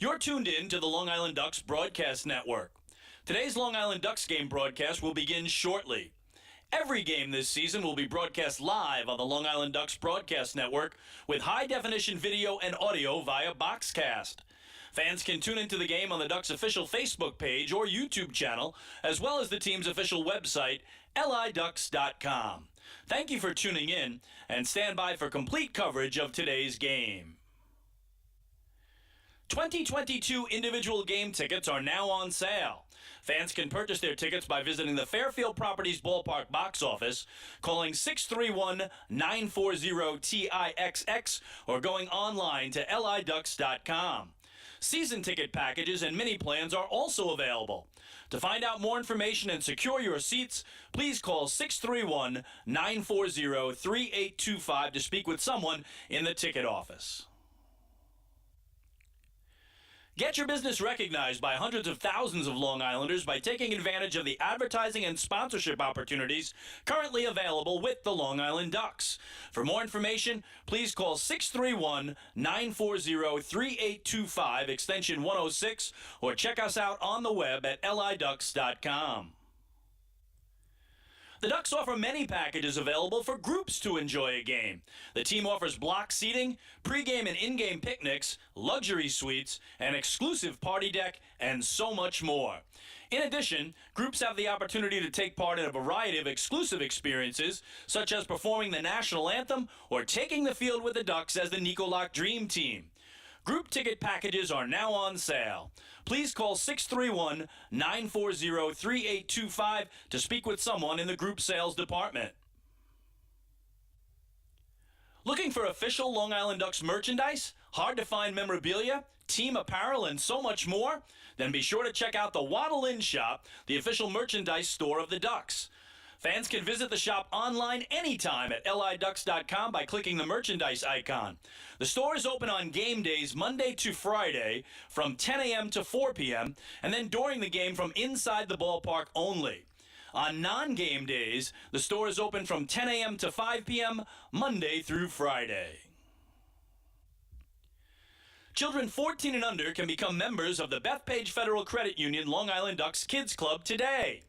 You're tuned in to the Long Island Ducks Broadcast Network. Today's Long Island Ducks game broadcast will begin shortly. Every game this season will be broadcast live on the Long Island Ducks Broadcast Network with high-definition video and audio via Boxcast. Fans can tune into the game on the Ducks' official Facebook page or YouTube channel, as well as the team's official website, liducks.com. Thank you for tuning in, and stand by for complete coverage of today's game. 2022 individual game tickets are now on sale. Fans can purchase their tickets by visiting the Fairfield Properties Ballpark box office, calling 631-940-TIXX, or going online to liducks.com. Season ticket packages and mini plans are also available. To find out more information and secure your seats, please call 631-940-3825 to speak with someone in the ticket office. Get your business recognized by hundreds of thousands of Long Islanders by taking advantage of the advertising and sponsorship opportunities currently available with the Long Island Ducks. For more information, please call 631-940-3825, extension 106, or check us out on the web at liducks.com. The Ducks offer many packages available for groups to enjoy a game. The team offers block seating, pregame and in-game picnics, luxury suites, an exclusive party deck, and so much more. In addition, groups have the opportunity to take part in a variety of exclusive experiences, such as performing the national anthem or taking the field with the Ducks as the Nicolak Dream Team. Group ticket packages are now on sale. Please call 631-940-3825 to speak with someone in the group sales department. Looking for official Long Island Ducks merchandise, hard-to-find memorabilia, team apparel, and so much more? Then be sure to check out the Waddle Inn Shop, the official merchandise store of the Ducks. Fans can visit the shop online anytime at liducks.com by clicking the merchandise icon. The store is open on game days Monday to Friday from 10 a.m. to 4 p.m. and then during the game from inside the ballpark only. On non-game days, the store is open from 10 a.m. to 5 p.m. Monday through Friday. Children 14 and under can become members of the Bethpage Federal Credit Union Long Island Ducks Kids Club today.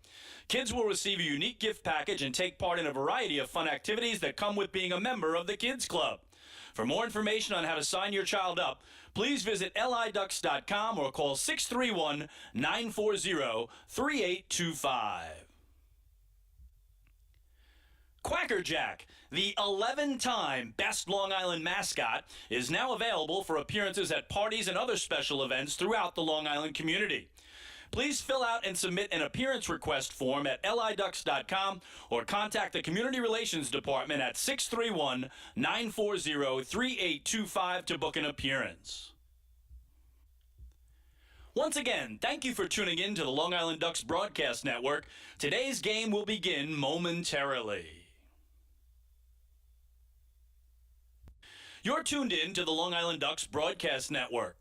Kids will receive a unique gift package and take part in a variety of fun activities that come with being a member of the Kids Club. For more information on how to sign your child up, please visit liducks.com or call 631-940-3825. Quacker Jack, the 11-time Best Long Island Mascot, is now available for appearances at parties and other special events throughout the Long Island community. Please fill out and submit an appearance request form at liducks.com or contact the Community Relations Department at 631-940-3825 to book an appearance. Once again, thank you for tuning in to the Long Island Ducks Broadcast Network. Today's game will begin momentarily. You're tuned in to the Long Island Ducks Broadcast Network.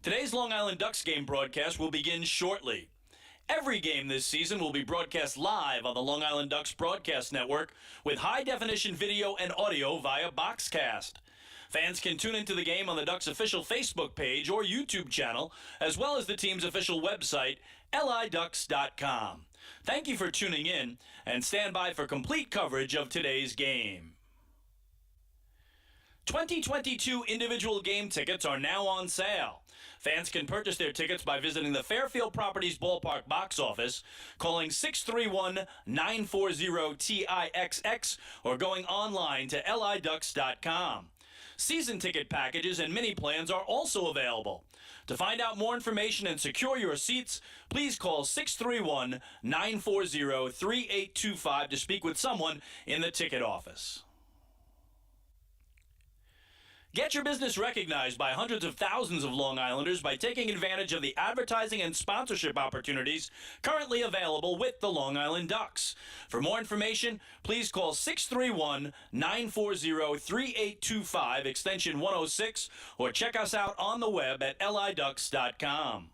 Today's Long Island Ducks game broadcast will begin shortly. Every game this season will be broadcast live on the Long Island Ducks Broadcast Network with high-definition video and audio via Boxcast. Fans can tune into the game on the Ducks' official Facebook page or YouTube channel, as well as the team's official website, liducks.com. Thank you for tuning in, and stand by for complete coverage of today's game. 2022 individual game tickets are now on sale. Fans can purchase their tickets by visiting the Fairfield Properties Ballpark box office, calling 631-940-TIXX, or going online to liducks.com. Season ticket packages and mini plans are also available. To find out more information and secure your seats, please call 631-940-3825 to speak with someone in the ticket office. Get your business recognized by hundreds of thousands of Long Islanders by taking advantage of the advertising and sponsorship opportunities currently available with the Long Island Ducks. For more information, please call 631-940-3825, extension 106, or check us out on the web at liducks.com.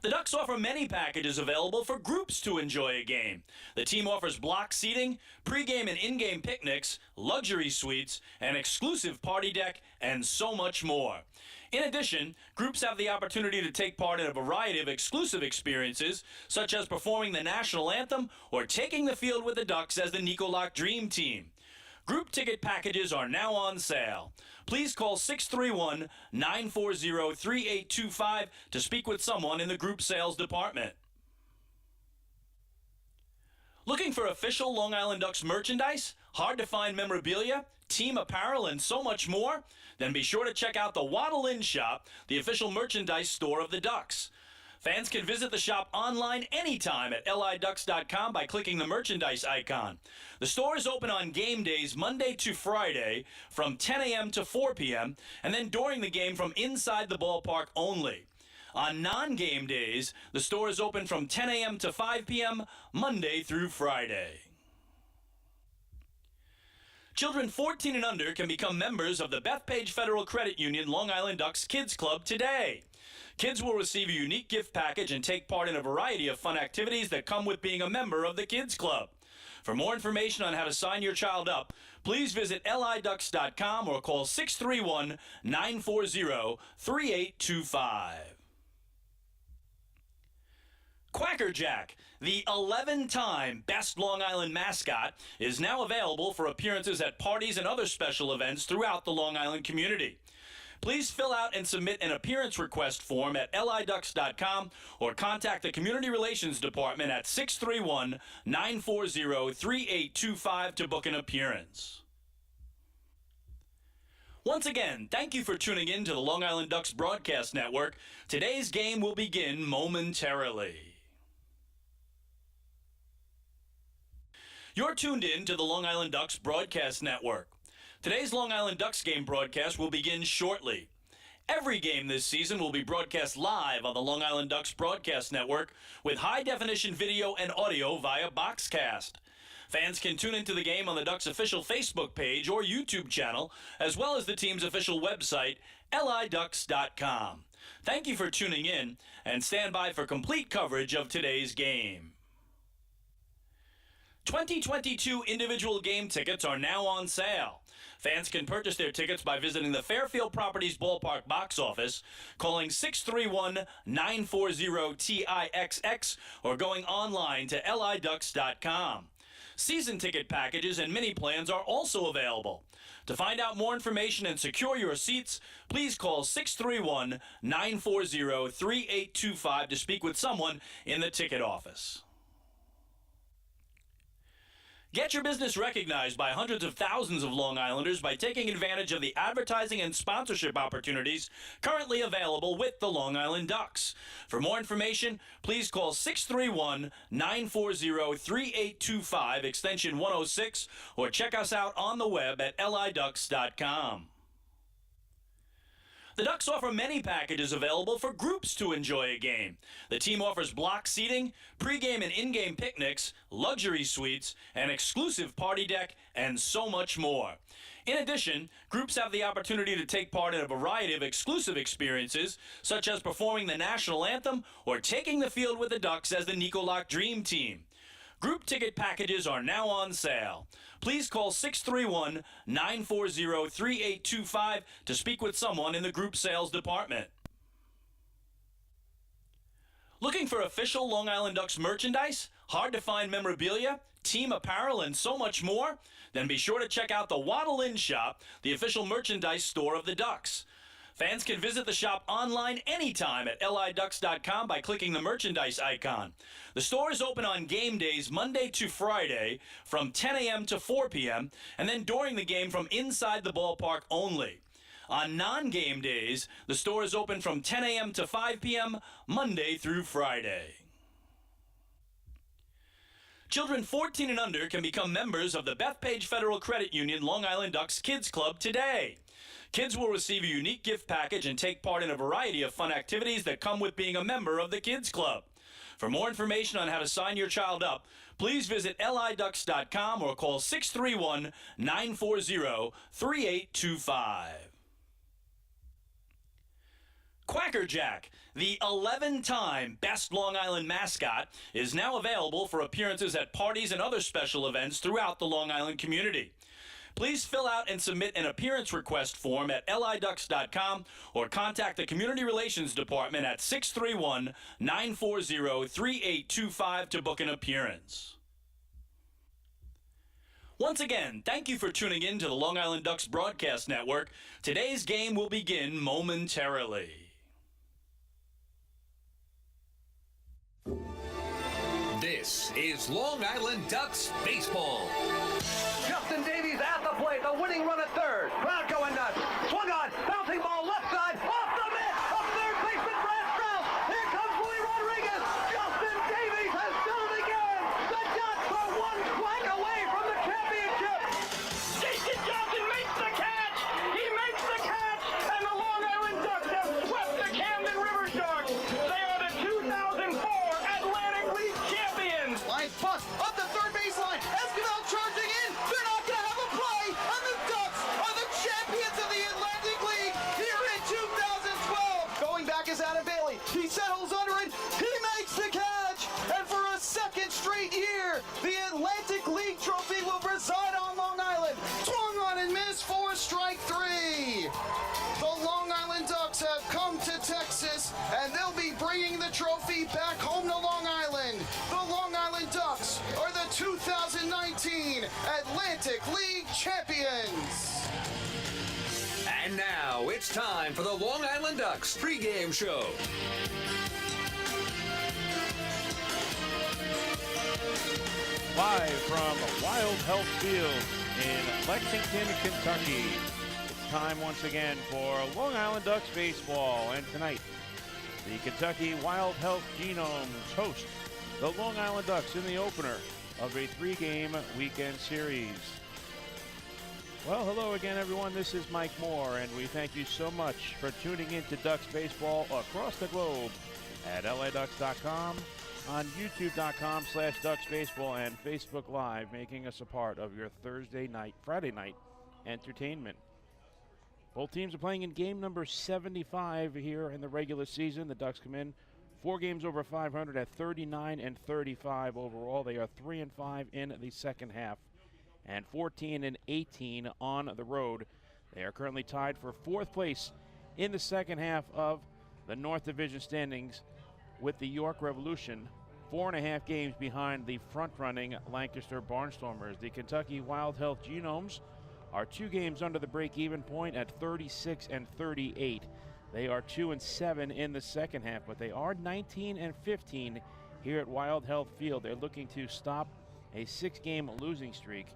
The Ducks offer many packages available for groups to enjoy a game. The team offers block seating, pregame and in-game picnics, luxury suites, an exclusive party deck, and so much more. In addition, groups have the opportunity to take part in a variety of exclusive experiences, such as performing the national anthem or taking the field with the Ducks as the Nicolak Dream Team. Group ticket packages are now on sale. Please call 631-940-3825 to speak with someone in the group sales department. Looking for official Long Island Ducks merchandise, hard-to-find memorabilia, team apparel, and so much more? Then be sure to check out the Waddle Inn Shop, the official merchandise store of the Ducks. Fans can visit the shop online anytime at liducks.com by clicking the merchandise icon. The store is open on game days Monday to Friday from 10 a.m. to 4 p.m. and then during the game from inside the ballpark only. On non-game days, the store is open from 10 a.m. to 5 p.m. Monday through Friday. Children 14 and under can become members of the Bethpage Federal Credit Union Long Island Ducks Kids Club today. Kids will receive a unique gift package and take part in a variety of fun activities that come with being a member of the Kids Club. For more information on how to sign your child up, please visit liducks.com or call 631-940-3825. Quacker Jack, the 11-time Best Long Island Mascot, is now available for appearances at parties and other special events throughout the Long Island community. Please fill out and submit an appearance request form at liducks.com or contact the Community Relations Department at 631-940-3825 to book an appearance. Once again, thank you for tuning in to the Long Island Ducks Broadcast Network. Today's game will begin momentarily. You're tuned in to the Long Island Ducks Broadcast Network. Today's Long Island Ducks game broadcast will begin shortly. Every game this season will be broadcast live on the Long Island Ducks Broadcast Network with high-definition video and audio via Boxcast. Fans can tune into the game on the Ducks' official Facebook page or YouTube channel, as well as the team's official website, liducks.com. Thank you for tuning in, and stand by for complete coverage of today's game. 2022 individual game tickets are now on sale. Fans can purchase their tickets by visiting the Fairfield Properties Ballpark box office, calling 631-940-TIXX, or going online to liducks.com. Season ticket packages and mini plans are also available. To find out more information and secure your seats, please call 631-940-3825 to speak with someone in the ticket office. Get your business recognized by hundreds of thousands of Long Islanders by taking advantage of the advertising and sponsorship opportunities currently available with the Long Island Ducks. For more information, please call 631-940-3825, extension 106, or check us out on the web at liducks.com. The Ducks offer many packages available for groups to enjoy a game. The team offers block seating, pregame and in-game picnics, luxury suites, an exclusive party deck, and so much more. In addition, groups have the opportunity to take part in a variety of exclusive experiences, such as performing the national anthem or taking the field with the Ducks as the Nicolak Dream Team. Group ticket packages are now on sale. Please call 631-940-3825 to speak with someone in the group sales department. Looking for official Long Island Ducks merchandise, hard-to-find memorabilia, team apparel, and so much more? Then be sure to check out the Waddle Inn Shop, the official merchandise store of the Ducks. Fans can visit the shop online anytime at liducks.com by clicking the merchandise icon. The store is open on game days Monday to Friday from 10 a.m. to 4 p.m. and then during the game from inside the ballpark only. On non-game days, the store is open from 10 a.m. to 5 p.m. Monday through Friday. Children 14 and under can become members of the Bethpage Federal Credit Union Long Island Ducks Kids Club today. Kids will receive a unique gift package and take part in a variety of fun activities that come with being a member of the Kids Club. For more information on how to sign your child up, please visit liducks.com or call 631-940-3825. Quackerjack, the 11-time Best Long Island Mascot, is now available for appearances at parties and other special events throughout the Long Island community. Please fill out and submit an appearance request form at liducks.com or contact the Community Relations Department at 631-940-3825 to book an appearance. Once again, thank you for tuning in to the Long Island Ducks Broadcast Network. Today's game will begin momentarily. This is Long Island Ducks baseball. Justin Davies at the plate, the winning run at third. Crowd going nuts. Swung on, bouncing ball left side, off the mitt, up third baseman Brad Strauss. Here comes Willie Rodriguez. Justin Davies has done it again. The Ducks are one flag away from the championship. Jason Johnson makes the catch. He makes the catch, and the Long Island Ducks have swept the Camden River Sharks. They are the 2004 Atlantic League champions. Line bust up the third baseline. Esquivel charging in. They're not going to have a play, and the Ducks are the champions of the Atlantic League here in 2012. Going back is Adam Bailey. He settles under it. He makes the catch, and for a second straight year, the Atlantic League trophy will reside on Long Island. Swung on and missed for strike three. The Long Island Ducks have come to Texas, and they'll be bringing the trophy back home to Long Island. The Long Island Ducks are the 2019 Atlantic League champions. And now it's time for the Long Island Ducks pregame show. Live from Wild Health Field in Lexington, Kentucky. It's time once again for Long Island Ducks baseball. And tonight, the Kentucky Wild Health Genomes host the Long Island Ducks in the opener of a 3-game weekend series. Well, hello again, everyone. This is Mike Moore, and we thank you so much for tuning in to Ducks baseball across the globe at liducks.com, on youtube.com/ducksbaseball, and Facebook Live, making us a part of your Friday night entertainment. Both teams are playing in game number 75 here in the regular season. The Ducks come in 4 games over 500 at 39-35 overall. They are 3-5 in the second half and 14-18 on the road. They are currently tied for 4th place in the second half of the North Division standings with the York Revolution, 4.5 games behind the front-running Lancaster Barnstormers. The Kentucky Wild Health Genomes are 2 games under the break-even point at 36-38. They are 2-7 in the second half, but they are 19-15 here at Wild Health Field. They're looking to stop a 6-game losing streak,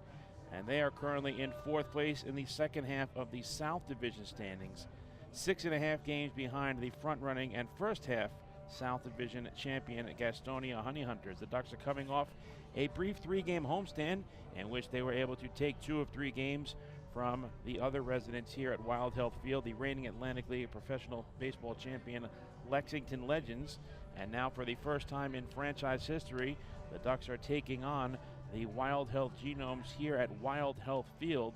and they are currently in 4th place in the second half of the South Division standings, 6.5 games behind the front-running and first half South Division champion Gastonia Honey Hunters. The Ducks are coming off a brief 3-game homestand in which they were able to take 2 of 3 games from the other residents here at Wild Health Field, the reigning Atlantic League professional baseball champion Lexington Legends. And now for the first time in franchise history, the Ducks are taking on the Wild Health Genomes here at Wild Health Field.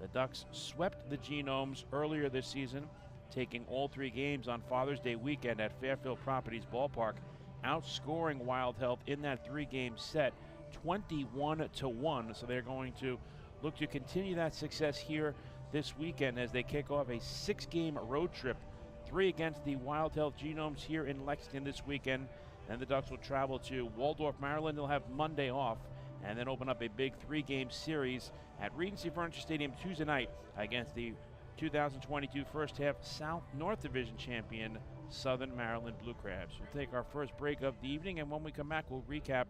The Ducks swept the Genomes earlier this season, taking all 3 games on Father's Day weekend at Fairfield Properties Ballpark, outscoring Wild Health in that 3-game set 21-1. So they're going to look to continue that success here this weekend as they kick off a 6-game road trip, 3 against the Wild Health Genomes here in Lexington this weekend. Then the Ducks will travel to Waldorf, Maryland. They'll have Monday off and then open up a big 3-game series at Regency Furniture Stadium Tuesday night against the 2022 first half North Division champion Southern Maryland Blue Crabs. We'll take our first break of the evening, and when we come back, we'll recap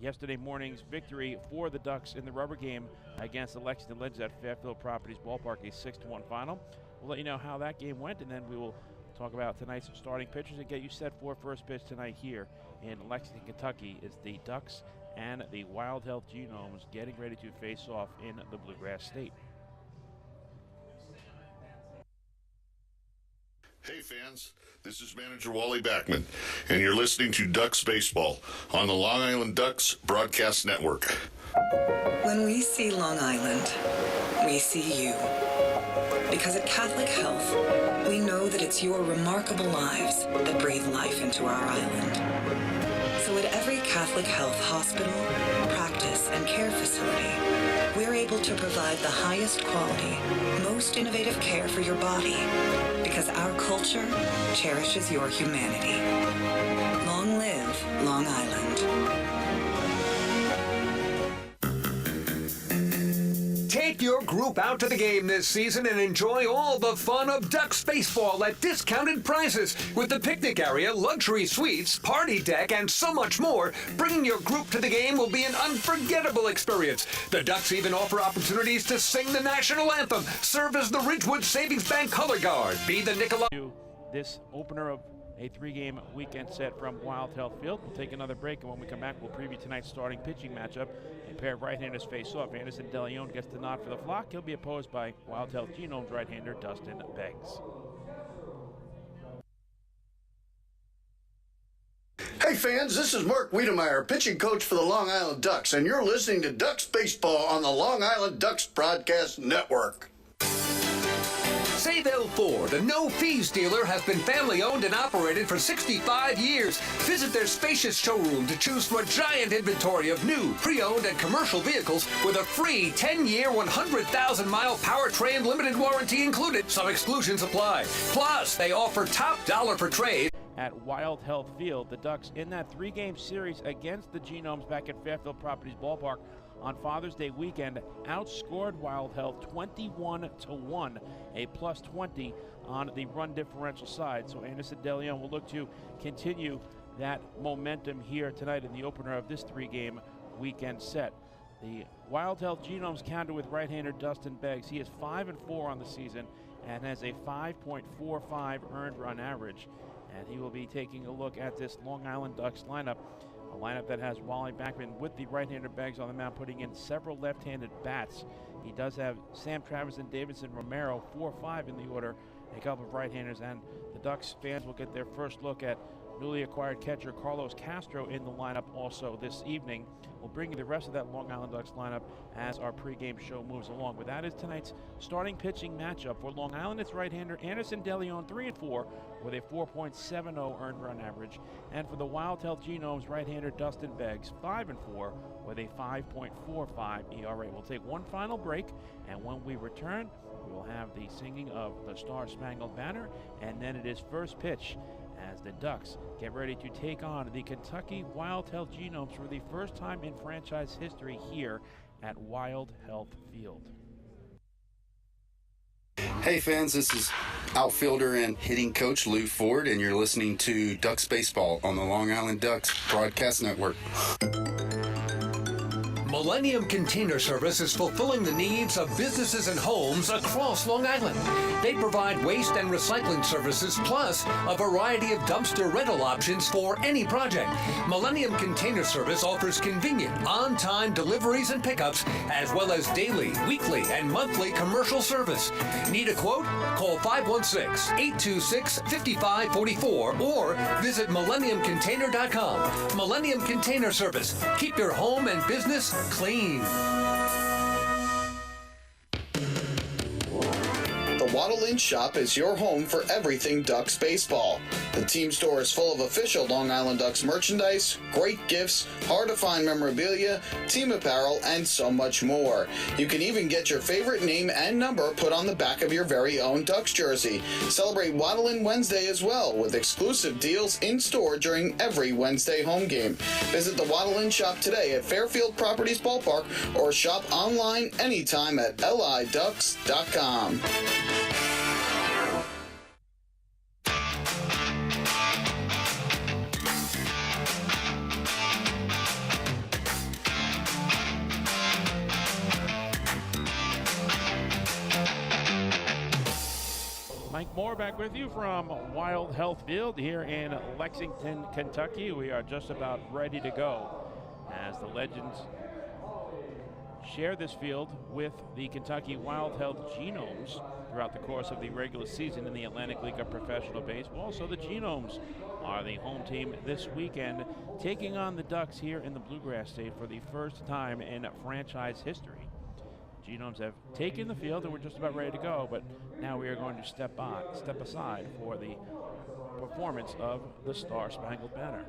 yesterday morning's victory for the Ducks in the rubber game against the Lexington Legends at Fairfield Properties Ballpark, a 6-1 final. We'll let you know how that game went, and then we will talk about tonight's starting pitchers and get you set for first pitch tonight here in Lexington, Kentucky. It's the Ducks and the Wild Health Genomes getting ready to face off in the Bluegrass State. Hey fans, this is manager Wally Backman, and you're listening to Ducks Baseball on the Long Island Ducks Broadcast Network. When we see Long Island, we see you. Because at Catholic Health, we know that it's your remarkable lives that breathe life into our island. So at every Catholic Health hospital, practice, and care facility, we're able to provide the highest quality, most innovative care for your body, because our culture cherishes your humanity. Long live Long Island. Take your group out to the game this season and enjoy all the fun of Ducks baseball at discounted prices with the picnic area, luxury suites, party deck, and so much more. Bringing your group to the game will be an unforgettable experience. The Ducks even offer opportunities to sing the national anthem, serve as the Ridgewood Savings Bank color guard, be the Nickelodeon. This opener of a three-game weekend set from Wild Health Field. We'll take another break, and when we come back, we'll preview tonight's starting pitching matchup. A pair of right-handers face off. Anderson DeLeon gets the nod for the flock. He'll be opposed by Wild Health Genomes right-hander Dustin Beggs. Hey fans, this is Mark Wiedemeyer, pitching coach for the Long Island Ducks, and you're listening to Ducks Baseball on the Long Island Ducks Broadcast Network. Sayville Ford, a no-fees dealer, has been family-owned and operated for 65 years. Visit their spacious showroom to choose from a giant inventory of new, pre-owned, and commercial vehicles with a free 10-year, 100,000-mile powertrain limited warranty included. Some exclusions apply. Plus, they offer top dollar per trade. At Wild Health Field, the Ducks in that three-game series against the Genomes back at Fairfield Properties Ballpark on Father's Day weekend outscored Wild Health 21-1, a plus 20 on the run differential side. So Anderson DeLeon will look to continue that momentum here tonight in the opener of this three-game weekend set. The Wild Health Genomes counter with right-hander Dustin Beggs. He is 5-4 on the season and has a 5.45 earned run average. And he will be taking a look at this Long Island Ducks lineup. A lineup that has Wally Backman with the right-hander Beggs on the mound, putting in several left-handed bats. He does have Sam Travis and Davidson Romero, 4-5 in the order, a couple of right-handers, and the Ducks fans will get their first look at newly acquired catcher Carlos Castro in the lineup also this evening. We'll bring you the rest of that Long Island Ducks lineup as our pregame show moves along. But that is tonight's starting pitching matchup. For Long Island, it's right-hander Anderson DeLeon, 3-4 with a 4.70 earned run average. And for the Wild Health Genomes, right-hander Dustin Beggs, 5-4 with a 5.45 ERA. We'll take one final break, and when we return, we will have the singing of the Star-Spangled Banner, and then it is first pitch as the Ducks get ready to take on the Kentucky Wild Health Genomes for the first time in franchise history here at Wild Health Field. Hey fans, this is outfielder and hitting coach Lou Ford, and you're listening to Ducks Baseball on the Long Island Ducks Broadcast Network. Millennium Container Service is fulfilling the needs of businesses and homes across Long Island. They provide waste and recycling services, plus a variety of dumpster rental options for any project. Millennium Container Service offers convenient, on-time deliveries and pickups, as well as daily, weekly, and monthly commercial service. Need a quote? Call 516-826-5544 or visit millenniumcontainer.com. Millennium Container Service. Keep your home and business clean. The Waddle Inn Shop is your home for everything Ducks baseball. The team store is full of official Long Island Ducks merchandise, great gifts, hard-to-find memorabilia, team apparel, and so much more. You can even get your favorite name and number put on the back of your very own Ducks jersey. Celebrate Waddle Inn Wednesday as well, with exclusive deals in-store during every Wednesday home game. Visit the Waddle Inn Shop today at Fairfield Properties Ballpark or shop online anytime at liducks.com. Mike Moore back with you from Wild Health Field here in Lexington, Kentucky. We are just about ready to go as the Legends share this field with the Kentucky Wild Health Genomes throughout the course of the regular season in the Atlantic League of Professional Baseball. So the Genomes are the home team this weekend, taking on the Ducks here in the Bluegrass State for the first time in franchise history. Genomes have taken the field and we're just about ready to go, but now we are going to step aside for the performance of the Star-Spangled Banner.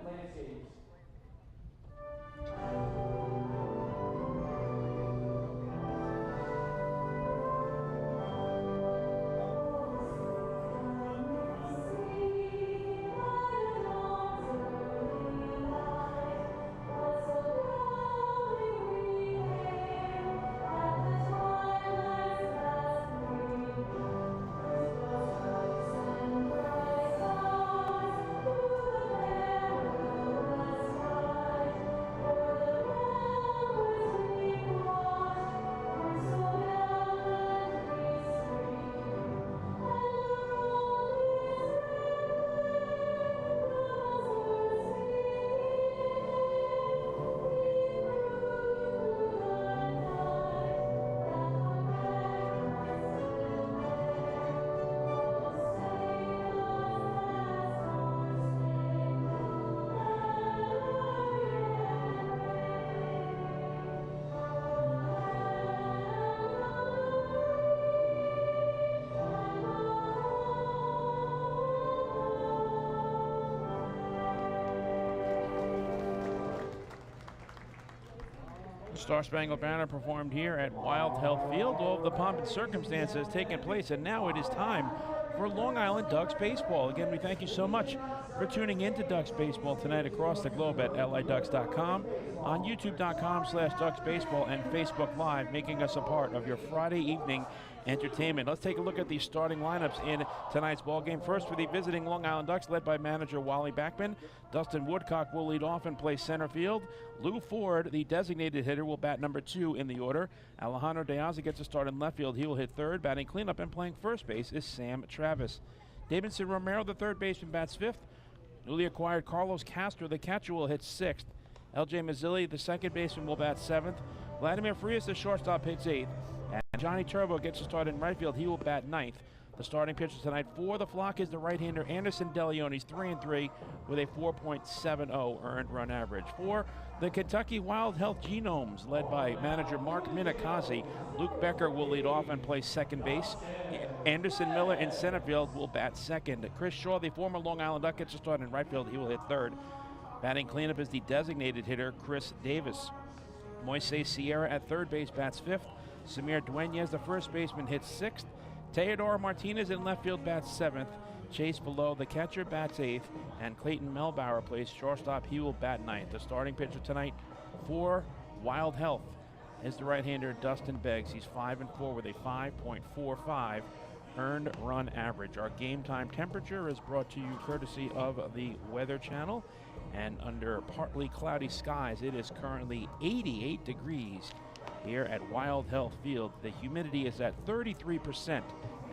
Star-Spangled Banner performed here at Wild Health Field. All of the pomp and circumstances taking place, and now it is time for Long Island Ducks baseball. Again, we thank you so much for tuning in to Ducks baseball tonight across the globe at liducks.com, on youtube.com/ducksbaseball, and Facebook Live, making us a part of your Friday evening entertainment. Let's take a look at the starting lineups in tonight's ball game. First, for the visiting Long Island Ducks, led by manager Wally Backman, Dustin Woodcock will lead off and play center field. Lou Ford, the designated hitter, will bat number 2 in the order. Alejandro De Aza gets a start in left field. He will hit third. Batting cleanup and playing first base is Sam Travis. Davidson Romero, the third baseman, bats 5th. Newly acquired Carlos Castro, the catcher, will hit 6th. LJ Mazzilli, the second baseman, will bat 7th. Vladimir Frias, the shortstop, hits 8th. And Johnny Turbo gets a start in right field. He will bat 9th. The starting pitcher tonight for the Flock is the right-hander Anderson DeLeon. He's 3-3 with a 4.70 earned run average. For the Kentucky Wild Health Genomes, led by manager Mark Minakazi, Luke Becker will lead off and play second base. Anderson Miller in center field will bat second. Chris Shaw, the former Long Island Duck, gets a start in right field. He will hit third. Batting cleanup is the designated hitter Chris Davis. Moises Sierra at third base bats 5th. Samir Dueñez, the first baseman, hits 6th. Teodoro Martinez in left field bats 7th. Chase Below, the catcher, bats 8th. And Clayton Melbauer plays shortstop. He will bat 9th. The starting pitcher tonight for Wild Health is the right-hander Dustin Beggs. He's 5-4 with a 5.45 earned run average. Our game time temperature is brought to you courtesy of the Weather Channel. And under partly cloudy skies, it is currently 88 degrees here at Wild Health Field. The humidity is at 33%,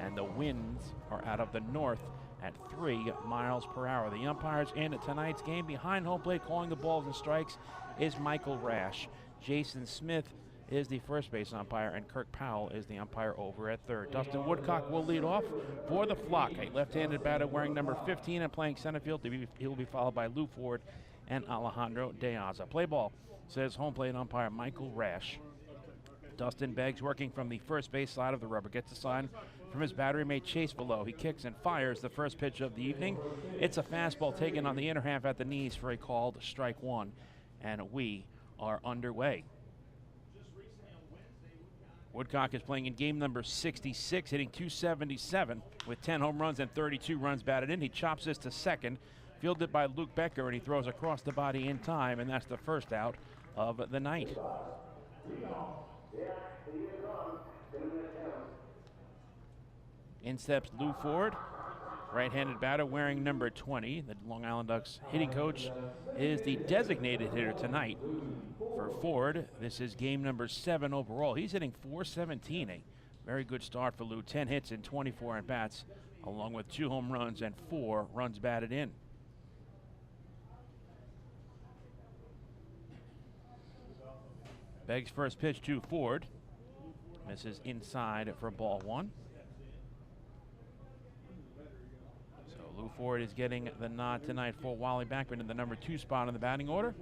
and the winds are out of the north at 3 miles per hour. The umpires in tonight's game behind home plate calling the balls and strikes is Michael Rash. Jason Smith is the first base umpire, and Kirk Powell is the umpire over at third. Dustin Woodcock will lead off for the Flock, a left-handed batter wearing number 15 and playing center field. He will be followed by Lou Ford and Alejandro De Aza. Play ball, says home plate umpire Michael Rash. Dustin Beggs, working from the first base side of the rubber, gets a sign from his battery mate Chase Below. He kicks and fires the first pitch of the evening. It's a fastball taken on the inner half at the knees for a called strike one, and we are underway. Woodcock is playing in game number 66, hitting .277 with 10 home runs and 32 runs batted in. He chops this to second, fielded by Luke Becker, and he throws across the body in time, and that's the first out of the night. In steps Lou Ford, right-handed batter wearing number 20. The Long Island Ducks hitting coach is the designated hitter tonight for Ford. This is game number 7 overall. He's hitting .417, a very good start for Lou. 10 hits in 24 at-bats, along with 2 home runs and 4 runs batted in. Beggs' first pitch to Ford. Misses inside for ball 1. So Lou Ford is getting the nod tonight for Wally Backman in the number 2 spot in the batting order.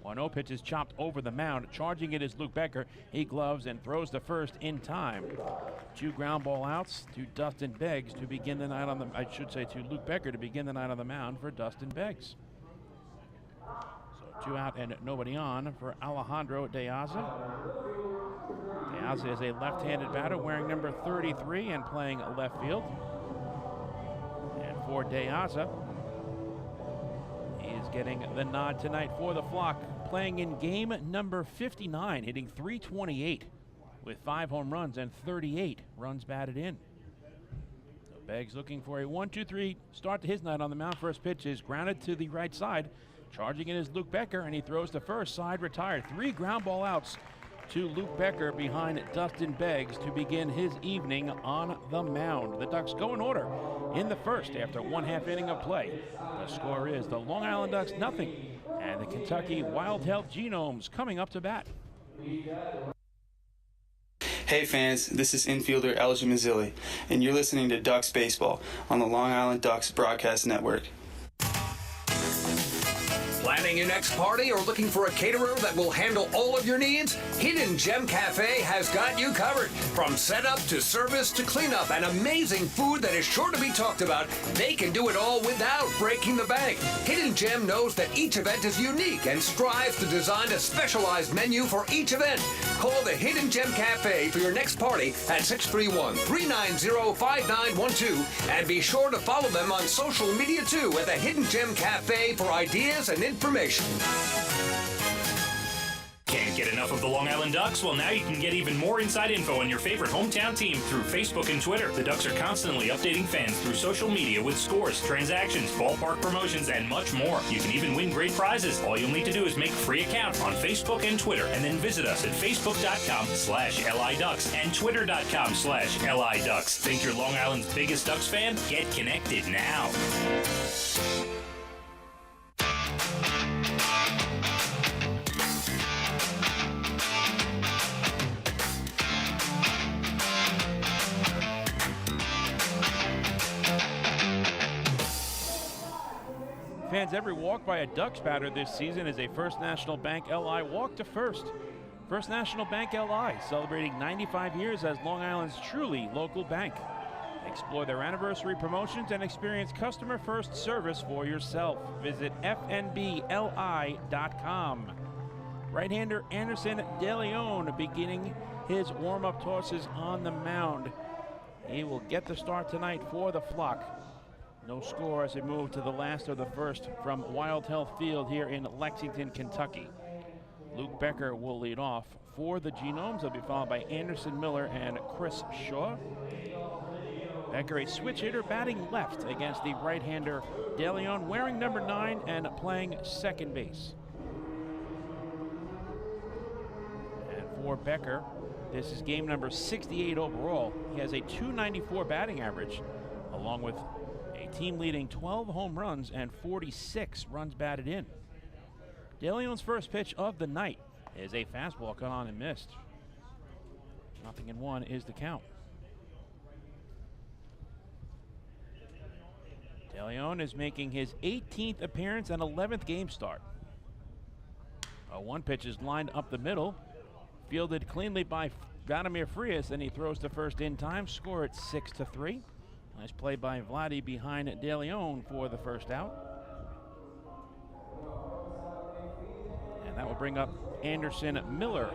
1-0 pitch is chopped over the mound. Charging it is Luke Becker. He gloves and throws the first in time. 2 ground ball outs to Dustin Beggs to begin the night on the, to Luke Becker to begin the night on the mound for Dustin Beggs. So 2 out and nobody on for Alejandro De Aza. De Aza is a left-handed batter wearing number 33 and playing left field. And for De Aza, he is getting the nod tonight for the flock, playing in game number 59, hitting .328 with 5 home runs and 38 runs batted in. So Beggs looking for a 1-2-3 start to his night on the mound. First pitch is grounded to the right side. Charging in is Luke Becker, and he throws the first, side retired. 3 ground ball outs to Luke Becker behind Dustin Beggs to begin his evening on the mound. The Ducks go in order in the first after 1/2 inning of play. The score is the Long Island Ducks 0, and the Kentucky Wild Health Genomes coming up to bat. Hey fans, this is infielder Elgin Mazzilli, and you're listening to Ducks Baseball on the Long Island Ducks Broadcast Network. Planning your next party or looking for a caterer that will handle all of your needs? Hidden Gem Cafe has got you covered. From setup to service to cleanup and amazing food that is sure to be talked about, they can do it all without breaking the bank. Hidden Gem knows that each event is unique and strives to design a specialized menu for each event. Call the Hidden Gem Cafe for your next party at 631-390-5912 and be sure to follow them on social media too at the Hidden Gem Cafe for ideas and information. Can't get enough of the Long Island Ducks? Well, now you can get even more inside info on your favorite hometown team through Facebook and Twitter. The Ducks are constantly updating fans through social media with scores, transactions, ballpark promotions, and much more. You can even win great prizes. All you'll need to do is make a free account on Facebook and Twitter, and then visit us at facebook.com/LIDucks and twitter.com/LIDucks. Think you're Long Island's biggest Ducks fan? Get connected now. Fans, every walk by a Ducks batter this season is a First National Bank LI walk to first. First National Bank LI, celebrating 95 years as Long Island's truly local bank. Explore their anniversary promotions and experience customer-first service for yourself. Visit fnbli.com. Right-hander Anderson De Leon beginning his warm-up tosses on the mound. He will get the start tonight for the flock. No score as they move to the last of the first from Wild Health Field here in Lexington, Kentucky. Luke Becker will lead off for the Genomes. They'll be followed by Anderson Miller and Chris Shaw. Becker, a switch hitter, batting left against the right-hander De Leon, wearing number 9 and playing second base. And for Becker, this is game number 68 overall. He has a .294 batting average, along with team-leading 12 home runs and 46 runs batted in. De Leon's first pitch of the night is a fastball cut on and missed. 0-1 is the count. De Leon is making his 18th appearance and 11th game start. A 1 pitch is lined up the middle, fielded cleanly by Vladimir Frias, and he throws the first in time. Score at 6-3. Nice play by Vladdy behind De Leon for the first out. And that will bring up Anderson Miller,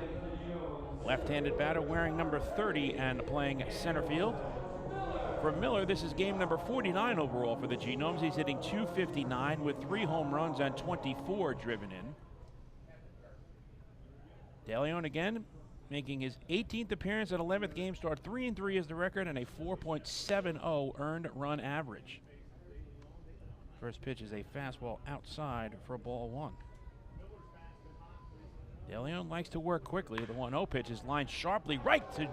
left-handed batter wearing number 30 and playing center field. For Miller, this is game number 49 overall for the Genomes. He's hitting .259 with 3 home runs and 24 driven in. De Leon again, making his 18th appearance at 11th game start. 3-3 is the record and a 4.70 earned run average. First pitch is a fastball outside for ball 1. De Leon likes to work quickly. The 1-0 pitch is lined sharply right to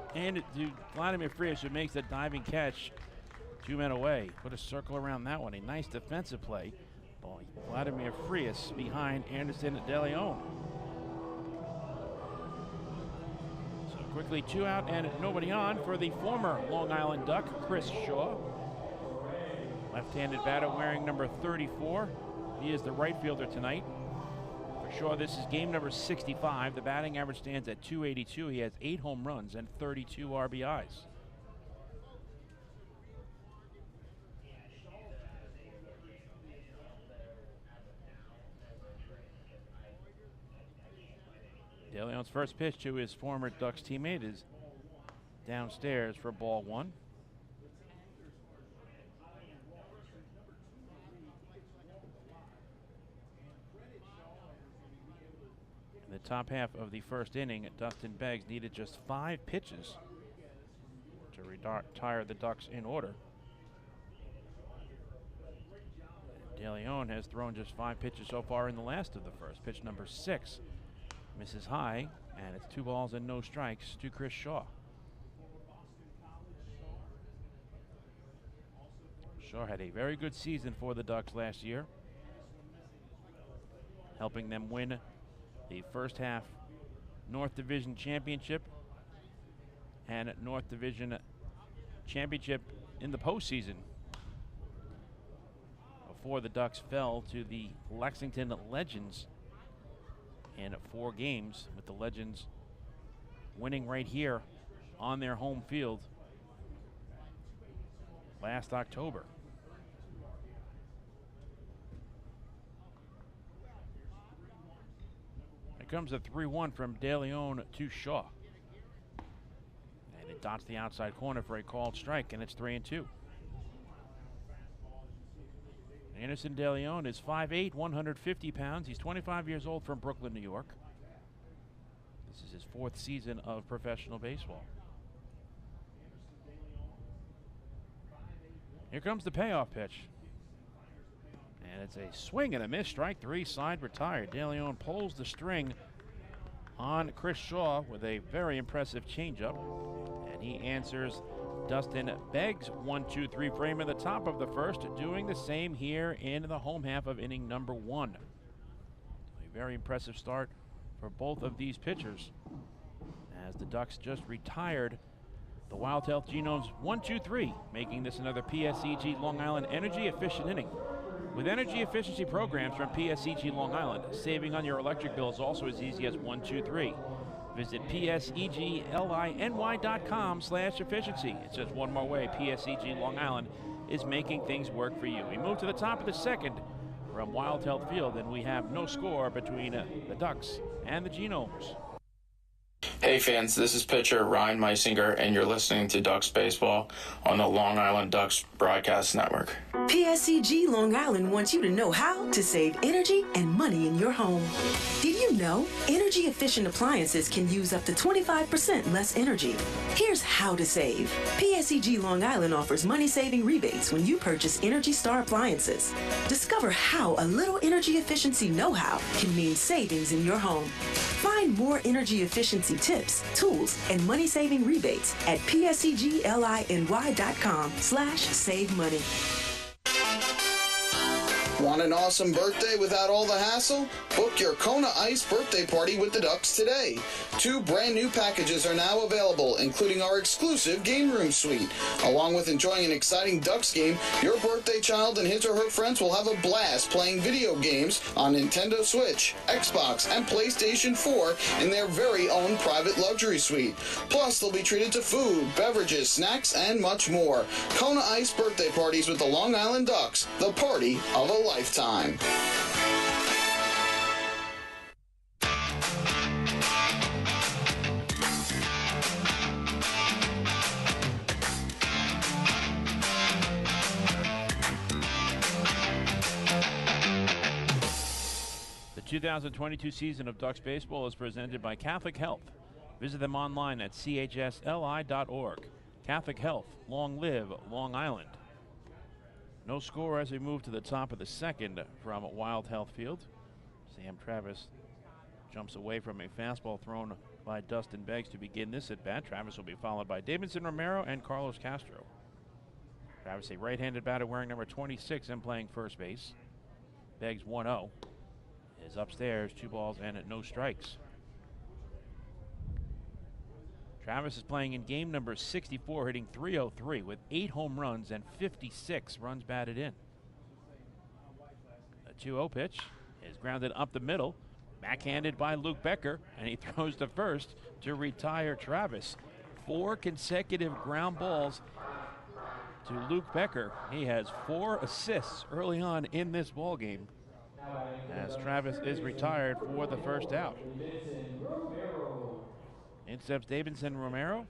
Vladimir Frias, who makes the diving catch. 2 men away. Put a circle around that one. A nice defensive play by Vladimir Frias behind Anderson De Leon. Quickly 2 out and nobody on for the former Long Island Duck, Chris Shaw. Left-handed batter wearing number 34. He is the right fielder tonight. For Shaw, this is game number 65. The batting average stands at .282. He has 8 home runs and 32 RBIs. De Leon's first pitch to his former Ducks teammate is downstairs for ball 1. In the top half of the first inning, Dustin Beggs needed just 5 pitches to retire the Ducks in order. De Leon has thrown just 5 pitches so far in the last of the first. Pitch number 6 misses high, and it's 2 balls and no strikes to Chris Shaw. Shaw had a very good season for the Ducks last year, helping them win the first half North Division Championship and North Division Championship in the postseason before the Ducks fell to the Lexington Legends in 4 games, with the Legends winning right here on their home field last October. Here comes a 3-1 from De Leon to Shaw. And it dots the outside corner for a called strike, and it's 3-2. Anderson De Leon is 5'8", 150 pounds. He's 25 years old, from Brooklyn, New York. This is his 4th season of professional baseball. Here comes the payoff pitch. And it's a swing and a miss. Strike 3, side retired. De Leon pulls the string on Chris Shaw with a very impressive changeup. And he answers Dustin Beggs' 1-2-3 frame in the top of the first, doing the same here in the home half of inning number 1. A very impressive start for both of these pitchers, as the Ducks just retired the Wild Health Genomes 1-2-3, making this another PSEG Long Island energy efficient inning. With energy efficiency programs from PSEG Long Island, saving on your electric bill is also as easy as 1-2-3. Visit psegly.com/efficiency. It's just one more way PSEG Long Island is making things work for you. We move to the top of the second from Wild Health Field, and we have no score between the Ducks and the Genomes. Hey fans, this is pitcher Ryan Meisinger, and you're listening to Ducks Baseball on the Long Island Ducks Broadcast Network. PSEG Long Island wants you to know how to save energy and money in your home. Did you know energy efficient appliances can use up to 25% less energy? Here's how to save. PSEG Long Island offers money saving rebates when you purchase Energy Star appliances. Discover how a little energy efficiency know-how can mean savings in your home. Find more energy efficiency tips, tools, and money saving rebates at psegly.com/save money. Want an awesome birthday without all the hassle? Book your Kona Ice birthday party with the Ducks today. 2 brand new packages are now available, including our exclusive game room suite. Along with enjoying an exciting Ducks game, your birthday child and his or her friends will have a blast playing video games on Nintendo Switch, Xbox, and PlayStation 4 in their very own private luxury suite. Plus, they'll be treated to food, beverages, snacks, and much more. Kona Ice birthday parties with the Long Island Ducks, the party of a lifetime. The 2022 season of Ducks Baseball is presented by Catholic Health. Visit them online at chsli.org. Catholic Health, long live Long Island. No score as we move to the top of the second from Wild Health Field. Sam Travis jumps away from a fastball thrown by Dustin Beggs to begin this at bat. Travis will be followed by Davidson Romero and Carlos Castro. Travis, a right-handed batter wearing number 26 and playing first base. Beggs 1-0. Is upstairs, 2 balls and no strikes. Travis is playing in game number 64, hitting .303 with 8 home runs and 56 runs batted in. The 2-0 pitch is grounded up the middle. Backhanded by Luke Becker, and he throws to first to retire Travis. 4 consecutive ground balls to Luke Becker. He has 4 assists early on in this ball game as Travis is retired for the first out. In steps Davidson Romero,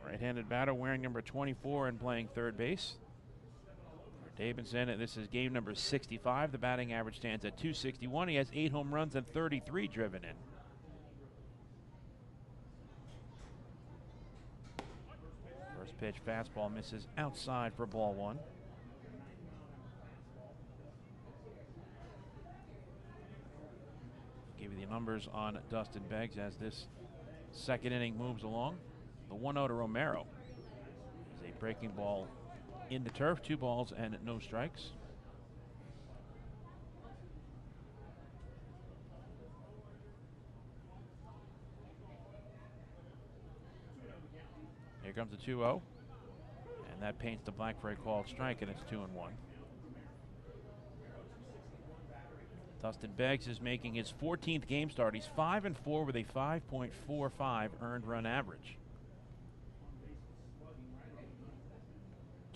right-handed batter wearing number 24 and playing third base. For Davidson, this is game number 65. The batting average stands at .261. He has 8 home runs and 33 driven in. First pitch fastball misses outside for ball 1. Give you the numbers on Dustin Beggs as this second inning moves along. The 1-0 to Romero is a breaking ball in the turf, 2 balls and no strikes. Here comes the 2-0, and that paints the black for a called strike, and it's 2-1. Dustin Beggs is making his 14th game start. He's 5-4 with a 5.45 earned run average.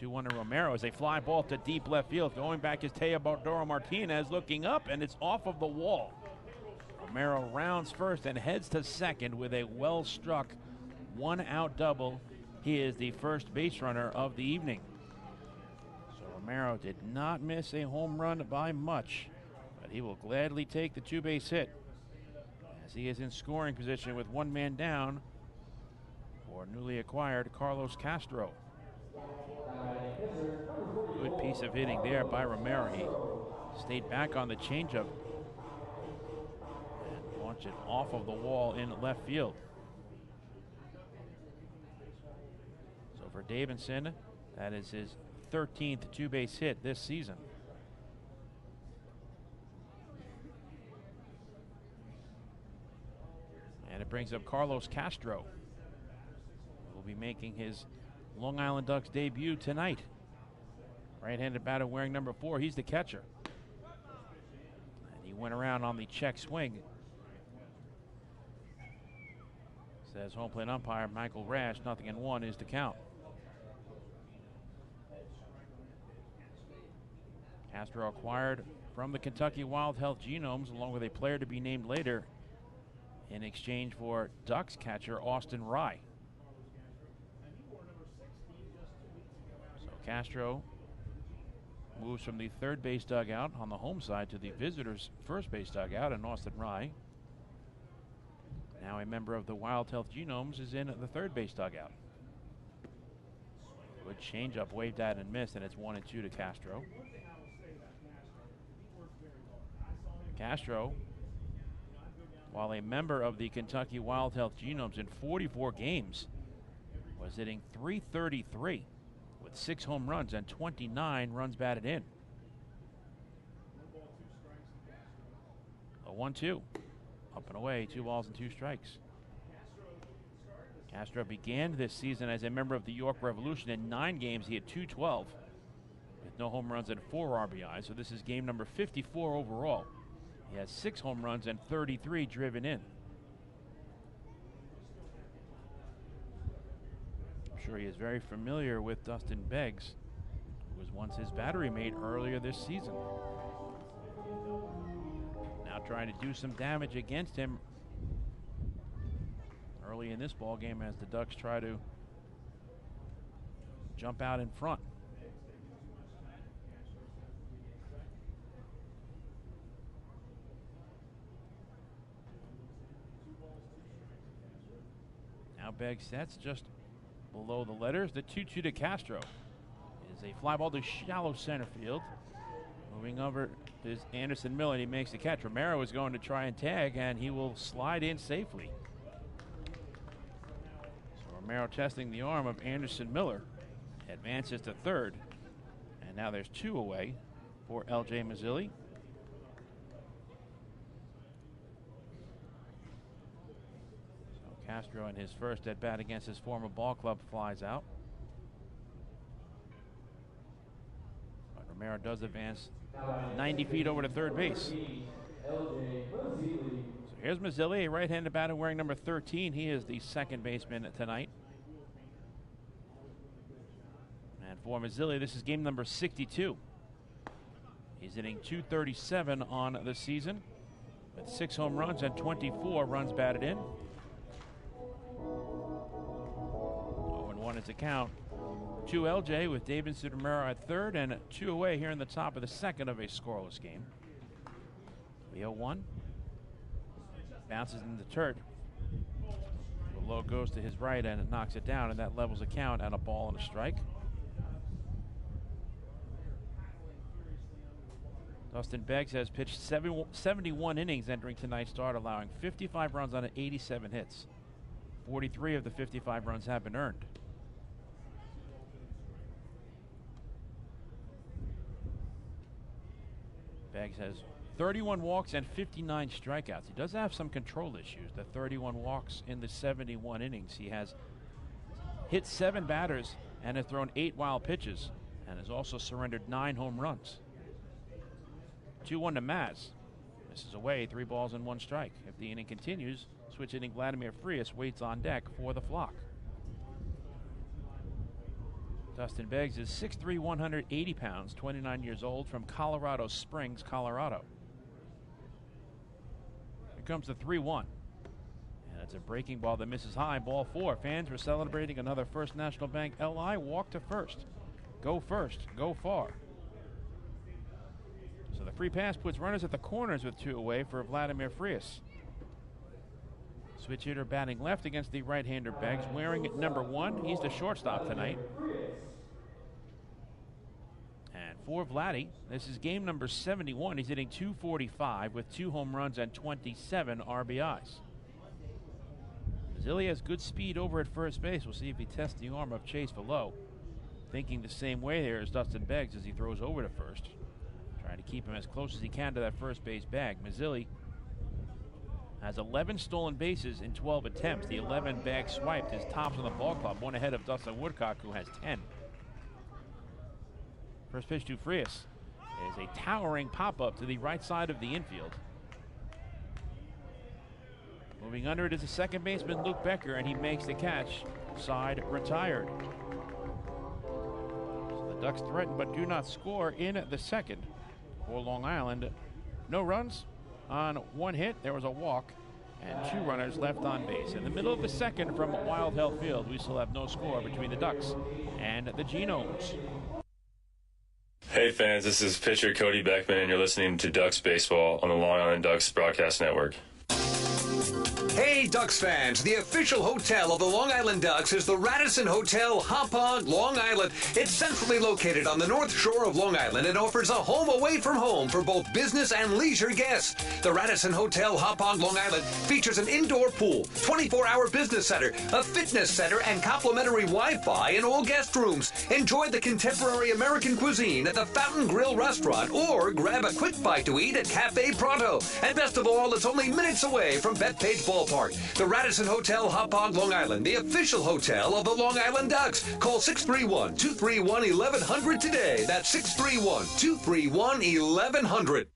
2-1 to Romero as a fly ball to deep left field. Going back is Teodoro Martinez looking up, and it's off of the wall. Romero rounds first and heads to second with a well-struck 1-out double. He is the first base runner of the evening. So Romero did not miss a home run by much, but he will gladly take the 2-base hit as he is in scoring position with 1 man down for newly acquired Carlos Castro. Good piece of hitting there by Romero. He stayed back on the changeup and launched it off of the wall in left field. So for Davidson, that is his 13th 2-base hit this season. And it brings up Carlos Castro, who will be making his Long Island Ducks debut tonight. Right-handed batter wearing number 4. He's the catcher. And he went around on the check swing. Says home plate umpire Michael Rash, 0-1 is the count. Castro acquired from the Kentucky Wild Health Genomes, along with a player to be named later, in exchange for Ducks catcher Austin Rye. So Castro moves from the third base dugout on the home side to the visitors' first base dugout, and Austin Rye, now a member of the Wild Health Genomes, is in the third base dugout. Good changeup, waved at and missed, and it's 1-2 to Castro. Castro, while a member of the Kentucky Wild Health Genomes in 44 games, was hitting .333 with 6 home runs and 29 runs batted in. A 1-2, up and away, 2 balls and 2 strikes. Castro began this season as a member of the York Revolution. In 9 games, he had .212 with no home runs and 4 RBIs. So this is game number 54 overall. He has 6 home runs and 33 driven in. I'm sure he is very familiar with Dustin Beggs, who was once his battery mate earlier this season. Now trying to do some damage against him early in this ball game as the Ducks try to jump out in front. Now Beggs sets just below the letters. The 2-2 to Castro is a fly ball to shallow center field. Moving over is Anderson Miller, and he makes the catch. Romero is going to try and tag, and he will slide in safely. So Romero testing the arm of Anderson Miller. Advances to third, and now there's 2 away for L.J. Mazzilli. Castro in his first at bat against his former ball club flies out. But Romero does advance 90 feet over to third base. So here's Mazzilli, a right-handed batter wearing number 13. He is the second baseman tonight. And for Mazzilli, this is game number 62. He's hitting .237 on the season with 6 home runs and 24 runs batted in. 0-1 is the count. 2 LJ with David Sudamura at third and 2 away here in the top of the second of a scoreless game. 3-0-1. Bounces in the third. The low goes to his right and it knocks it down, and that levels the count at a ball and a strike. Dustin Beggs has pitched 71 innings entering tonight's start, allowing 55 runs on 87 hits. 43 of the 55 runs have been earned. Beggs has 31 walks and 59 strikeouts. He does have some control issues. The 31 walks in the 71 innings. He has hit 7 batters and has thrown 8 wild pitches and has also surrendered 9 home runs. 2-1 to Maz. Misses away, 3 balls and 1 strike. If the inning continues, switch hitting Vladimir Frias waits on deck for the flock. Dustin Beggs is 6'3", 180 pounds, 29 years old, from Colorado Springs, Colorado. Here comes the 3-1. And it's a breaking ball that misses high, ball 4. Fans were celebrating another First National Bank LI walk to first. Go first, go far. So the free pass puts runners at the corners with 2 away for Vladimir Frias. Switch hitter batting left against the right-hander Beggs, wearing number 1. He's the shortstop tonight. And for Vladdy, this is game number 71. He's hitting .245 with 2 home runs and 27 RBIs. Mazzilli has good speed over at first base. We'll see if he tests the arm of Chase Below. Thinking the same way there as Dustin Beggs as he throws over to first. Trying to keep him as close as he can to that first base bag. Mazzilli has 11 stolen bases in 12 attempts. The 11 bags swiped is tops on the ball club, one ahead of Dustin Woodcock, who has 10. First pitch to Frias is a towering pop-up to the right side of the infield. Moving under it is the second baseman, Luke Becker, and he makes the catch. Side retired. So the Ducks threaten but do not score in the second. For Long Island, no runs on 1 hit. There was a walk and 2 runners left on base. In the middle of the second from Wild Health Field, we still have no score between the Ducks and the Genomes. Hey fans, this is pitcher Cody Beckman, and you're listening to Ducks Baseball on the Long Island Ducks Broadcast Network. Hey, Ducks fans, the official hotel of the Long Island Ducks is the Radisson Hotel, Hauppauge, Long Island. It's centrally located on the north shore of Long Island and offers a home away from home for both business and leisure guests. The Radisson Hotel, Hauppauge, Long Island features an indoor pool, 24-hour business center, a fitness center, and complimentary Wi-Fi in all guest rooms. Enjoy the contemporary American cuisine at the Fountain Grill restaurant or grab a quick bite to eat at Cafe Pronto. And best of all, it's only minutes away from Bethpage Ballpark. The Radisson Hotel, Hauppauge, Long Island, the official hotel of the Long Island Ducks. Call 631-231-1100 today. That's 631-231-1100.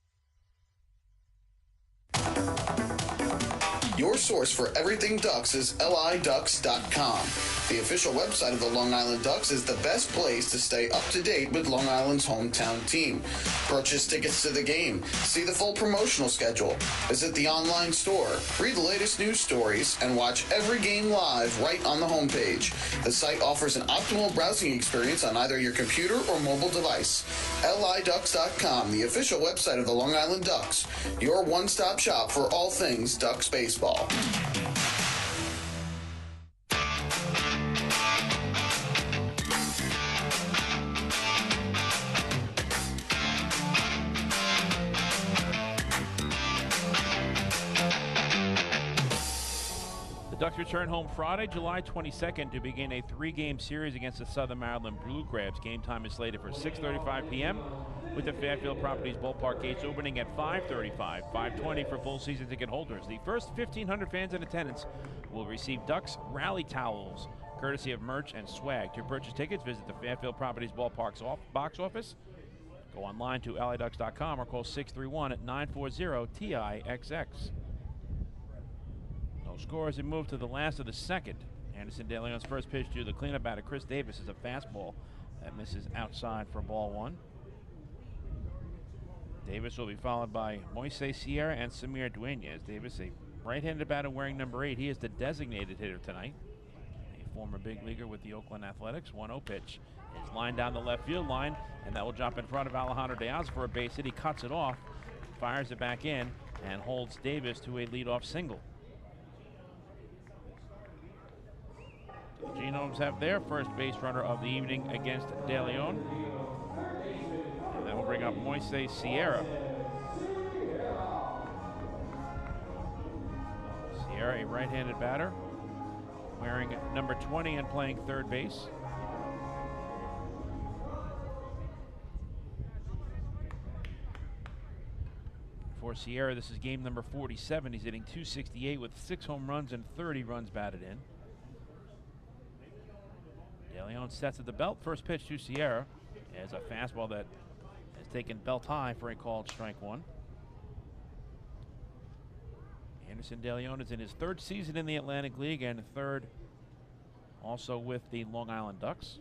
Your source for everything Ducks is liducks.com. The official website of the Long Island Ducks is the best place to stay up to date with Long Island's hometown team. Purchase tickets to the game, see the full promotional schedule, visit the online store, read the latest news stories, and watch every game live right on the homepage. The site offers an optimal browsing experience on either your computer or mobile device. liducks.com, the official website of the Long Island Ducks, your one-stop shop for all things Ducks baseball. Ducks return home Friday, July 22nd to begin a 3-game series against the Southern Maryland Blue Crabs. Game time is slated for 6:35 p.m. with the Fairfield Properties ballpark gates opening at 5:35, 5:20 for full season ticket holders. The first 1,500 fans in attendance will receive Ducks rally towels, courtesy of merch and swag. To purchase tickets, visit the Fairfield Properties ballpark's box office Go online to LADucks.com or call 631-940-TIXX. No score as we move to the last of the second. Anderson De Leon's first pitch to the cleanup batter, Chris Davis, is a fastball that misses outside for ball one. Davis will be followed by Moises Sierra and Samir Dueñas. Davis, a right-handed batter wearing number 8. He is the designated hitter tonight. A former big leaguer with the Oakland Athletics. 1-0 pitch is lined down the left field line, and that will drop in front of Alejandro Diaz for a base hit. He cuts it off, fires it back in, and holds Davis to a leadoff single. The Genomes have their first base runner of the evening against De Leon. And that will bring up Moises Sierra. Sierra, a right-handed batter, wearing number 20 and playing third base. For Sierra, this is game number 47. He's hitting .268 with 6 home runs and 30 runs batted in. De Leon sets at the belt. First pitch to Sierra is a fastball that has taken belt high for a called strike one. Anderson De Leon is in his 3rd season in the Atlantic League and 3rd also with the Long Island Ducks.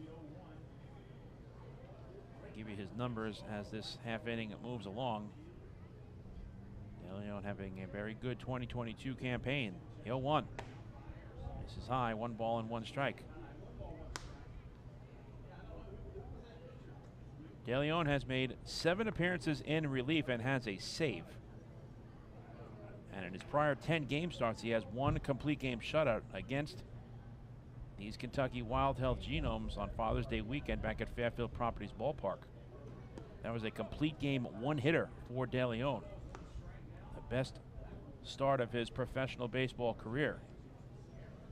I'll give you his numbers as this half inning moves along. De Leon having a very good 2022 campaign. 0-1. This is high, 1 ball and 1 strike. De Leon has made 7 appearances in relief and has a save. And in his prior 10 game starts, he has 1 complete game shutout against these Kentucky Wild Health Genomes on Father's Day weekend back at Fairfield Properties Ballpark. That was a complete game 1-hitter for De Leon. The best start of his professional baseball career.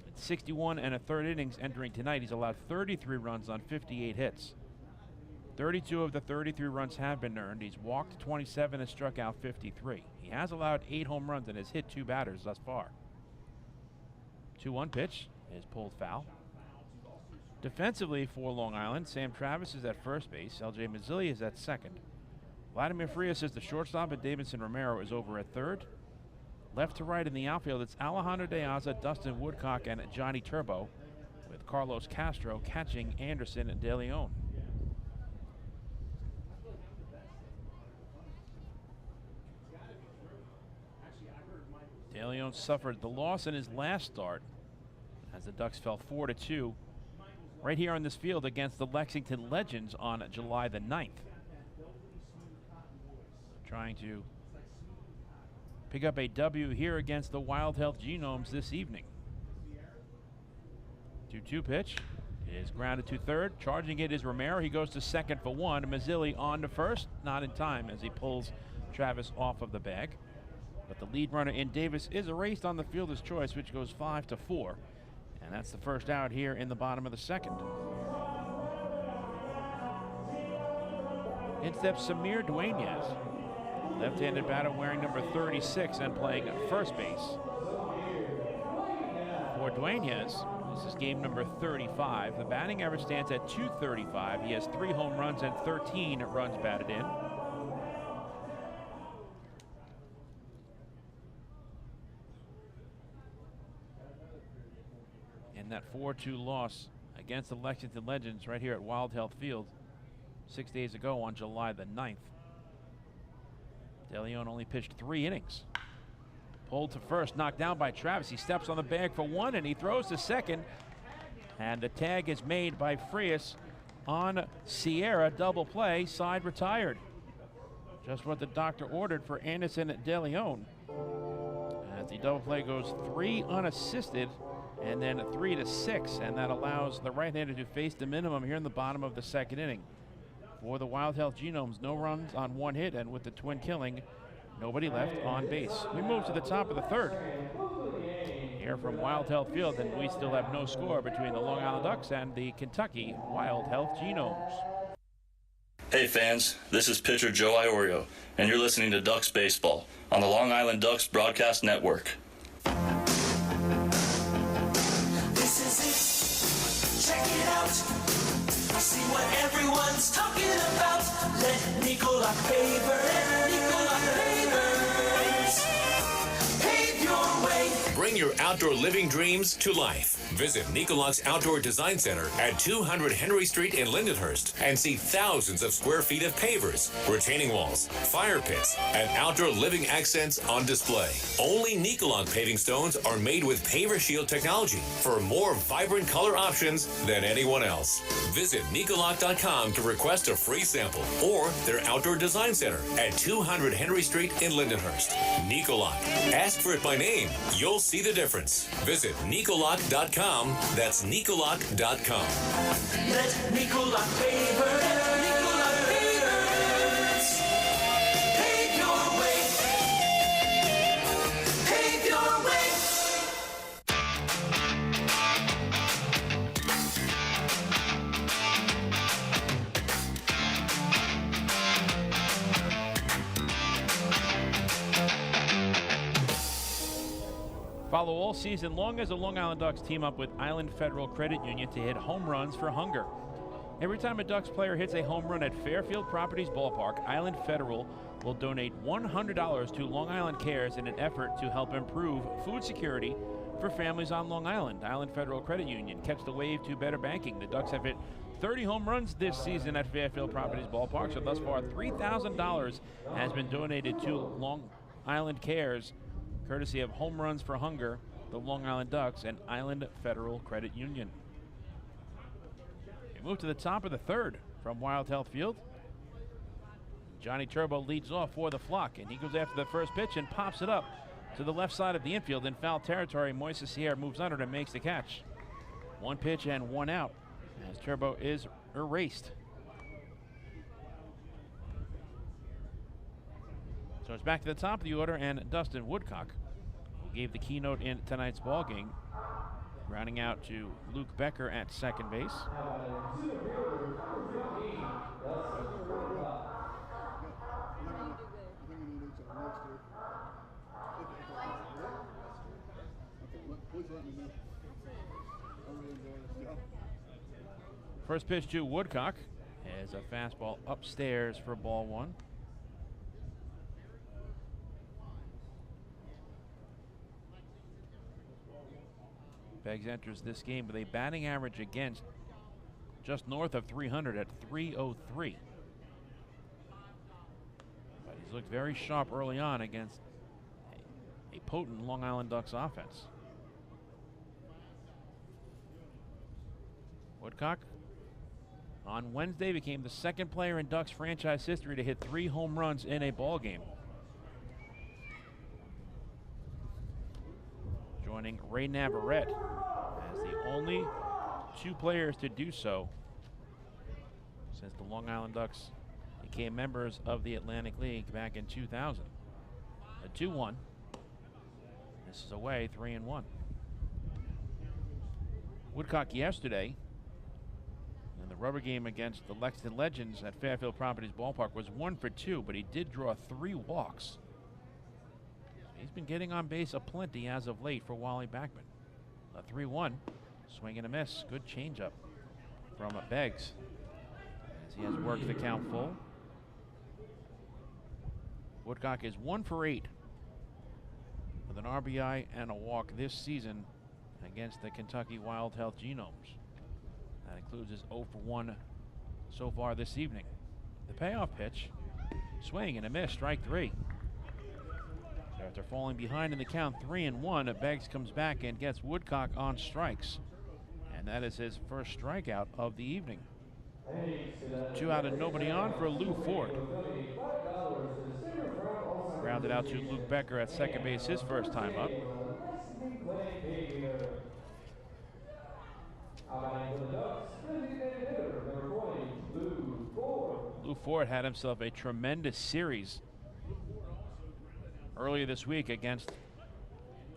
At 61 1/3 innings entering tonight, he's allowed 33 runs on 58 hits. 32 of the 33 runs have been earned. He's walked 27 and struck out 53. He has allowed 8 home runs and has hit 2 batters thus far. 2-1 pitch is pulled foul. Defensively for Long Island, Sam Travis is at first base. LJ Mazzilli is at second. Vladimir Frias is the shortstop, and Davidson Romero is over at third. Left to right in the outfield, it's Alejandro Diaz, Dustin Woodcock, and Johnny Turbo, with Carlos Castro catching Anderson and De Leon. De Leon suffered the loss in his last start as the Ducks fell 4-2 right here on this field against the Lexington Legends on July the 9th. Trying to pick up a W here against the Wild Health Genomes this evening. 2-2 pitch is grounded to third. Charging it is Romero. He goes to second for 1. Mazzilli on to first. Not in time as he pulls Travis off of the bag. But the lead runner in Davis is erased on the fielder's choice, which goes 5-4. And that's the first out here in the bottom of the second. In steps Samir Dueñas, left-handed batter wearing number 36 and playing first base. For Dueñas, this is game number 35. The batting average stands at .235. He has 3 home runs and 13 runs batted in. In that 4-2 loss against the Lexington Legends right here at Wild Health Field 6 days ago on July the 9th. De Leon only pitched 3 innings. Pulled to first, knocked down by Travis. He steps on the bag for 1 and he throws to second. And the tag is made by Frias on Sierra. Double play, side retired. Just what the doctor ordered for Anderson De Leon. As the double play goes 3 unassisted and then 3-6, and that allows the right-hander to face the minimum here in the bottom of the second inning. For the Wild Health Genomes, no runs on 1 hit, and with the twin killing, nobody left on base. We move to the top of the third here from Wild Health Field, and we still have no score between the Long Island Ducks and the Kentucky Wild Health Genomes. Hey fans, this is pitcher Joe Iorio, and you're listening to Ducks Baseball on the Long Island Ducks Broadcast Network. This is it. Check it out. See what everyone's talking about. Let Nicolak paver it. Nicolak pavers. Pave your way. Bring your outdoor living dreams to life. Visit Nicolak's Outdoor Design Center at 200 Henry Street in Lindenhurst and see thousands of square feet of pavers, retaining walls, fire pits, and outdoor living accents on display. Only Nicolak paving stones are made with Paver Shield technology for more vibrant color options than anyone else. Visit Nicolak.com to request a free sample or their Outdoor Design Center at 200 Henry Street in Lindenhurst. Nicolak. Ask for it by name. You'll see the difference. Visit Nicolak.com. That's Nicolak.com. Let Nicolak paver it. Nicolak pavers. Pave your way. Pave your way. Follow all season long as the Long Island Ducks team up with Island Federal Credit Union to hit home runs for hunger. Every time a Ducks player hits a home run at Fairfield Properties Ballpark, Island Federal will donate $100 to Long Island Cares in an effort to help improve food security for families on Long Island. Island Federal Credit Union catch the wave to better banking. The Ducks have hit 30 home runs this season at Fairfield Properties Ballpark, so thus far $3,000 has been donated to Long Island Cares, courtesy of Home Runs for Hunger, the Long Island Ducks, and Island Federal Credit Union. We move to the top of the third from Wild Health Field. Johnny Turbo leads off for the Flock, and he goes after the first pitch and pops it up to the left side of the infield in foul territory. Moises Sierra moves under and makes the catch. One pitch and one out as Turbo is erased. So it's back to the top of the order, and Dustin Woodcock, who gave the keynote in tonight's ball game, rounding out to Luke Becker at second base. First pitch to Woodcock is a fastball upstairs for ball one. Beggs enters this game with a batting average against just north of 300 at 303. But he's looked very sharp early on against a potent Long Island Ducks offense. Woodcock on Wednesday became the second player in Ducks franchise history to hit 3 home runs in a ball game, joining Ray Navarrete as the only 2 players to do so since the Long Island Ducks became members of the Atlantic League back in 2000. A 2-1. This is away, 3-1. Woodcock yesterday in the rubber game against the Lexington Legends at Fairfield Properties Ballpark was 1 for 2, but he did draw 3 walks. He's been getting on base aplenty as of late for Wally Backman. A 3-1, swing and a miss. Good changeup from Beggs as he has worked the count full. Woodcock is 1 for 8 with an RBI and a walk this season against the Kentucky Wild Health Genomes. That includes his 0 for 1 so far this evening. The payoff pitch, swing and a miss, strike 3. After falling behind in the count 3-1, Beggs comes back and gets Woodcock on strikes. And that is his first strikeout of the evening. 2 out and nobody on for Lou Ford. Grounded out to Luke Becker at second base his first time up. Lou Ford had himself a tremendous series earlier this week against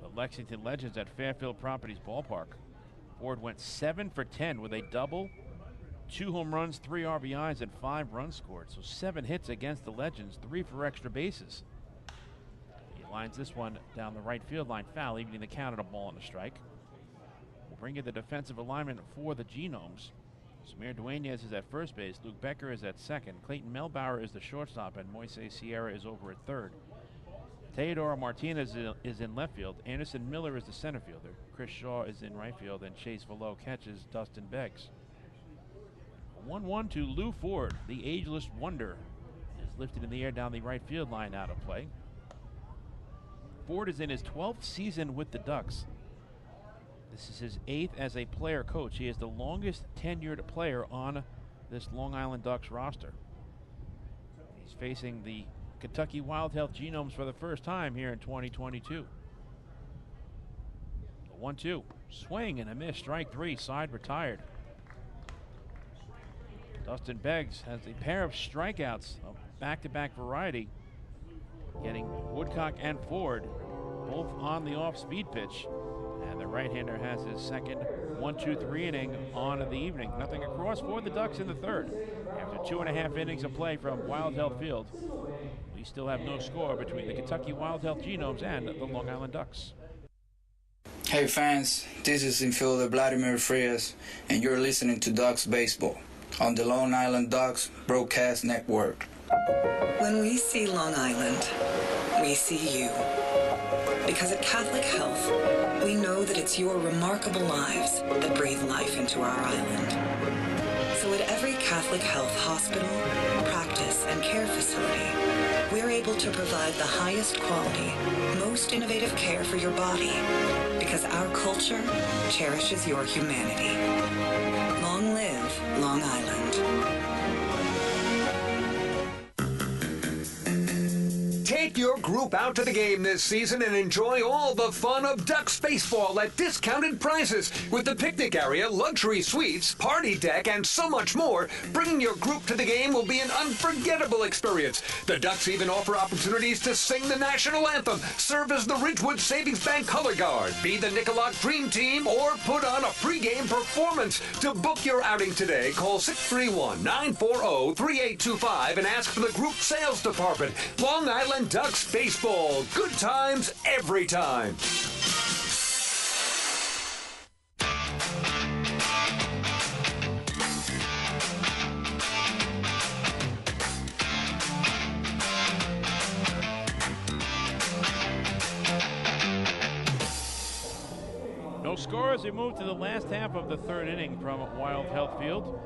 the Lexington Legends at Fairfield Properties Ballpark. Ford went 7 for 10 with a double, 2 home runs, 3 RBIs, and 5 runs scored. So 7 hits against the Legends, 3 for extra bases. He lines this one down the right field line foul, leaving the count at a ball and a strike. We'll bring you the defensive alignment for the Genomes. Samir Dueñas is at first base. Luke Becker is at second. Clayton Melbauer is the shortstop, and Moises Sierra is over at third. Teodoro Martinez is in left field. Anderson Miller is the center fielder. Chris Shaw is in right field, and Chase Velo catches Dustin Beggs. 1-1 to Lou Ford. The ageless wonder is lifted in the air down the right field line, out of play. Ford is in his 12th season with the Ducks. This is his 8th as a player coach. He is the longest tenured player on this Long Island Ducks roster. He's facing the Kentucky Wild Health Genomes for the first time here in 2022. 1-2. Swing and a miss. Strike three. Side retired. Dustin Beggs has a pair of strikeouts of back-to-back variety, getting Woodcock and Ford both on the off-speed pitch. And the right-hander has his second 1-2-3 inning on the evening. Nothing across for the Ducks in the third. After 2.5 innings of play from Wild Health Field, we still have no score between the Kentucky Wild Health Genomes and the Long Island Ducks. Hey fans, this is infielder Vladimir Frias, and you're listening to Ducks Baseball on the Long Island Ducks Broadcast Network. When we see Long Island, we see you. Because at Catholic Health, we know that it's your remarkable lives that breathe life into our island. So at every Catholic Health hospital, practice, and care facility, we're able to provide the highest quality, most innovative care for your body, because our culture cherishes your humanity. Long live Long Island. Take your group out to the game this season and enjoy all the fun of Ducks baseball at discounted prices with the picnic area, luxury suites, party deck, and so much more. Bringing your group to the game will be an unforgettable experience. The Ducks even offer opportunities to sing the national anthem, serve as the Ridgewood Savings Bank color guard, be the Nicolak Dream Team, or put on a pregame performance. To book your outing today, call 631-940-3825 and ask for the group sales department. Long Island Ducks baseball. Good times every time. No score as we move to the last half of the third inning from Wild Health Field.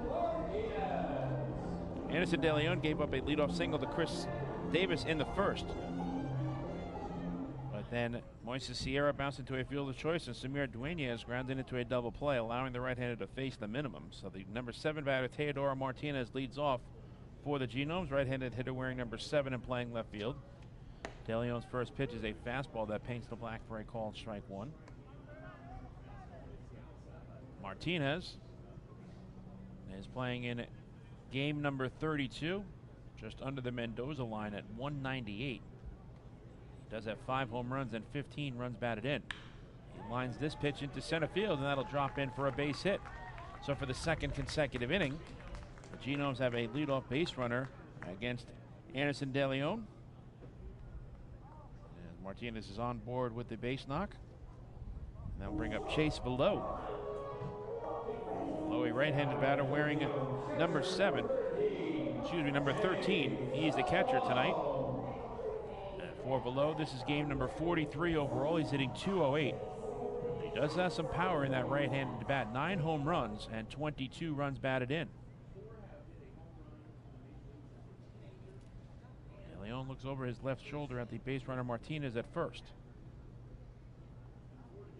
Anderson De Leon gave up a leadoff single to Chris Davis in the first. But then Moises Sierra bounced into a field of choice, and Samir Dueñas grounded into a double play, allowing the right-hander to face the minimum. So the number 7 batter, Teodoro Martinez, leads off for the Genomes. Right-handed hitter wearing number 7 and playing left field. De Leon's first pitch is a fastball that paints the black for a called strike one. Martinez is playing in game number 32, just under the Mendoza line at 198. He does have 5 home runs and 15 runs batted in. He lines this pitch into center field, and that'll drop in for a base hit. So for the second consecutive inning, the Genomes have a leadoff base runner against Anderson De Leon. And Martinez is on board with the base knock. And that'll bring up Chase Velo. A right-handed batter wearing number 13. He's the catcher tonight. And for Velo, this is game number 43 overall. He's hitting .208. He does have some power in that right-handed bat. 9 home runs and 22 runs batted in. De Leon looks over his left shoulder at the base runner Martinez at first.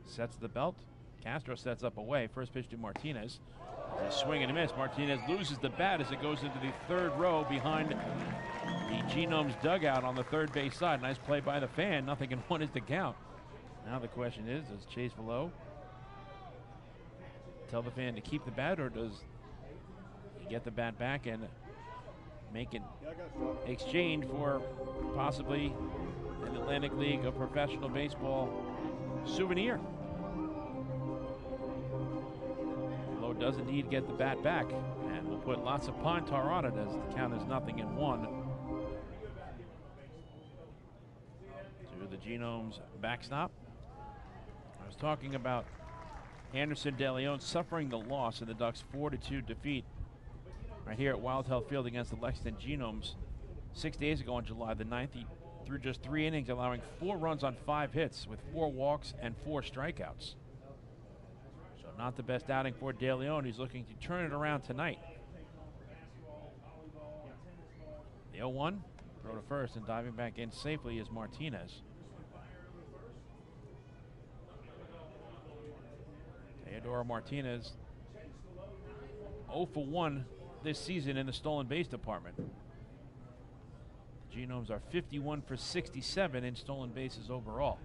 Sets the belt. Castro sets up away. First pitch to Martinez. A swing and a miss. Martinez loses the bat as it goes into the third row behind the Genomes dugout on the third base side. Nice play by the fan. 0-1 is the count. Now the question is, does Chase Velo tell the fan to keep the bat, or does he get the bat back and make an exchange for possibly an Atlantic League of Professional Baseball souvenir? Does indeed get the bat back, and will put lots of pine tar on it as the count is 0-1 to the Genomes backstop. I was talking about Anderson De Leon suffering the loss in the Ducks' 4-2 defeat right here at Wild Health Field against the Lexington Genomes 6 days ago on July the 9th. He threw just 3 innings, allowing 4 runs on 5 hits with 4 walks and 4 strikeouts. So not the best outing for De Leon. He's looking to turn it around tonight. The 0-1, throw to first, and diving back in safely is Martinez. Teodoro Martinez 0 for 1 this season in the stolen base department. The Genomes are 51 for 67 in stolen bases overall.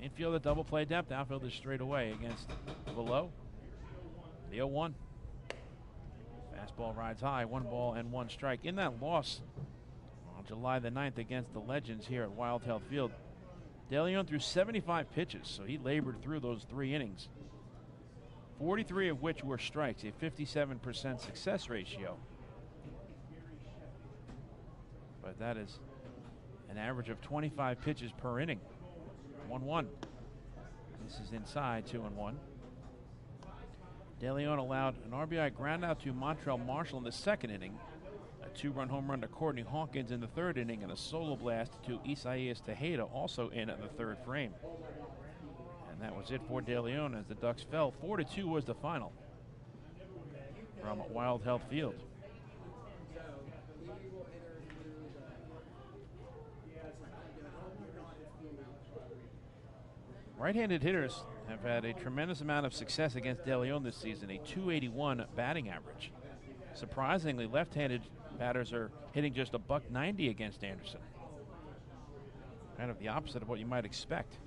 Infielder double play depth, outfielder straight away against Below. The 0-1. Fastball rides high, 1 ball and 1 strike. In that loss on July the 9th against the Legends here at Wild Health Field, De Leon threw 75 pitches, so he labored through those 3 innings, 43 of which were strikes, a 57% success ratio. But that is an average of 25 pitches per inning. 1-1. This is inside, 2-1. De Leon allowed an RBI ground out to Montreal Marshall in the 2nd inning, a 2-run home run to Courtney Hawkins in the 3rd inning, and a solo blast to Isaias Tejeda also in the 3rd frame. And that was it for De Leon as the Ducks fell. 4-2 was the final from Wild Health Field. Right-handed hitters have had a tremendous amount of success against De Leon this season, a .281 batting average. Surprisingly, left-handed batters are hitting just a .190 against Anderson. Kind of the opposite of what you might expect.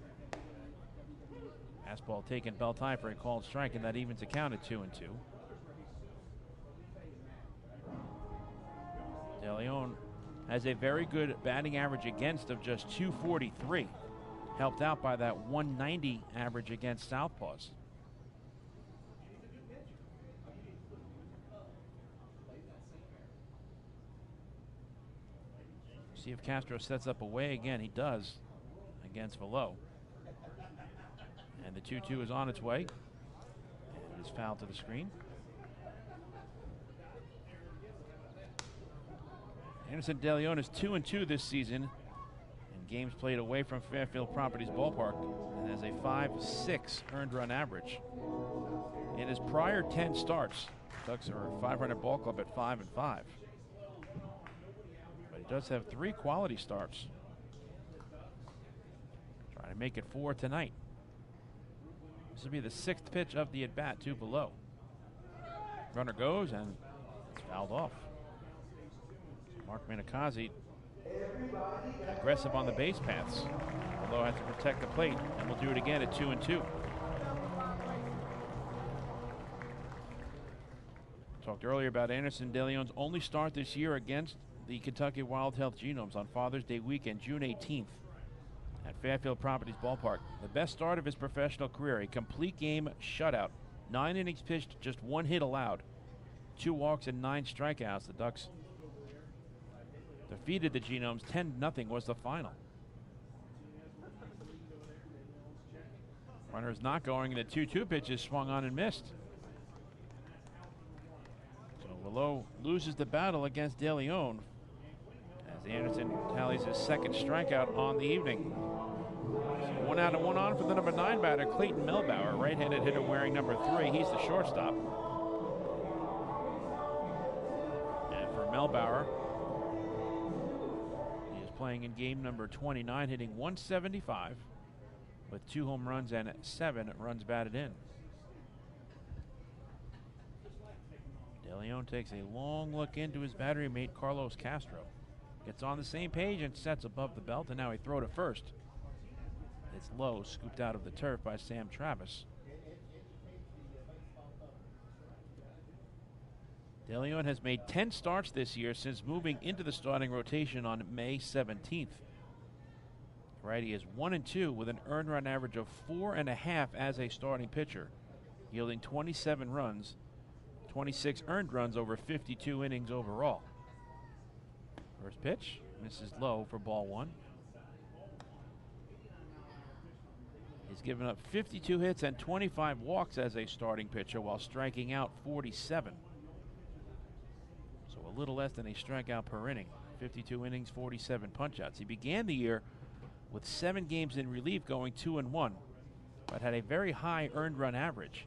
Fastball taken belt high for a called strike, and that evens the count at 2-2. De Leon has a very good batting average against of just .243. Helped out by that .190 average against Southpaws. See if Castro sets up away again. He does against Velo. And the 2-2 is on its way. And it is fouled to the screen. Anderson De Leon is 2-2 this season in games played away from Fairfield Properties Ballpark, and has a 5.6 earned run average. In his prior 10 starts, Ducks are a 500 ball club at 5-5. But he does have 3 quality starts. Trying to make it 4 tonight. This will be the 6th pitch of the at-bat to Below. Runner goes, and it's fouled off. Mark Minikazi aggressive on the base paths. Below has to protect the plate, and will do it again at 2-2. Talked earlier about Anderson De Leon's only start this year against the Kentucky Wild Health Genomes on Father's Day weekend, June 18th at Fairfield Properties Ballpark. The best start of his professional career, a complete game shutout. 9 innings pitched, just 1 hit allowed. 2 walks and 9 strikeouts. The Ducks defeated the Genomes. 10-0 was the final. Runner is not going, and the 2-2 pitch is swung on and missed. So Willow loses the battle against De Leon as Anderson tallies his 2nd strikeout on the evening. So 1 out and 1 on for the number 9 batter, Clayton Melbauer, right-handed hitter wearing number 3. He's the shortstop. And for Melbauer, he is playing in game number 29, hitting .175 with 2 home runs and 7 runs batted in. De Leon takes a long look into his battery mate Carlos Castro. Gets on the same page and sets above the belt, and now a throw to first. It's low, scooped out of the turf by Sam Travis. De Leon has made 10 starts this year since moving into the starting rotation on May 17th. Righty is 1-2 with an earned run average of 4.5 as a starting pitcher, yielding 27 runs, 26 earned runs over 52 innings overall. First pitch, misses low for ball 1. He's given up 52 hits and 25 walks as a starting pitcher while striking out 47. So a little less than a strikeout per inning. 52 innings, 47 punchouts. He began the year with 7 games in relief, going 2-1, but had a very high earned run average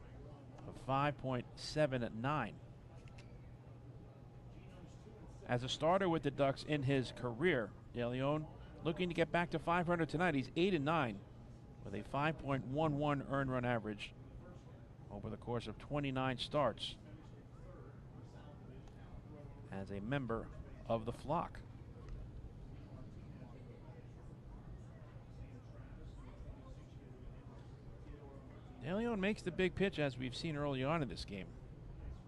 of 5.79. As a starter with the Ducks in his career, De Leon looking to get back to 500 tonight. He's 8-9 with a 5.11 earned run average over the course of 29 starts as a member of the flock. De Leon makes the big pitch, as we've seen early on in this game.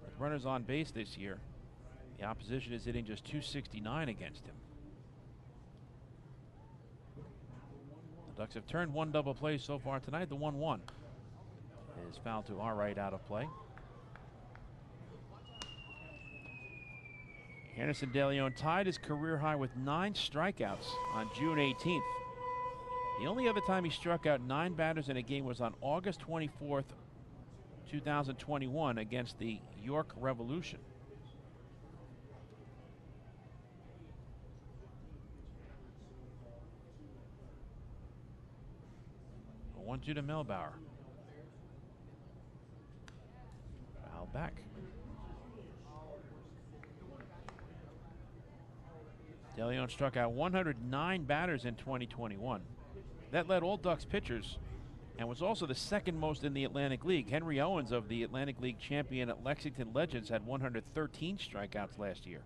With runners on base this year, the opposition is hitting just .269 against him. The Ducks have turned one double play so far tonight. The 1-1 is fouled to our right, out of play. Anderson De Leon tied his career high with 9 strikeouts on June 18th. The only other time he struck out 9 batters in a game was on August 24th, 2021 against the York Revolution. A 1-2 to Melbauer. Foul back. De Leon struck out 109 batters in 2021. That led all Ducks pitchers and was also the second most in the Atlantic League. Henry Owens of the Atlantic League champion at Lexington Legends had 113 strikeouts last year.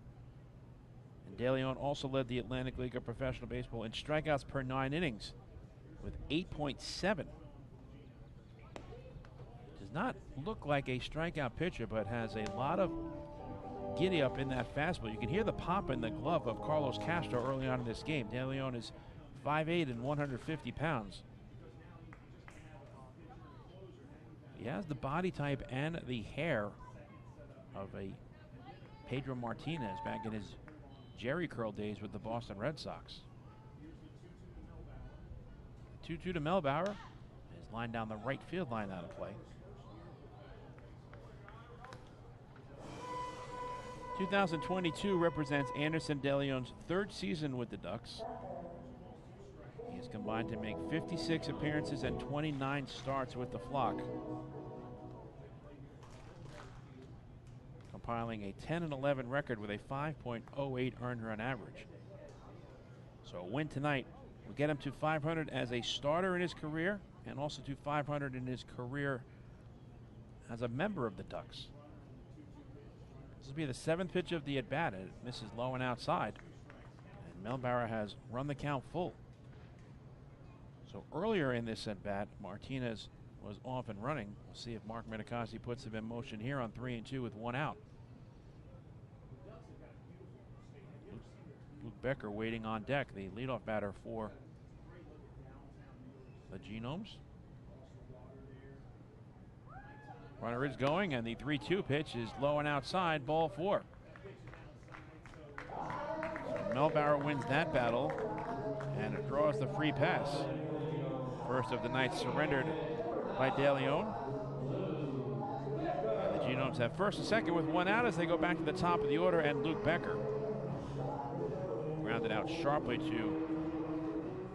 And De Leon also led the Atlantic League of Professional Baseball in strikeouts per 9 innings with 8.7. Does not look like a strikeout pitcher, but has a lot of giddy up in that fastball. You can hear the pop in the glove of Carlos Castro early on in this game. De Leon is 5'8" and 150 pounds. He has the body type and the hair of a Pedro Martinez back in his Jerry curl days with the Boston Red Sox. 2-2 to Melbauer. His line down the right field line, out of play. 2022 represents Anderson De Leon's 3rd season with the Ducks. He has combined to make 56 appearances and 29 starts with the flock, compiling a 10-11 record with a 5.08 earned run average. So a win tonight will get him to 500 as a starter in his career, and also to 500 in his career as a member of the Ducks. This will be the 7th pitch of the at-bat. It misses low and outside, and Melbauer has run the count full. So earlier in this at-bat, Martinez was off and running. We'll see if Mark Minikasi puts him in motion here on 3-2 with 1 out. Luke Becker waiting on deck, the leadoff batter for the Genomes. Runner is going, and the 3-2 pitch is low and outside, ball 4. So Melbauer wins that battle, and it draws the free pass. First of the night surrendered by De Leon. And the Genomes have first and second with 1 out as they go back to the top of the order, and Luke Becker grounded out sharply to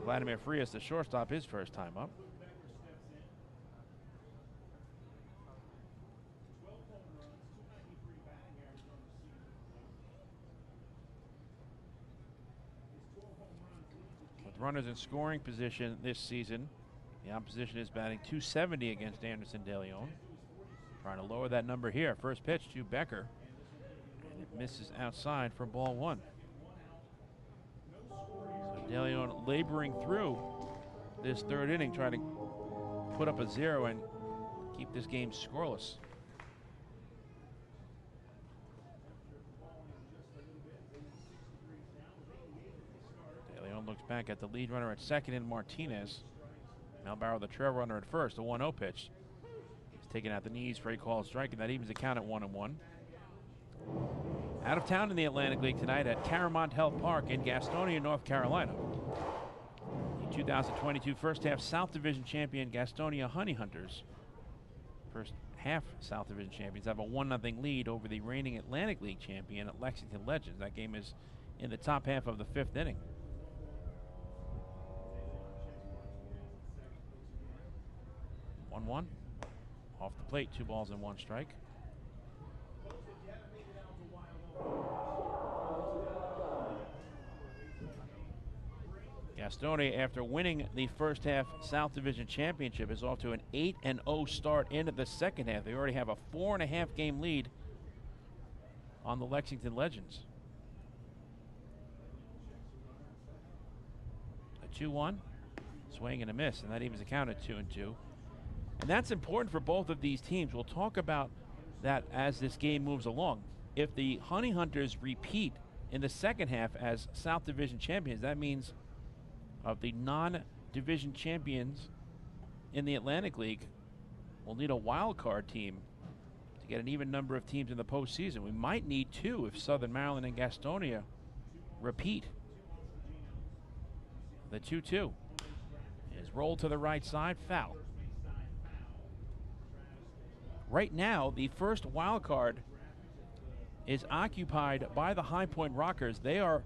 Vladimir Frias, the shortstop, his first time up. With runners in scoring position this season, the opposition is batting .270 against Anderson De Leon. Trying to lower that number here. First pitch to Becker, and it misses outside for ball 1. So De Leon laboring through this 3rd inning, trying to put up a 0 and keep this game scoreless. Looks back at the lead runner at second in Martinez. Melbauer, the trail runner, at first. A 1-0 pitch. He's taking out the knees for a called strike, and that evens the count at 1-1. Out of town in the Atlantic League tonight at Caramount Health Park in Gastonia, North Carolina. The 2022 first half South Division champion Gastonia Honey Hunters, first half South Division champions, have a 1-0 lead over the reigning Atlantic League champion at Lexington Legends. That game is in the top half of the 5th inning. 1-1. Off the plate, 2 balls and 1 strike. Gastonia, after winning the first half South Division championship, is off to an 8-0 start into the second half. They already have a 4.5 game lead on the Lexington Legends. A 2-1, swing and a miss, and that evens the count at 2-2. And that's important for both of these teams. We'll talk about that as this game moves along. If the Honey Hunters repeat in the second half as South Division champions, that means of the non-division champions in the Atlantic League, we'll need a wild card team to get an even number of teams in the postseason. We might need 2 if Southern Maryland and Gastonia repeat. The 2-2 is rolled to the right side, foul. Right now, the first wild card is occupied by the High Point Rockers. They are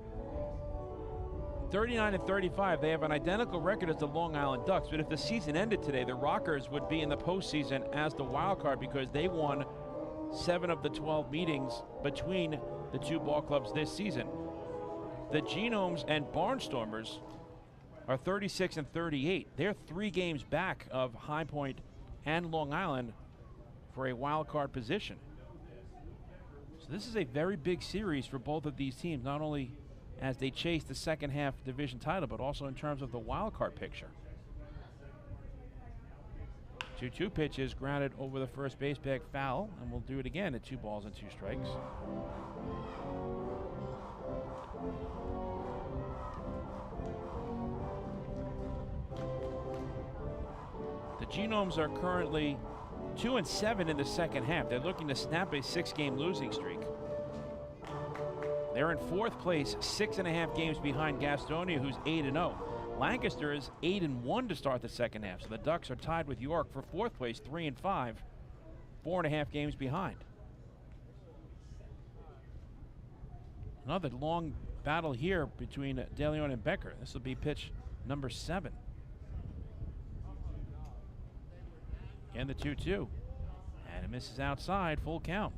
39-35. They have an identical record as the Long Island Ducks, but if the season ended today, the Rockers would be in the postseason as the wild card because they won 7 of the 12 meetings between the 2 ball clubs this season. The Genomes and Barnstormers are 36-38. They're 3 games back of High Point and Long Island for a wild card position. So this is a very big series for both of these teams, not only as they chase the second half division title, but also in terms of the wild card picture. 2-2 pitch is grounded over the first base bag, foul, and we'll do it again at 2 balls and 2 strikes. The Genomes are currently 2-7 in the second half. They're looking to snap a 6-game losing streak. They're in 4th place, 6.5 games behind Gastonia, who's 8-0. Lancaster is 8-1 to start the second half, so the Ducks are tied with York for 4th place, 3-5, 4.5 games behind. Another long battle here between De Leon and Becker. This will be pitch number 7. And the 2-2. And it misses outside, full count.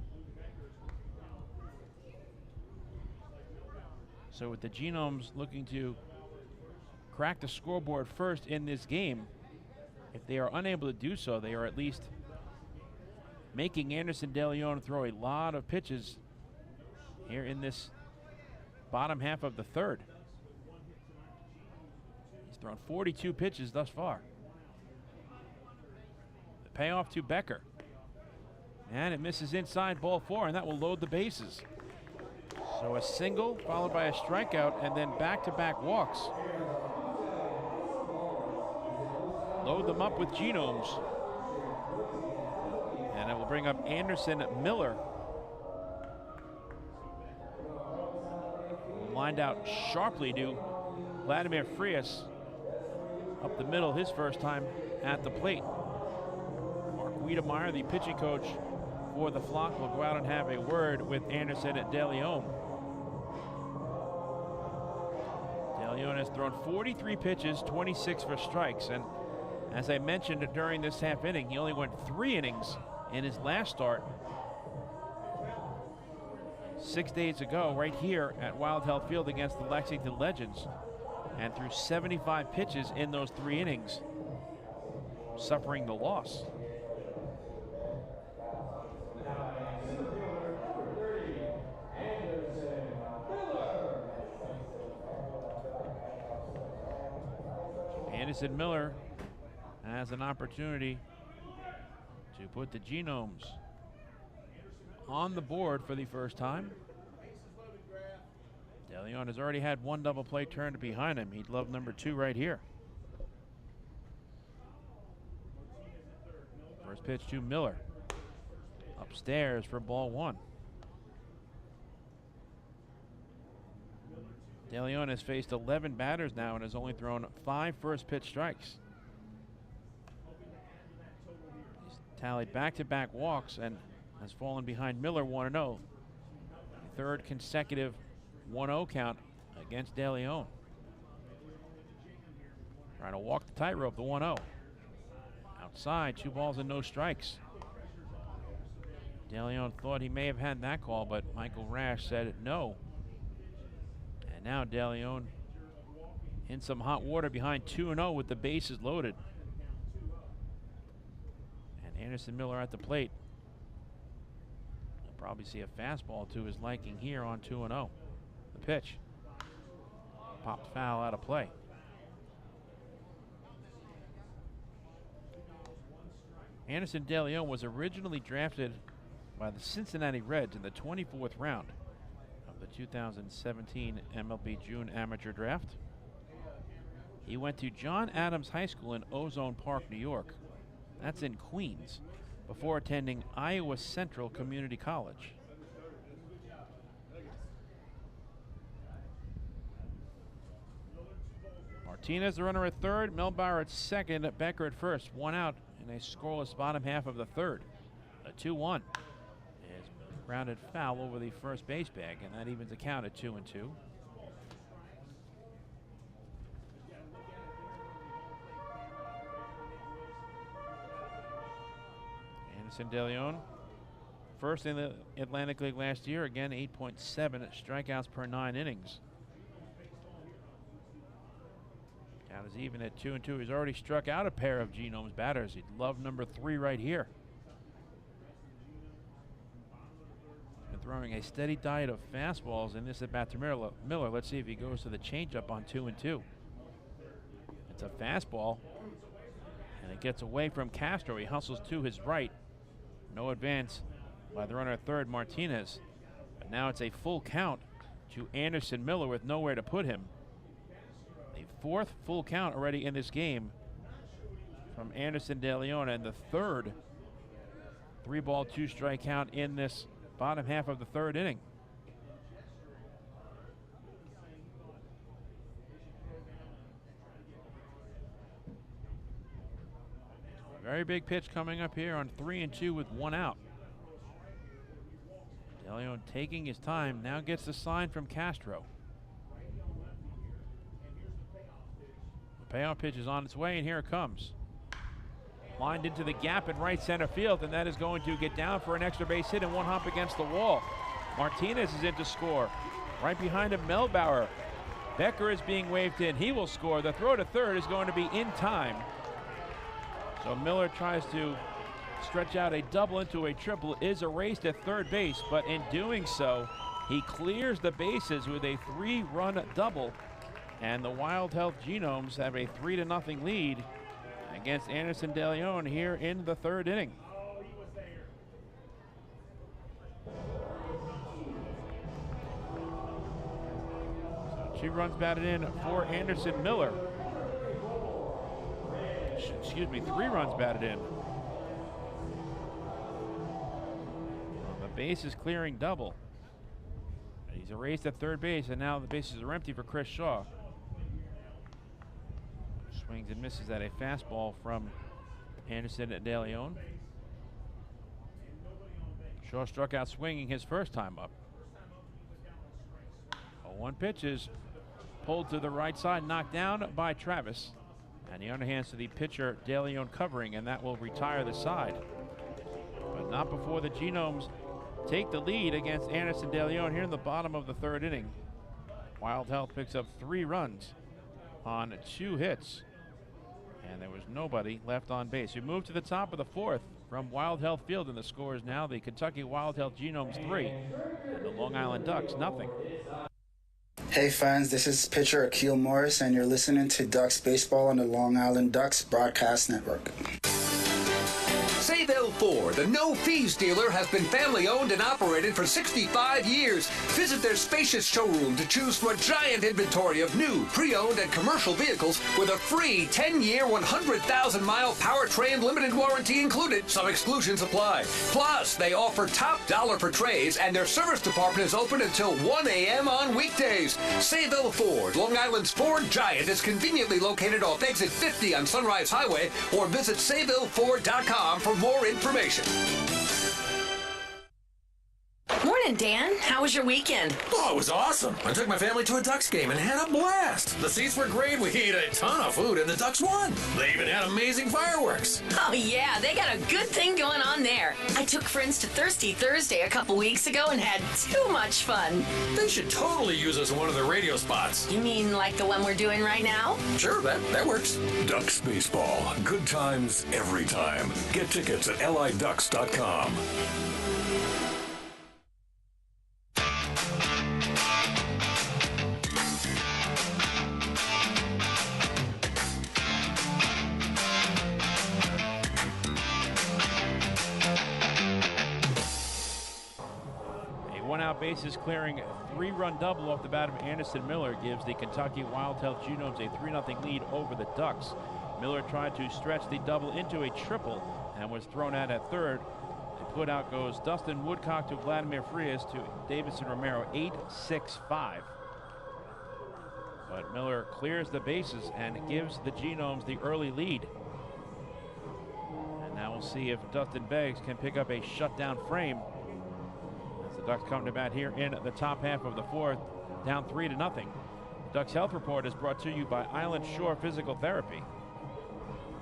So with the Genomes looking to crack the scoreboard first in this game, if they are unable to do so, they are at least making Anderson De Leon throw a lot of pitches here in this bottom half of the 3rd. He's thrown 42 pitches thus far. The payoff to Becker. And it misses inside, ball 4, and that will load the bases. So a single followed by a strikeout and then back-to-back walks. Load them up with Genomes. And it will bring up Anderson Miller. Lined out sharply to Vladimir Frias up the middle his first time at the plate. Mark Wiedemeyer, the pitching coach for the Flock, will go out and have a word with Anderson at De Leon. De Leon has thrown 43 pitches, 26 for strikes, and as I mentioned during this half inning, he only went 3 innings in his last start 6 days ago right here at Wild Health Field against the Lexington Legends, and threw 75 pitches in those 3 innings, suffering the loss. Anderson Miller has an opportunity to put the Genomes on the board for the first time. De Leon has already had 1 double play turned behind him. He'd love number 2 right here. First pitch to Miller. Upstairs for ball 1. De Leon has faced 11 batters now and has only thrown 5 first pitch strikes. He's tallied back-to-back walks and has fallen behind Miller 1-0. Third consecutive 1-0 count against De Leon. Trying to walk the tightrope, the 1-0. Outside, 2 balls and no strikes. De Leon thought he may have had that call, but Michael Rash said no. And now De Leon in some hot water behind 2-0 with the bases loaded. And Anderson Miller at the plate. You'll probably see a fastball to his liking here on 2-0. The pitch. Popped foul out of play. Anderson De Leon was originally drafted by the Cincinnati Reds in the 24th round of the 2017 MLB June Amateur Draft. He went to John Adams High School in Ozone Park, New York. That's in Queens, before attending Iowa Central Community College. Martinez, the runner at third, Melbauer at second, Becker at first. 1 out in a scoreless bottom half of the third. A 2-1 is grounded foul over the first base bag, and that evens the count at 2-2. Anderson De Leon, first in the Atlantic League last year, again 8.7 strikeouts per 9 innings. Count is even at 2-2. He's already struck out a pair of Genomes batters. He'd love number 3 right here. Been throwing a steady diet of fastballs in this at bat to Miller. Let's see if he goes to the changeup on 2-2. It's a fastball, and it gets away from Castro. He hustles to his right. No advance by the runner at third, Martinez. But now it's a full count to Anderson Miller with nowhere to put him. The 4th full count already in this game from Anderson De Leon, and the third 3-ball, 2-strike count in this bottom half of the third inning. Very big pitch coming up here on 3-2 with 1 out. De Leon taking his time, now gets the sign from Castro. The payoff pitch is on its way, and here it comes. Lined into the gap in right center field, and that is going to get down for an extra base hit and 1 hop against the wall. Martinez is in to score. Right behind him, Melbauer. Becker is being waved in. He will score. The throw to third is going to be in time. So Miller tries to stretch out a double into a triple, is erased at third base, but in doing so, he clears the bases with a 3-run double, and the Wild Health Genomes have a 3-0 lead against Anderson De Leon here in the third inning. So 2 runs batted in for Anderson Miller. Excuse me, 3 runs batted in. The bases clearing double. He's erased at third base, and now the bases are empty for Chris Shaw. Swings and misses at a fastball from Anderson De Leon. Shaw struck out swinging his first time up. 0-1 pitch is pulled to the right side, knocked down by Travis. And the underhands to the pitcher, De Leon covering, and that will retire the side. But not before the Genomes take the lead against Anderson De Leon here in the bottom of the third inning. Wild Health picks up 3 runs on 2 hits. And there was nobody left on base. We move to the top of the 4th from Wild Health Field, and the score is now the Kentucky Wild Health Genomes 3 and the Long Island Ducks nothing. Hey fans, this is pitcher Akil Morris, and you're listening to Ducks Baseball on the Long Island Ducks Broadcast Network. Say they'll Ford, the no-fees dealer, has been family-owned and operated for 65 years. Visit their spacious showroom to choose from a giant inventory of new, pre-owned, and commercial vehicles with a free 10-year, 100,000-mile powertrain limited warranty included. Some exclusions apply. Plus, they offer top dollar for trades, and their service department is open until 1 a.m. on weekdays. Sayville Ford, Long Island's Ford giant, is conveniently located off exit 50 on Sunrise Highway, or visit SayvilleFord.com for more information. Morning, Dan. How was your weekend? Oh, it was awesome. I took my family to a Ducks game and had a blast. The seats were great. We ate a ton of food, and the Ducks won. They even had amazing fireworks. Oh, yeah. They got a good thing going on there. I took friends to Thirsty Thursday a couple weeks ago and had too much fun. They should totally use us in one of their radio spots. You mean like the one we're doing right now? Sure, that works. Ducks Baseball. Good times every time. Get tickets at liducks.com. One-out bases clearing, three-run double off the bat of Anderson Miller gives the Kentucky Wildtail Genomes a 3-0 lead over the Ducks. Miller tried to stretch the double into a triple and was thrown out at third. The put out goes Dustin Woodcock to Vladimir Frias to Davison Romero, 8-6-5. But Miller clears the bases and gives the Genomes the early lead. And now we'll see if Dustin Beggs can pick up a shutdown frame. The Ducks come to bat here in the top half of the fourth, down 3-0. Ducks Health Report is brought to you by Island Shore Physical Therapy,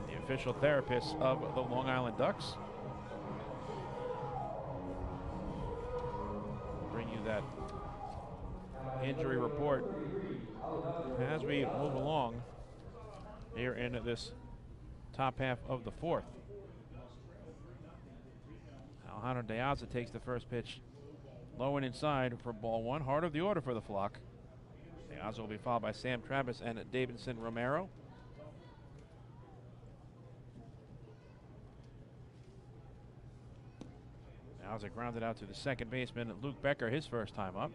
the official therapists of the Long Island Ducks. Bring you that injury report as we move along here in this top half of the fourth. Alejandro De Aza takes the first pitch low and inside for ball one. Heart of the order for the flock. De Aza will be followed by Sam Travis and Davison Romero. De Aza grounded out to the second baseman, Luke Becker, his first time up.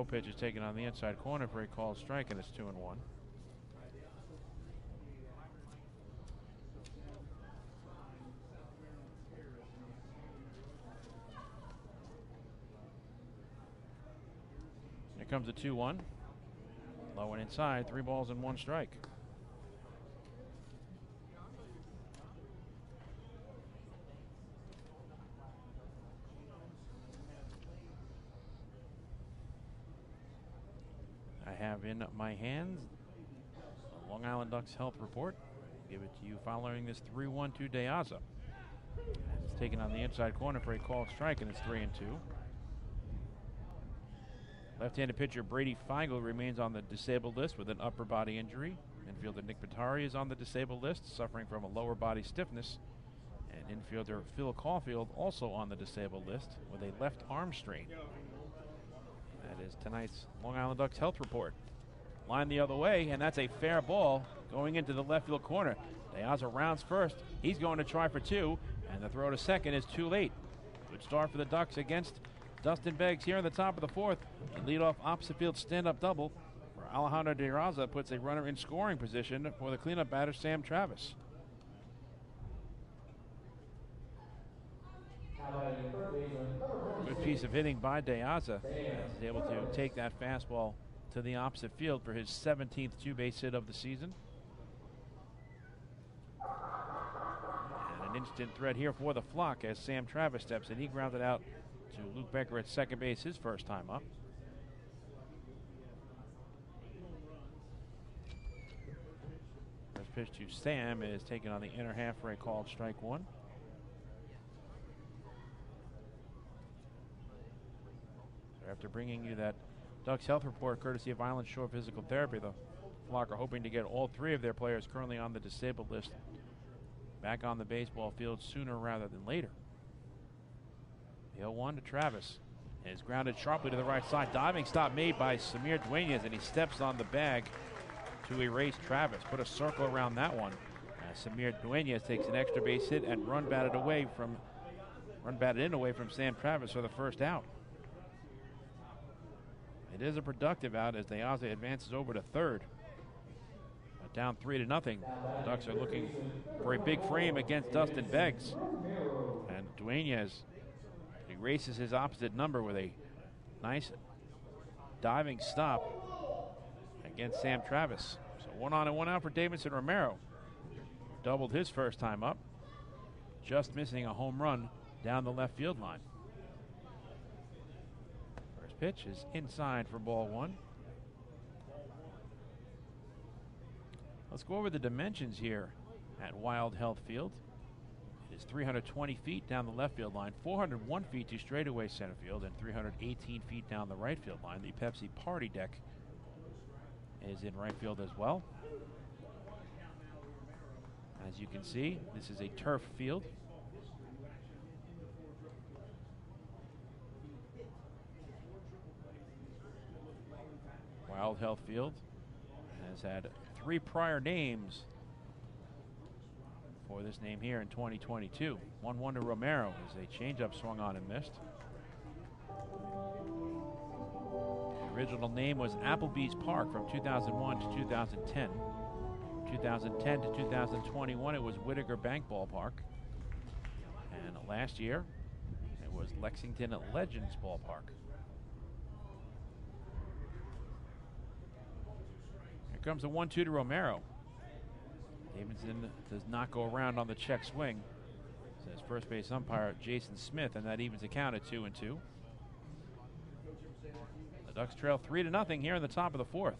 Pitch is taken on the inside corner for a called strike, and it's 2-1. Here comes the 2-1. Low and inside, 3 balls and 1 strike. Have in my hands the Long Island Ducks Health Report. Give it to you following this 3-1 to De Aza. It's taken on the inside corner for a called strike, and it's 3-2. Left-handed pitcher Brady Feigl remains on the disabled list with an upper body injury. Infielder Nick Batari is on the disabled list, suffering from a lower body stiffness. And infielder Phil Caulfield also on the disabled list with a left arm strain. That is tonight's Long Island Ducks Health Report. Line the other way, and that's a fair ball going into the left field corner. De Aza rounds first. He's going to try for 2, and the throw to second is too late. Good start for the Ducks against Dustin Beggs here in the top of the fourth. The leadoff opposite field stand-up double where Alejandro De Aza puts a runner in scoring position for the cleanup batter Sam Travis. Good piece of hitting by De Aza. He's able to take that fastball to the opposite field for his 17th two-base hit of the season. And an instant threat here for the flock as Sam Travis steps in. He grounded out to Luke Becker at second base his first time up. First pitch to Sam is taken on the inner half for a called strike 1. After bringing you that Ducks Health Report courtesy of Island Shore Physical Therapy, the Flock are hoping to get all 3 of their players currently on the disabled list back on the baseball field sooner rather than later. The 0-1 to Travis. Is grounded sharply to the right side. Diving stop made by Samir Duenas, and he steps on the bag to erase Travis. Put a circle around that one. Samir Duenas takes an extra base hit and run batted in away from Sam Travis for the first out. It is a productive out as Deaza advances over to third. Down 3-0. The Ducks are looking for a big frame against Dustin Beggs. And Duenas erases his opposite number with a nice diving stop against Sam Travis. So 1 on and 1 out for Davidson Romero. Doubled his first time up, just missing a home run down the left field line. First pitch is inside for ball 1. Let's go over the dimensions here at Wild Health Field. It is 320 feet down the left field line, 401 feet to straightaway center field, and 318 feet down the right field line. The Pepsi Party Deck is in right field as well. As you can see, this is a turf field. Wild Health Field has had 3 prior names for this name here in 2022. 1-1 to Romero as a changeup swung on and missed. The original name was Applebee's Park from 2001 to 2010. 2010 to 2021 it was Whittaker Bank Ballpark. And last year it was Lexington Legends Ballpark. Here comes the 1-2 to Romero. Davidson does not go around on the check swing, says first base umpire Jason Smith, and that evens the count at 2-2. The Ducks trail 3-0 here in the top of the 4th.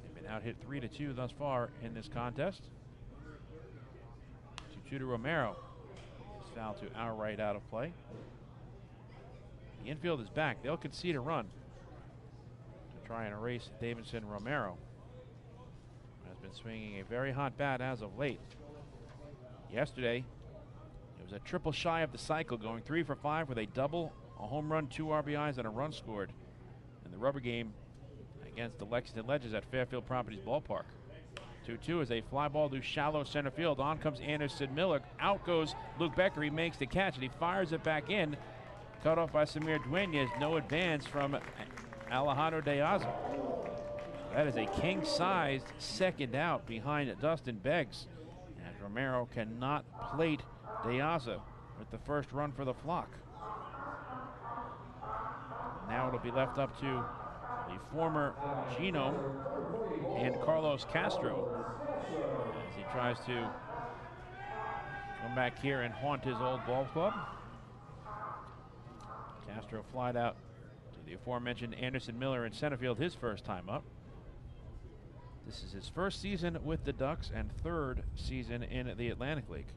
They've been out hit 3-2 thus far in this contest. 2-2 to Romero. It's foul to outright out of play. The infield is back. They'll concede a run to try and erase Davidson Romero. Has been swinging a very hot bat as of late. Yesterday, it was a triple shy of the cycle, going 3 for 5 with a double, a home run, 2 RBIs, and a run scored in the rubber game against the Lexington Legends at Fairfield Properties Ballpark. 2-2 is a fly ball to shallow center field. On comes Anderson Miller. Out goes Luke Becker. He makes the catch, and he fires it back in. Cut off by Samir Duenas. No advance from Alejandro Deaza. That is a king-sized second out behind Dustin Beggs. And Romero cannot plate Deaza with the first run for the flock. Now it'll be left up to the former Genome and Carlos Castro as he tries to come back here and haunt his old ball club. Castro flied out to the aforementioned Anderson Miller in center field his first time up. This is his first season with the Ducks and 3rd season in the Atlantic League.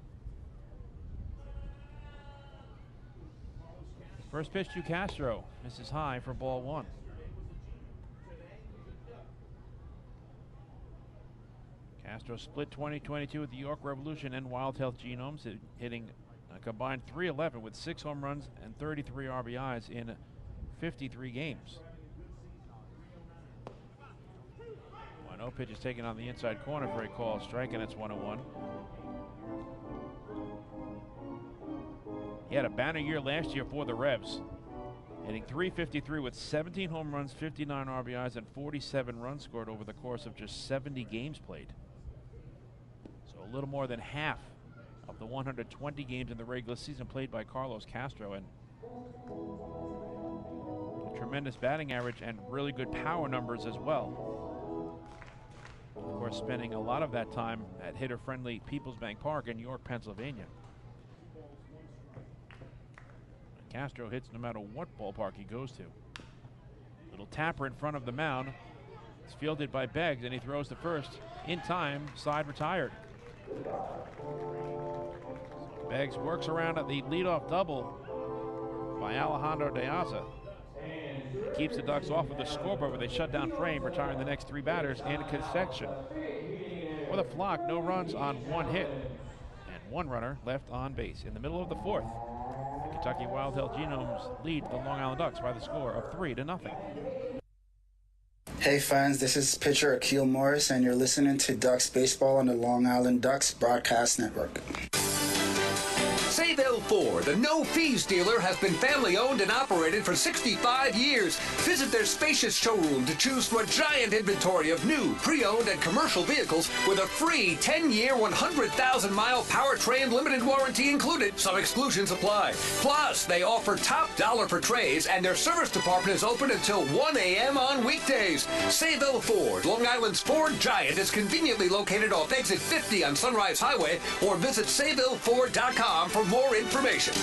First pitch to Castro. This is high for ball 1. Castro split 2022 with the York Revolution and Wild Health Genomes, hitting a combined .311 with 6 home runs and 33 RBIs in 53 games. 1-0 pitch is taken on the inside corner for a call strike, and it's 1-1. He had a banner year last year for the Revs, hitting .353 with 17 home runs, 59 RBIs, and 47 runs scored over the course of just 70 games played. So a little more than half of the 120 games in the regular season played by Carlos Castro, and a tremendous batting average and really good power numbers as well. Of course, spending a lot of that time at hitter-friendly Peoples Bank Park in York, Pennsylvania. Castro hits no matter what ballpark he goes to. Little tapper in front of the mound. It's fielded by Beggs, and he throws to first in time, side retired. Beggs works around at the leadoff double by Alejandro Deaza. Keeps the Ducks off of the scoreboard with a shutdown frame, retiring the next 3 batters in consecution. For the Flock, no runs on one hit and one runner left on base. In the middle of the fourth, the Kentucky Wild Health Genomes lead the Long Island Ducks by the score of 3-0. Hey fans, this is pitcher Akil Morris, and you're listening to Ducks Baseball on the Long Island Ducks Broadcast Network. Sayville Ford, the no-fees dealer, has been family-owned and operated for 65 years. Visit their spacious showroom to choose from a giant inventory of new, pre-owned, and commercial vehicles with a free 10-year, 100,000-mile powertrain limited warranty included. Some exclusions apply. Plus, they offer top dollar for trays, and their service department is open until 1 a.m. on weekdays. Sayville Ford, Long Island's Ford giant, is conveniently located off exit 50 on Sunrise Highway, or visit SayvilleFord.com for more information.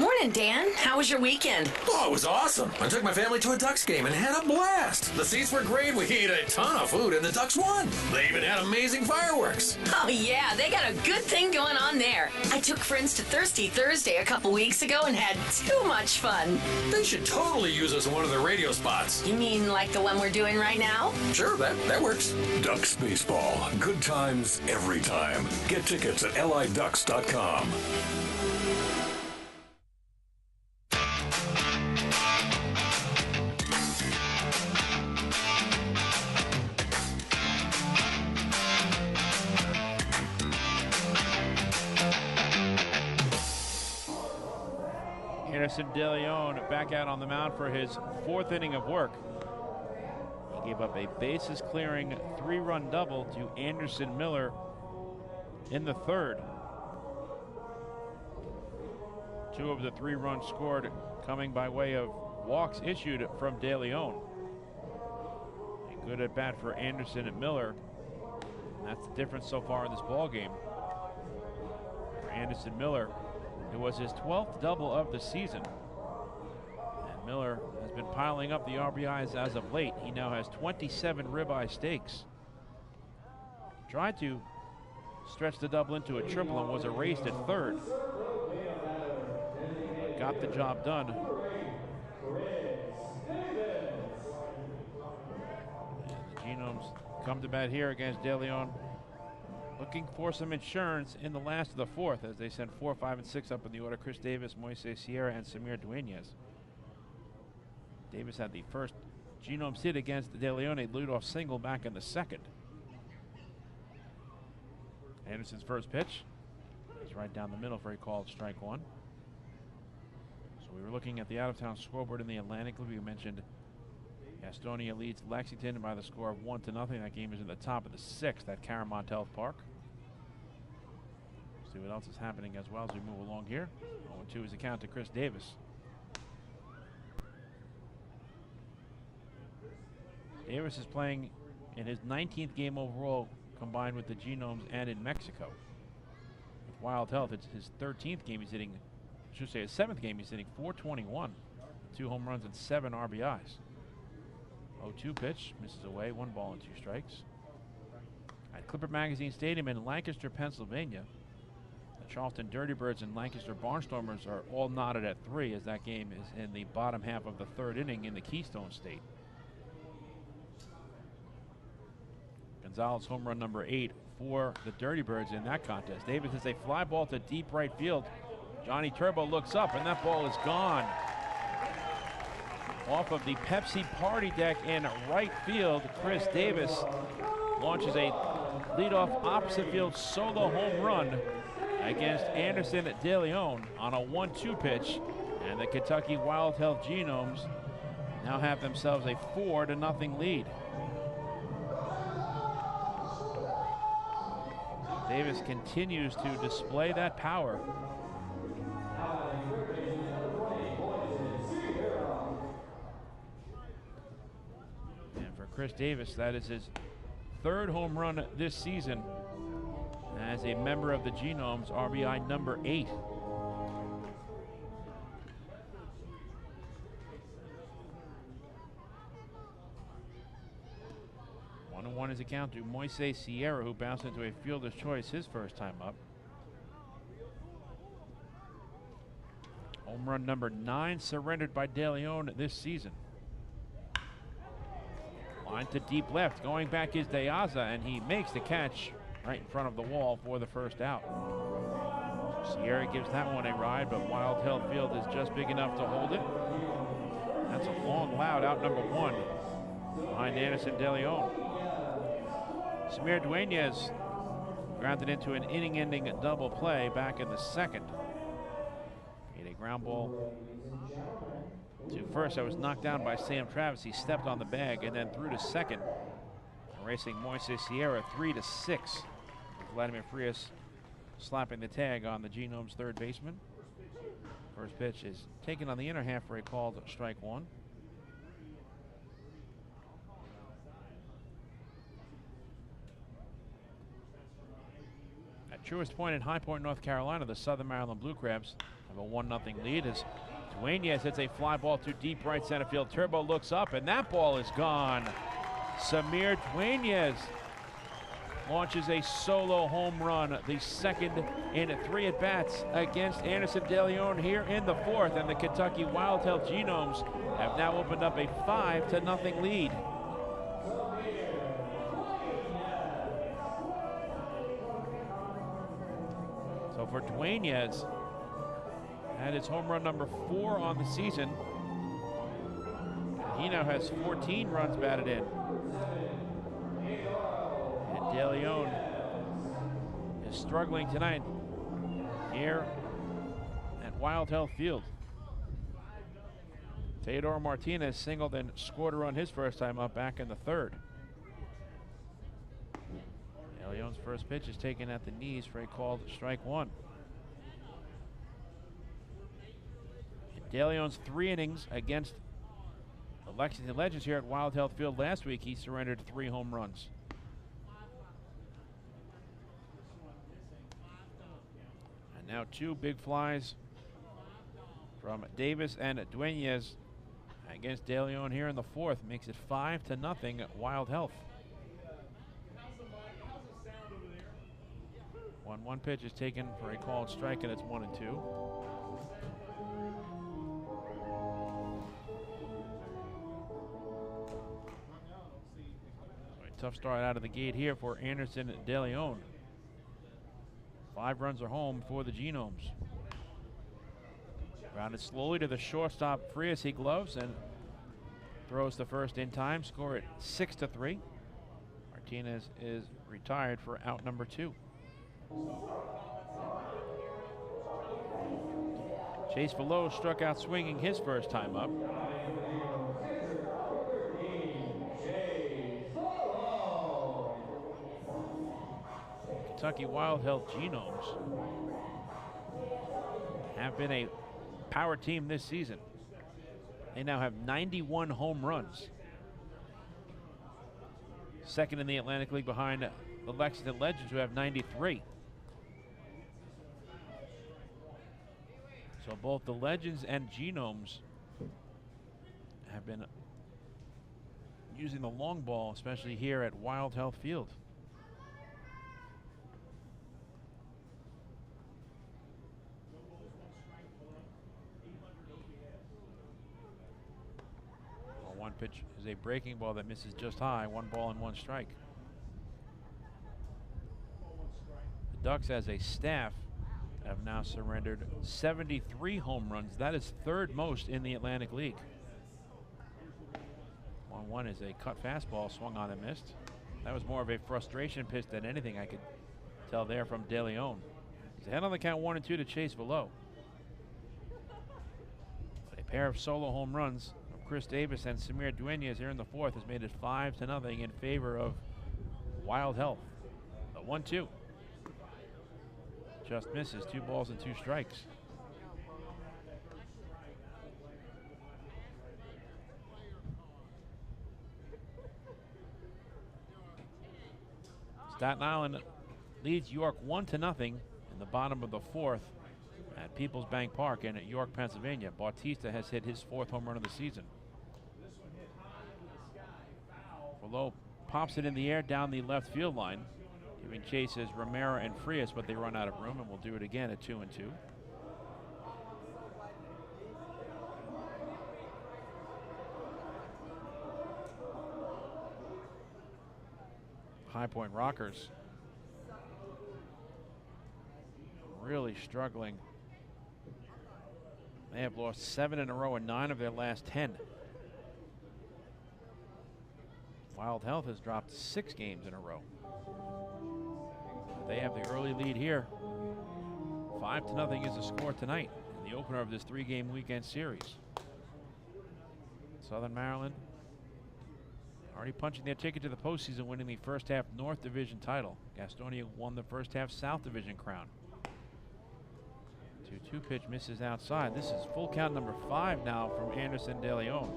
Morning, Dan. How was your weekend? Oh, it was awesome. I took my family to a Ducks game and had a blast. The seats were great. We ate a ton of food, and the Ducks won. They even had amazing fireworks. Oh, yeah. They got a good thing going on there. I took friends to Thirsty Thursday a couple weeks ago and had too much fun. They should totally use us in one of their radio spots. You mean like the one we're doing right now? Sure, that works. Ducks Baseball. Good times every time. Get tickets at liducks.com. Anderson De Leon back out on the mound for his fourth inning of work. He gave up a bases-clearing 3-run double to Anderson Miller in the third. 2 of the 3 runs scored coming by way of walks issued from De Leon. A good at bat for Anderson and Miller. And that's the difference so far in this ball game. For Anderson Miller, it was his 12th double of the season. And Miller has been piling up the RBIs as of late. He now has 27 ribeye stakes. Tried to stretch the double into a triple and was erased at third. But got the job done. And the Genomes come to bat here against De Leon, looking for some insurance in the last of the fourth as they send 4, 5, and 6 up in the order. Chris Davis, Moises Sierra, and Samir Dueñas. Davis had the first Genomes hit against De Leon, a leadoff single back in the second. Anderson's first pitch is right down the middle for a called strike one. So we were looking at the out-of-town scoreboard in the Atlantic League. We mentioned Gastonia leads Lexington by the score of 1-0. That game is in the top of the 6th at Caramont Health Park. See what else is happening as well as we move along here. 0-2 is the count to Chris Davis. Davis is playing in his 19th game overall, combined with the Genomes and in Mexico. With Wild Health, it's his 13th game he's hitting, I should say his 7th game he's hitting .421, 2 home runs and 7 RBIs. 0-2 pitch, misses away, 1 ball and 2 strikes. At Clipper Magazine Stadium in Lancaster, Pennsylvania, the Charleston Dirty Birds and Lancaster Barnstormers are all knotted at 3 as that game is in the bottom half of the 3rd inning in the Keystone State. Gonzalez home run number 8 for the Dirty Birds in that contest. Davis has a fly ball to deep right field. Johnny Turbo looks up and that ball is gone. Off of the Pepsi party deck in right field, Chris Davis launches a leadoff opposite field solo home run against Anderson De Leon on a 1-2 pitch, and the Kentucky Wild Health Genomes now have themselves a 4-0 lead. Davis continues to display that power. And for Chris Davis, that is his 3rd home run this season as a member of the Genomes, RBI number 8. One is a count to Moises Sierra, who bounced into a fielder's choice his first time up. Home run number 9 surrendered by De Leon this season. Line to deep left. Going back is Deaza, and he makes the catch right in front of the wall for the first out. Sierra gives that one a ride, but Wild Health Field is just big enough to hold it. That's a long loud out number 1 behind Anderson De Leon. Samir Dueñez grounded into an inning-ending double play back in the second. Made a ground ball to first. That was knocked down by Sam Travis. He stepped on the bag and then threw to second, erasing Moises Sierra 3-6. Vladimir Frias slapping the tag on the Genomes third baseman. First pitch is taken on the inner half for a called strike 1. At Truist Point in High Point, North Carolina, the Southern Maryland Blue Crabs have a 1-0 lead as Dueñez hits a fly ball to deep right center field. Turbo looks up, and that ball is gone. Samir Dueñez launches a solo home run, the second in 3 at-bats against Anderson De Leon here in the 4th, and the Kentucky Wild Health Genomes have now opened up a 5-0 lead. So for Dueñez, had his home run number 4 on the season. He now has 14 runs batted in. And De Leon is struggling tonight here at Wild Health Field. Theodore Martinez singled and scored a run his first time up back in the 3rd. De Leon's first pitch is taken at the knees for a called strike 1. De Leon's 3 innings against the Lexington Legends here at Wild Health Field last week, he surrendered 3 home runs. And now 2 big flies from Davis and Dueñez against De Leon here in the 4th. Makes it 5-0 Wild Health. 1-1 pitch is taken for a called strike, and it's 1-2. Tough start out of the gate here for Anderson De Leon. 5 runs are home for the Genomes. Grounded slowly to the shortstop Frias. He gloves and throws the first in time. Score it 6-3. Martinez is retired for out number 2. Chase Below struck out swinging his first time up. Kentucky Wild Health Genomes have been a power team this season. They now have 91 home runs. Second in the Atlantic League behind the Lexington Legends, who have 93. So both the Legends and Genomes have been using the long ball, especially here at Wild Health Field. One pitch is a breaking ball that misses just high. 1 ball and 1 strike. The Ducks as a staff have now surrendered 73 home runs. That is 3rd most in the Atlantic League. 1-1 is a cut fastball swung on and missed. That was more of a frustration pitch than anything I could tell there from De Leon. He's ahead on the count 1-2 to Chase Below. A pair of solo home runs of Chris Davis and Samir Dueñez here in the 4th has made it 5-0 in favor of Wild Health. The 1-2 just misses. 2 balls and 2 strikes. Staten Island leads York 1-0 in the bottom of the 4th at Peoples Bank Park in York, Pennsylvania. Bautista has hit his 4th home run of the season. Below pops it in the air down the left field line, giving chases Romero and Frias, but they run out of room, and will do it again at 2-2. High Point Rockers really struggling. They have lost 7 in a row and 9 of their last 10. Wild Health has dropped 6 games in a row. They have the early lead here. 5-0 is the score tonight in the opener of this 3-game weekend series. Southern Maryland already punching their ticket to the postseason, winning the first half North Division title. Gastonia won the first half South Division crown. 2-2 pitch misses outside. This is full count number 5 now from Anderson De Leon.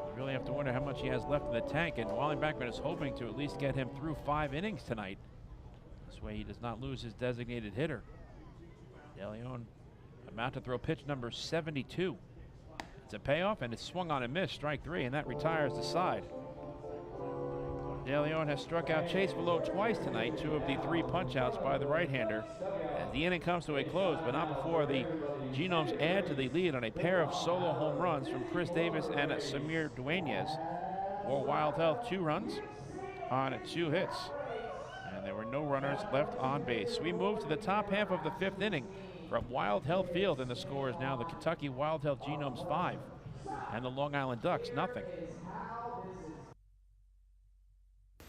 You really have to wonder how much he has left in the tank, and Wally Backman is hoping to at least get him through 5 innings tonight. This way he does not lose his designated hitter. De Leon about to throw pitch number 72. It's a payoff, and it's swung on and missed, strike 3, and that retires the side. De Leon has struck out Chase Below twice tonight, 2 of the 3 punch-outs by the right-hander. As the inning comes to a close, but not before the Genomes add to the lead on a pair of solo home runs from Chris Davis and Samir Dueñez. For Wild Health, 2 runs on 2 hits. And there were no runners left on base. We move to the top half of the 5th inning from Wild Health Field, and the score is now the Kentucky Wild Health Genomes 5 and the Long Island Ducks nothing.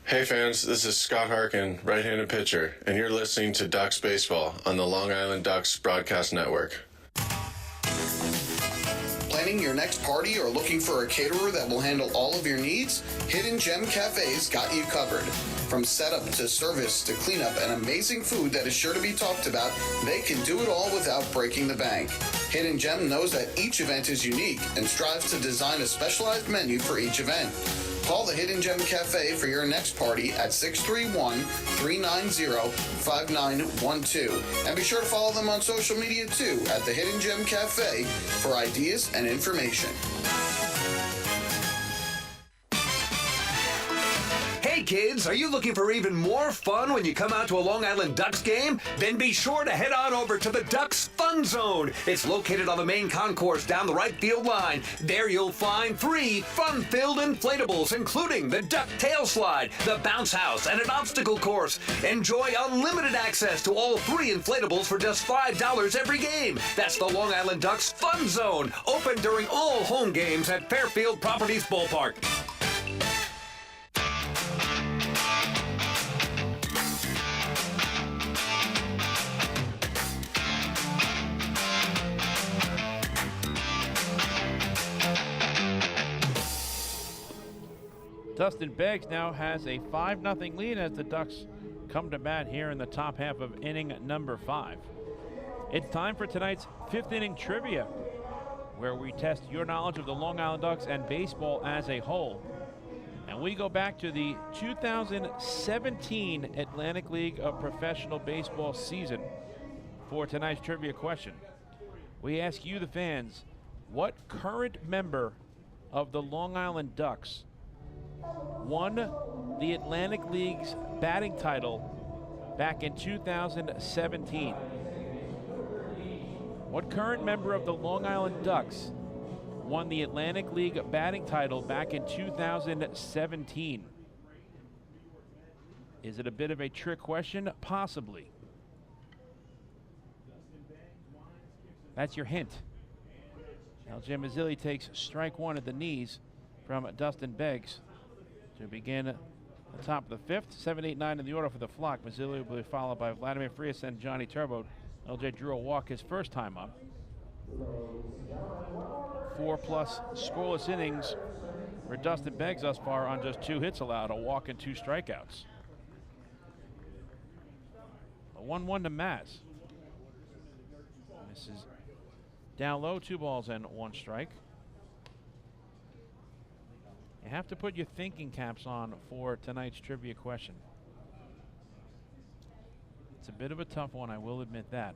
Hey fans, this is Scott Harkin, right-handed pitcher, and you're listening to Ducks Baseball on the Long Island Ducks Broadcast Network. Planning your next party or looking for a caterer that will handle all of your needs? Hidden Gem Cafe's got you covered. From setup to service to cleanup and amazing food that is sure to be talked about, they can do it all without breaking the bank. Hidden Gem knows that each event is unique and strives to design a specialized menu for each event. Call the Hidden Gem Cafe for your next party at 631-390-5912. And be sure to follow them on social media too at the Hidden Gem Cafe for ideas and information. Hey kids, are you looking for even more fun when you come out to a Long Island Ducks game? Then be sure to head on over to the Ducks Fun Zone. It's located on the main concourse down the right field line. There you'll find 3 fun-filled inflatables, including the Duck Tail Slide, the Bounce House, and an obstacle course. Enjoy unlimited access to all 3 inflatables for just $5 every game. That's the Long Island Ducks Fun Zone, open during all home games at Fairfield Properties Ballpark. Dustin Beggs now has a 5-0 lead as the Ducks come to bat here in the top half of inning number 5. It's time for tonight's 5th inning trivia, where we test your knowledge of the Long Island Ducks and baseball as a whole. And we go back to the 2017 Atlantic League of Professional Baseball season for tonight's trivia question. We ask you, the fans, what current member of the Long Island Ducks won the Atlantic League's batting title back in 2017? What current member of the Long Island Ducks won the Atlantic League batting title back in 2017? Is it a bit of a trick question? Possibly. That's your hint. LJ Mazzilli takes strike 1 at the knees from Dustin Beggs to begin the top of the 5th. 7, 8, 9 in the order for the flock. Mazzilli will be followed by Vladimir Frias and Johnny Turbo. LJ drew a walk his first time up. 4+ scoreless innings for Dustin Beggs thus far on just 2 hits allowed, a walk and 2 strikeouts. A 1-1 to Maz. This is down low, 2 balls and 1 strike. You have to put your thinking caps on for tonight's trivia question. It's a bit of a tough one, I will admit that.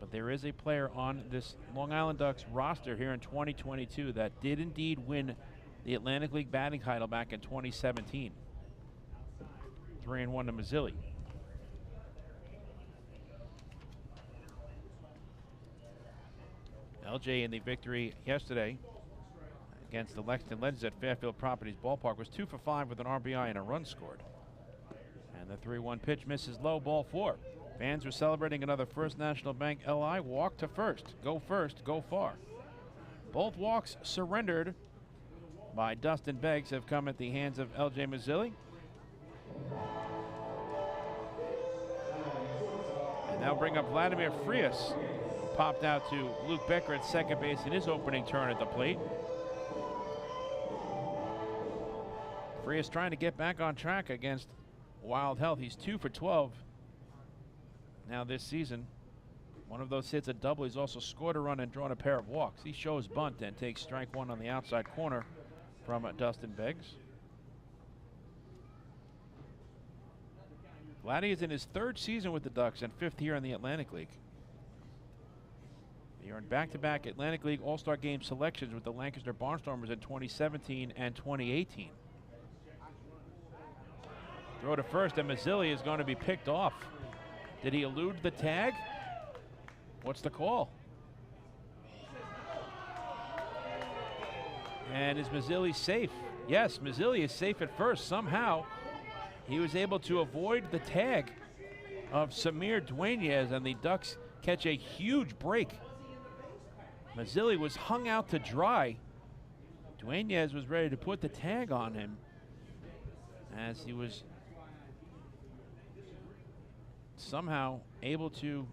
But there is a player on this Long Island Ducks roster here in 2022 that did indeed win the Atlantic League batting title back in 2017. 3-1 to Mazzilli. LJ in the victory yesterday. against the Lexington Legends at Fairfield Properties Ballpark was 2 for 5 with an RBI and a run scored. And the 3-1 pitch misses low, ball 4. Fans were celebrating another First National Bank LI walk to first, go far. Both walks surrendered by Dustin Beggs have come at the hands of L.J. Mazzilli. And now bring up Vladimir Frias, popped out to Luke Becker at second base in his opening turn at the plate. Frias trying to get back on track against Wild Health. He's 2 for 12 now this season. One of those hits a double. He's also scored a run and drawn a pair of walks. He shows bunt and takes strike 1 on the outside corner from Dustin Beggs. Vladdy is in his 3rd season with the Ducks and 5th here in the Atlantic League. He earned back-to-back Atlantic League All-Star Game selections with the Lancaster Barnstormers in 2017 and 2018. Throw to first, and Mazzilli is going to be picked off. Did he elude the tag? What's the call? And is Mazzilli safe? Yes, Mazzilli is safe at first. Somehow, he was able to avoid the tag of Samir Dueñez, and the Ducks catch a huge break. Mazzilli was hung out to dry. Dueñez was ready to put the tag on him as he was somehow able to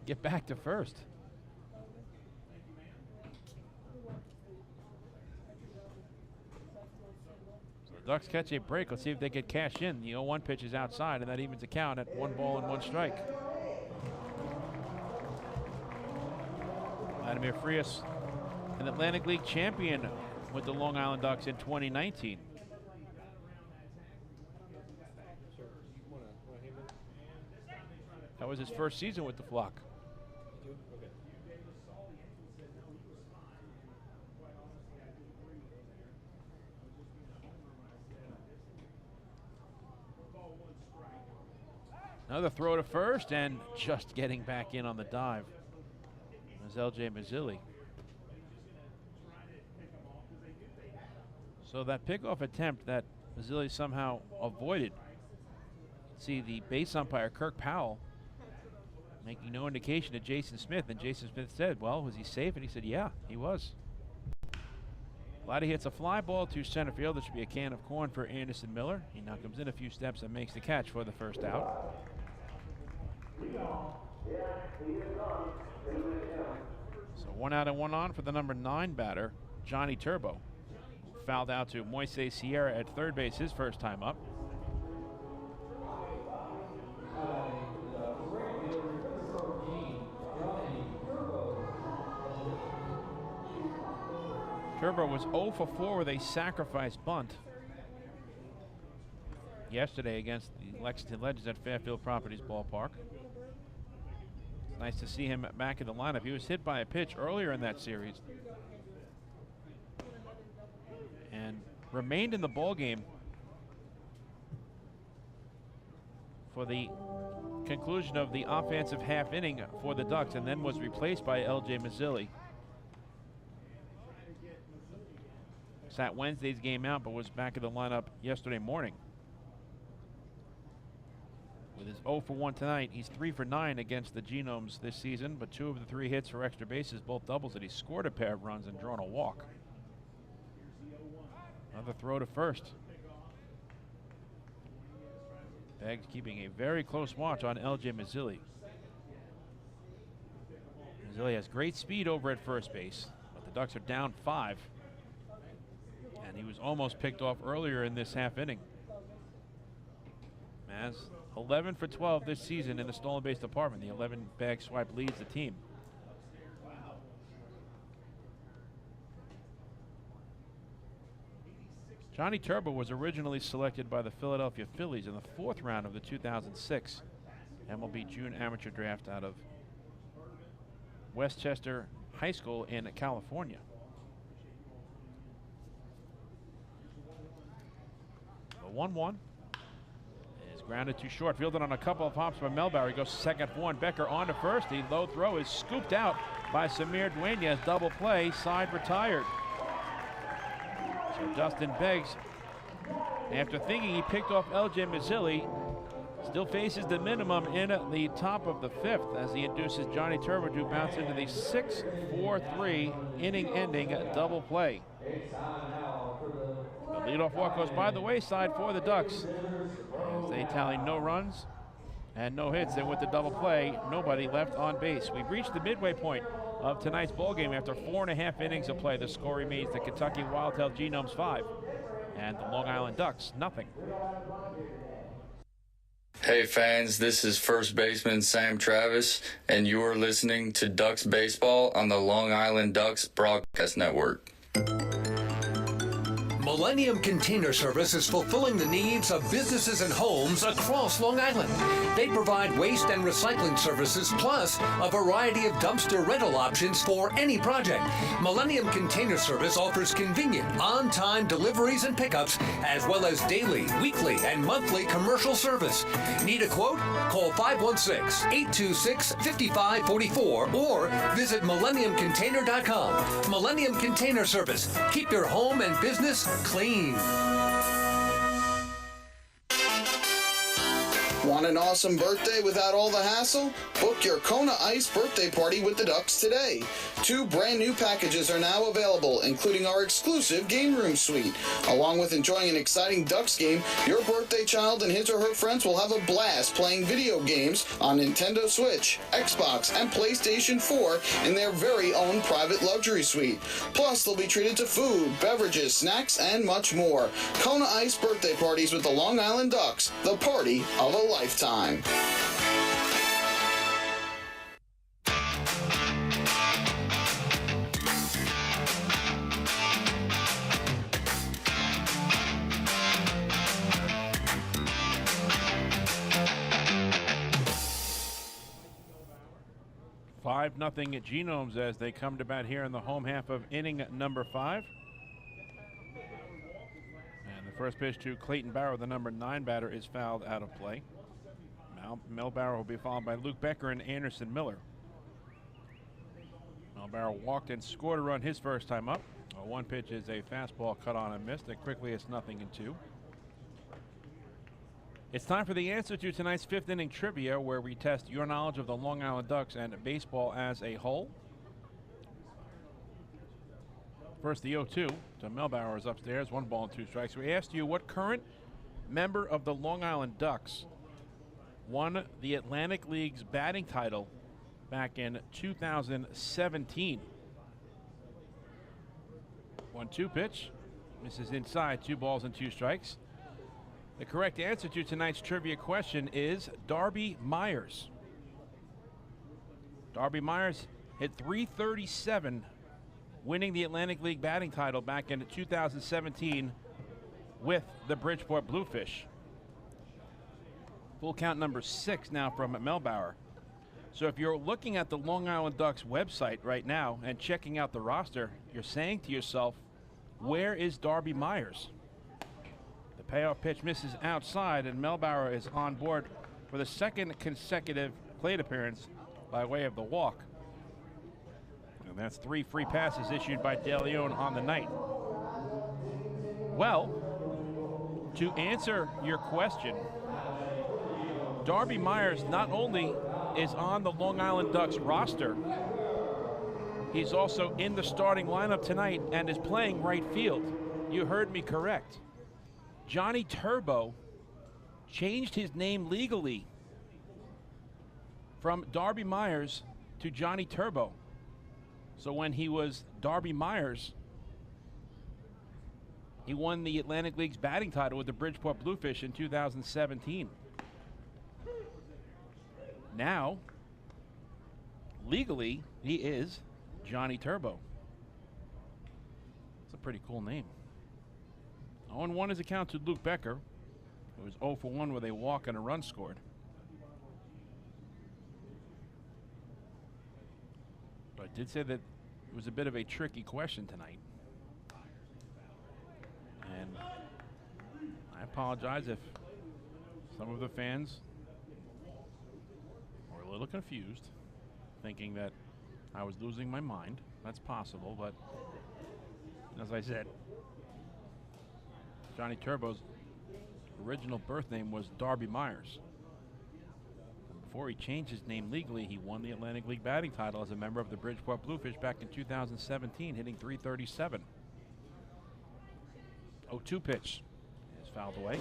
get back to first. So the Ducks catch a break. Let's see if they get cash in. The 0-1 pitch is outside, and that evens the count at 1 ball and 1 strike. Vladimir Frias, an Atlantic League champion with the Long Island Ducks in 2019. That was his first season with the Flock. Another throw to first, and just getting back in on the dive was L.J. Mazzilli. So that pickoff attempt that Mazzilli somehow avoided. See the base umpire, Kirk Powell, making no indication to Jason Smith, and Jason Smith said, well, was he safe? And he said, yeah, he was. Vladdy hits a fly ball to center field. There should be a can of corn for Anderson Miller. He now comes in a few steps and makes the catch for the first out. So 1 out and 1 on for the number 9 batter, Johnny Turbo. Fouled out to Moises Sierra at third base his first time up. Turbo was 0 for 4 with a sacrifice bunt yesterday against the Lexington Legends at Fairfield Properties Ballpark. Nice to see him back in the lineup. He was hit by a pitch earlier in that series and remained in the ballgame for the conclusion of the offensive half inning for the Ducks, and then was replaced by L.J. Mazzilli. Sat Wednesday's game out, but was back in the lineup yesterday morning. With his 0 for 1 tonight, he's 3 for 9 against the Genomes this season, but 2 of the 3 hits for extra bases, both doubles, that he scored a pair of runs and drawn a walk. Another throw to first. Beggs keeping a very close watch on L.J. Mazzilli. Mazzilli has great speed over at first base, but the Ducks are down 5. And he was almost picked off earlier in this half inning. Maz, 11 for 12 this season in the stolen base department. The 11 bag swipe leads the team. Johnny Turbo was originally selected by the Philadelphia Phillies in the 4th round of the 2006 MLB June amateur draft out of Westchester High School in California. The 1-1 is grounded to short, fielded on a couple of hops by Melbauer. He goes second for 1. Becker on to first. The low throw is scooped out by Samir Dueñez. Double play, side retired. So Dustin Beggs, after thinking he picked off LJ Mazzilli, still faces the minimum in the top of the 5th as he induces Johnny Turbo to bounce into the 6-4-3 inning-ending double play. The leadoff walk goes by the wayside for the Ducks as they tally no runs and no hits. And with the double play, nobody left on base. We've reached the midway point of tonight's ballgame. After 4.5 innings of play, the score remains the Kentucky Wildtail Genomes 5 and the Long Island Ducks nothing. Hey fans, this is first baseman Sam Travis, and you are listening to Ducks Baseball on the Long Island Ducks Broadcast Network. Millennium Container Service is fulfilling the needs of businesses and homes across Long Island. They provide waste and recycling services plus a variety of dumpster rental options for any project. Millennium Container Service offers convenient, on-time deliveries and pickups, as well as daily, weekly, and monthly commercial service. Need a quote? Call 516-826-5544 or visit millenniumcontainer.com. Millennium Container Service. Keep your home and business clean. Want an awesome birthday without all the hassle? Book your Kona Ice birthday party with the Ducks today. 2 brand new packages are now available, including our exclusive game room suite. Along with enjoying an exciting Ducks game, your birthday child and his or her friends will have a blast playing video games on Nintendo Switch, Xbox, and PlayStation 4 in their very own private luxury suite. Plus, they'll be treated to food, beverages, snacks, and much more. Kona Ice birthday parties with the Long Island Ducks, the party of a lifetime. 5-0 at Genomes as they come to bat here in the home half of inning number 5. And the first pitch to Clayton Barrow, the number 9 batter, is fouled out of play. Mel Barrow will be followed by Luke Becker and Anderson Miller. Mel Barrow walked and scored a run his first time up. One pitch is a fastball cut on and missed, and quickly it's 0-2. It's time for the answer to tonight's 5th inning trivia, where we test your knowledge of the Long Island Ducks and baseball as a whole. First, the 0-2 to Mel Barrow is upstairs. 1 ball and 2 strikes. We asked you what current member of the Long Island Ducks won the Atlantic League's batting title back in 2017. 1-2 pitch. Misses inside. 2 balls and 2 strikes. The correct answer to tonight's trivia question is Darby Myers. Darby Myers hit .337, winning the Atlantic League batting title back in 2017 with the Bridgeport Bluefish. Full count number 6 now from Mel Barrow. So if you're looking at the Long Island Ducks website right now and checking out the roster, you're saying to yourself, where is Darby Myers? The payoff pitch misses outside, and Mel Barrow is on board for the 2nd consecutive plate appearance by way of the walk. And that's 3 free passes issued by De Leon on the night. Well, to answer your question, Darby Myers not only is on the Long Island Ducks roster, he's also in the starting lineup tonight and is playing right field. You heard me correct. Johnny Turbo changed his name legally from Darby Myers to Johnny Turbo. So when he was Darby Myers, he won the Atlantic League's batting title with the Bridgeport Bluefish in 2017. Now, legally, he is Johnny Turbo. It's a pretty cool name. 0-1 is a count to Luke Becker, who was 0 for 1 with a walk and a run scored. But I did say that it was a bit of a tricky question tonight. And I apologize if some of the fans were a little confused, thinking that I was losing my mind. That's possible, but as I said, Johnny Turbo's original birth name was Darby Myers. Before he changed his name legally, he won the Atlantic League batting title as a member of the Bridgeport Bluefish back in 2017, hitting .337. 0-2 pitch is fouled away.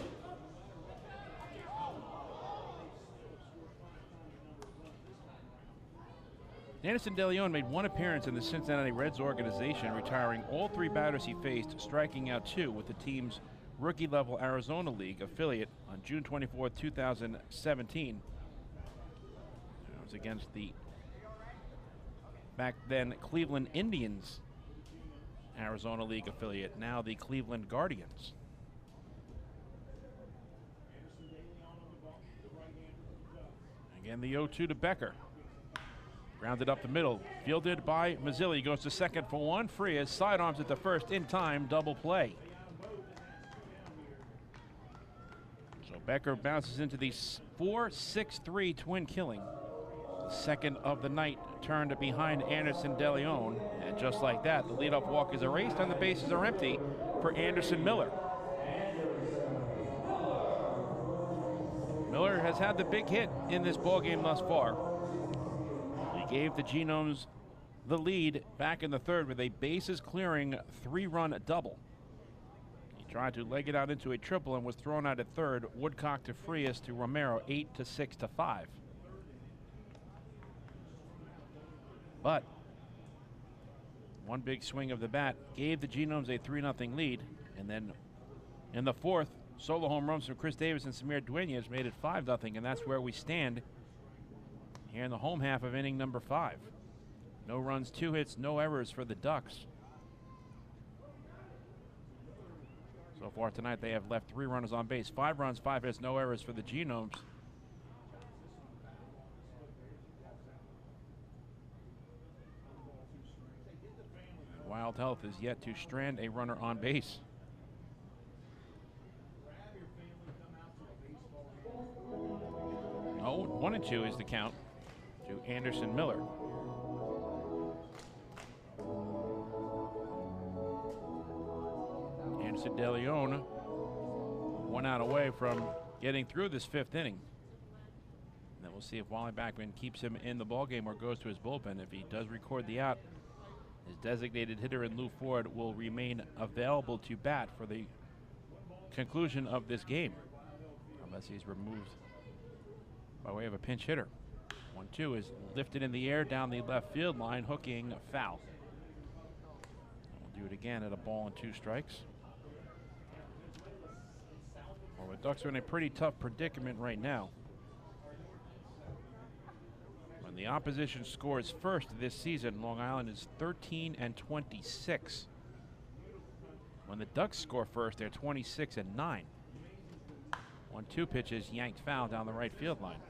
Anderson De Leon made one appearance in the Cincinnati Reds organization, retiring all 3 batters he faced, striking out 2 with the team's rookie-level Arizona League affiliate on June 24, 2017. It was against the back then Cleveland Indians Arizona League affiliate, now the Cleveland Guardians. Again, the 0-2 to Becker. Grounded up the middle, fielded by Mazzilli, goes to second for 1. Frias sidearms at the first in time, double play. So Becker bounces into the 4-6-3 twin killing. The second of the night turned behind Anderson De Leon, and just like that, the leadoff walk is erased and the bases are empty for Anderson Miller. Miller has had the big hit in this ballgame thus far. He gave the Genomes the lead back in the third with a bases-clearing 3-run double. He tried to leg it out into a triple and was thrown out at third. Woodcock to Frias to Romero, 8-6-5. But one big swing of the bat gave the Genomes a 3-0 lead, and then in the fourth, solo home runs from Chris Davis and Samir Dueñas made it 5-0, and that's where we stand here in the home half of inning number 5. No runs, 2 hits, no errors for the Ducks. So far tonight, they have left 3 runners on base. 5 runs, 5 hits, no errors for the Genomes. Wild Health is yet to strand a runner on base. Oh, 1-2 is the count to Anderson Miller. Anderson De Leon 1 out away from getting through this 5th inning. And then we'll see if Wally Backman keeps him in the ballgame or goes to his bullpen. If he does record the out, his designated hitter in Lou Ford will remain available to bat for the conclusion of this game, unless he's removed by way of a pinch hitter. 1-2 is lifted in the air down the left field line, hooking foul. We'll do it again at a ball and 2 strikes. Well, the Ducks are in a pretty tough predicament right now. When the opposition scores first this season, Long Island is 13-26. When the Ducks score first, they're 26-9. 1-2 pitches yanked foul down the right field line.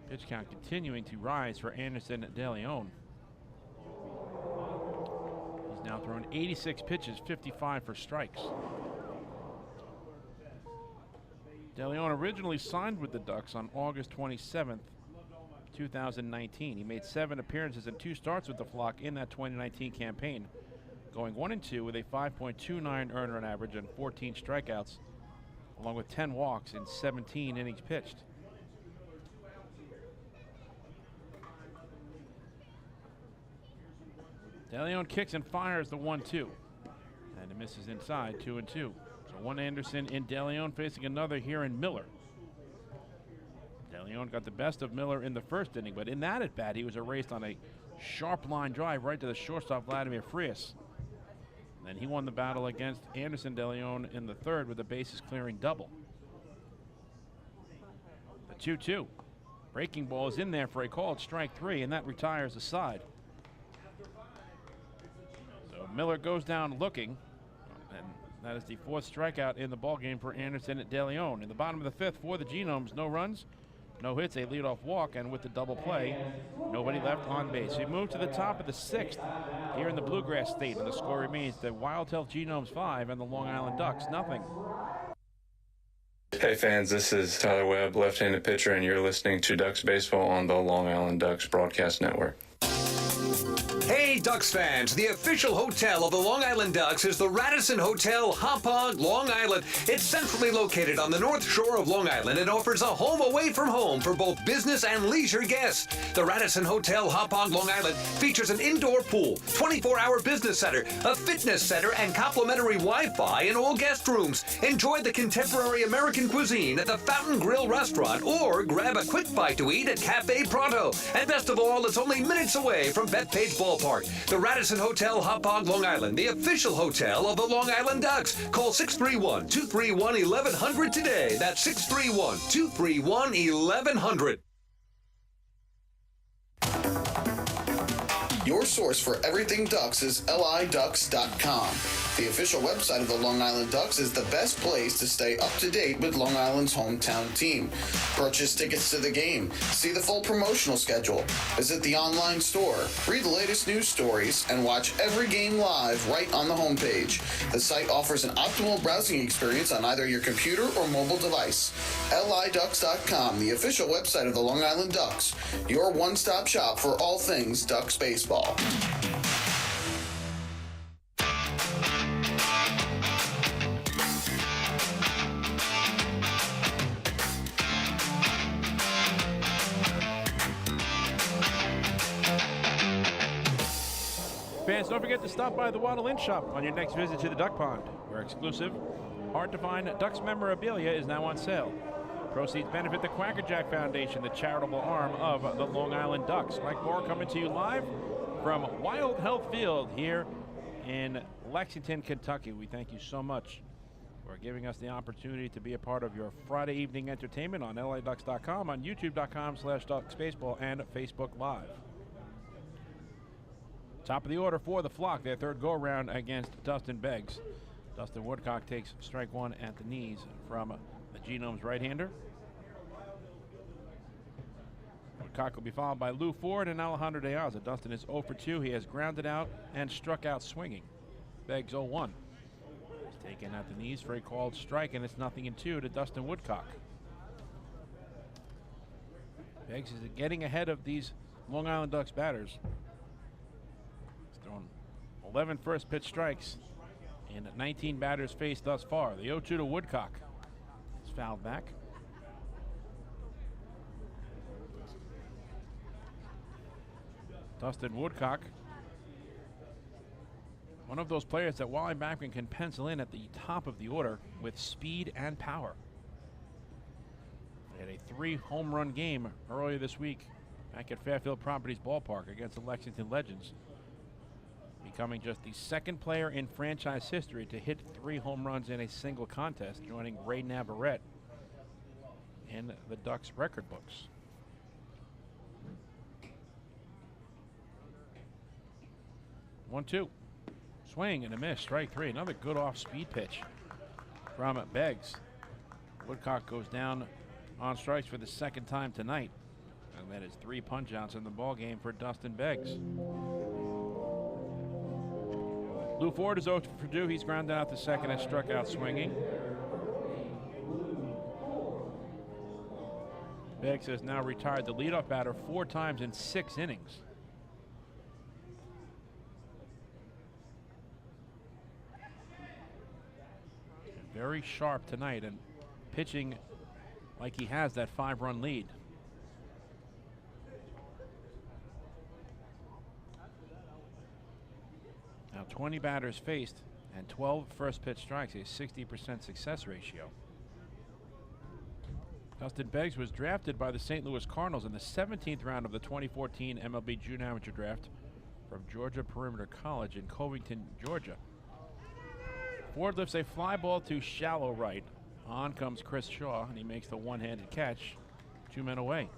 Pitch count continuing to rise for Anderson De Leon. He's now thrown 86 pitches, 55 for strikes. De Leon originally signed with the Ducks on August 27th, 2019. He made 7 appearances and 2 starts with the Flock in that 2019 campaign, going 1-2 with a 5.29 earned run average and 14 strikeouts, along with 10 walks in 17 innings pitched. De Leon kicks and fires the 1-2, and it misses inside, 2-2. So one Anderson in De Leon facing another here in Miller. De Leon got the best of Miller in the first inning, but in that at bat, he was erased on a sharp line drive right to the shortstop, Vladimir Frias. Then he won the battle against Anderson De Leon in the third with a bases clearing double. The 2-2. Breaking ball is in there for a called strike 3, and that retires the side. So Miller goes down looking, and that is the 4th strikeout in the ballgame for Anderson De Leon. In the bottom of the 5th for the Genomes, no runs, no hits, a leadoff walk, and with the double play, nobody left on base. We move to the top of the 6th here in the Bluegrass State, and the score remains the Wild Health Genomes 5 and the Long Island Ducks nothing. Hey fans, this is Tyler Webb, left-handed pitcher, and you're listening to Ducks Baseball on the Long Island Ducks Broadcast Network. Hey, Ducks fans, the official hotel of the Long Island Ducks is the Radisson Hotel, Hauppauge, Long Island. It's centrally located on the North Shore of Long Island and offers a home away from home for both business and leisure guests. The Radisson Hotel, Hauppauge, Long Island features an indoor pool, 24-hour business center, a fitness center, and complimentary Wi-Fi in all guest rooms. Enjoy the contemporary American cuisine at the Fountain Grill restaurant or grab a quick bite to eat at Cafe Pronto. And best of all, it's only minutes away from Bethpage Ballpark. The Radisson Hotel, Hauppauge, Long Island, the official hotel of the Long Island Ducks. Call 631-231-1100 today. That's 631-231-1100. Your source for everything Ducks is liducks.com. The official website of the Long Island Ducks is the best place to stay up to date with Long Island's hometown team. Purchase tickets to the game, see the full promotional schedule, visit the online store, read the latest news stories, and watch every game live right on the homepage. The site offers an optimal browsing experience on either your computer or mobile device. liducks.com, the official website of the Long Island Ducks, your one-stop shop for all things Ducks baseball. Fans, don't forget to stop by the Waddle Inn Shop on your next visit to the Duck Pond, where exclusive, hard-to-find Ducks memorabilia is now on sale. Proceeds benefit the Quacker Jack Foundation, the charitable arm of the Long Island Ducks. Mike Moore coming to you live from Wild Health Field here in Lexington, Kentucky. We thank you so much for giving us the opportunity to be a part of your Friday evening entertainment on liducks.com, on youtube.com/ducksbaseball, and Facebook Live. Top of the order for the Flock, their third go-around against Dustin Beggs. Dustin Woodcock takes strike one at the knees from the Genomes right-hander. Woodcock will be followed by Lou Ford and Alejandro De Aza. Dustin is 0 for 2. He has grounded out and struck out swinging. Beggs 0-1. He's taken at the knees for a called strike, and it's 0-2 to Dustin Woodcock. Beggs is getting ahead of these Long Island Ducks batters. He's thrown 11 first pitch strikes and 19 batters faced thus far. The 0-2 to Woodcock. It's fouled back. Dustin Woodcock, one of those players that Wally Backman can pencil in at the top of the order with speed and power. They had a 3-home run game earlier this week back at Fairfield Properties Ballpark against the Lexington Legends, becoming just the second player in franchise history to hit 3 home runs in a single contest, joining Ray Navarrete in the Ducks record books. One-two. Swing and a miss. Strike 3. Another good off-speed pitch from Beggs. Woodcock goes down on strikes for the second time tonight. And that is 3 punch-outs in the ball game for Dustin Beggs. Lou Ford is 0 for 2. He's grounded out the second and struck out swinging. Beggs has now retired the leadoff batter 4 times in 6 innings. Very sharp tonight and pitching like he has that 5-run lead. Now 20 batters faced and 12 first pitch strikes, a 60% success ratio. Dustin Beggs was drafted by the St. Louis Cardinals in the 17th round of the 2014 MLB June Amateur Draft from Georgia Perimeter College in Covington, Georgia. Ford lifts a fly ball to shallow right. On comes Chris Shaw, and he makes the one-handed catch. 2 men away.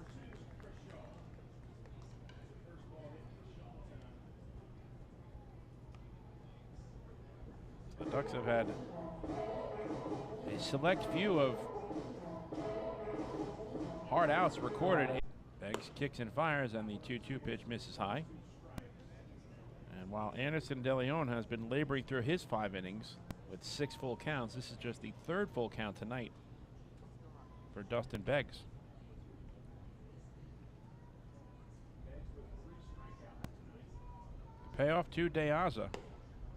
The Ducks have had a select few of hard outs recorded. Beggs kicks and fires, and the 2-2 pitch misses high. And while Anderson De Leon has been laboring through his 5 innings with 6 full counts, this is just the 3rd full count tonight for Dustin Beggs. payoff to De Aza.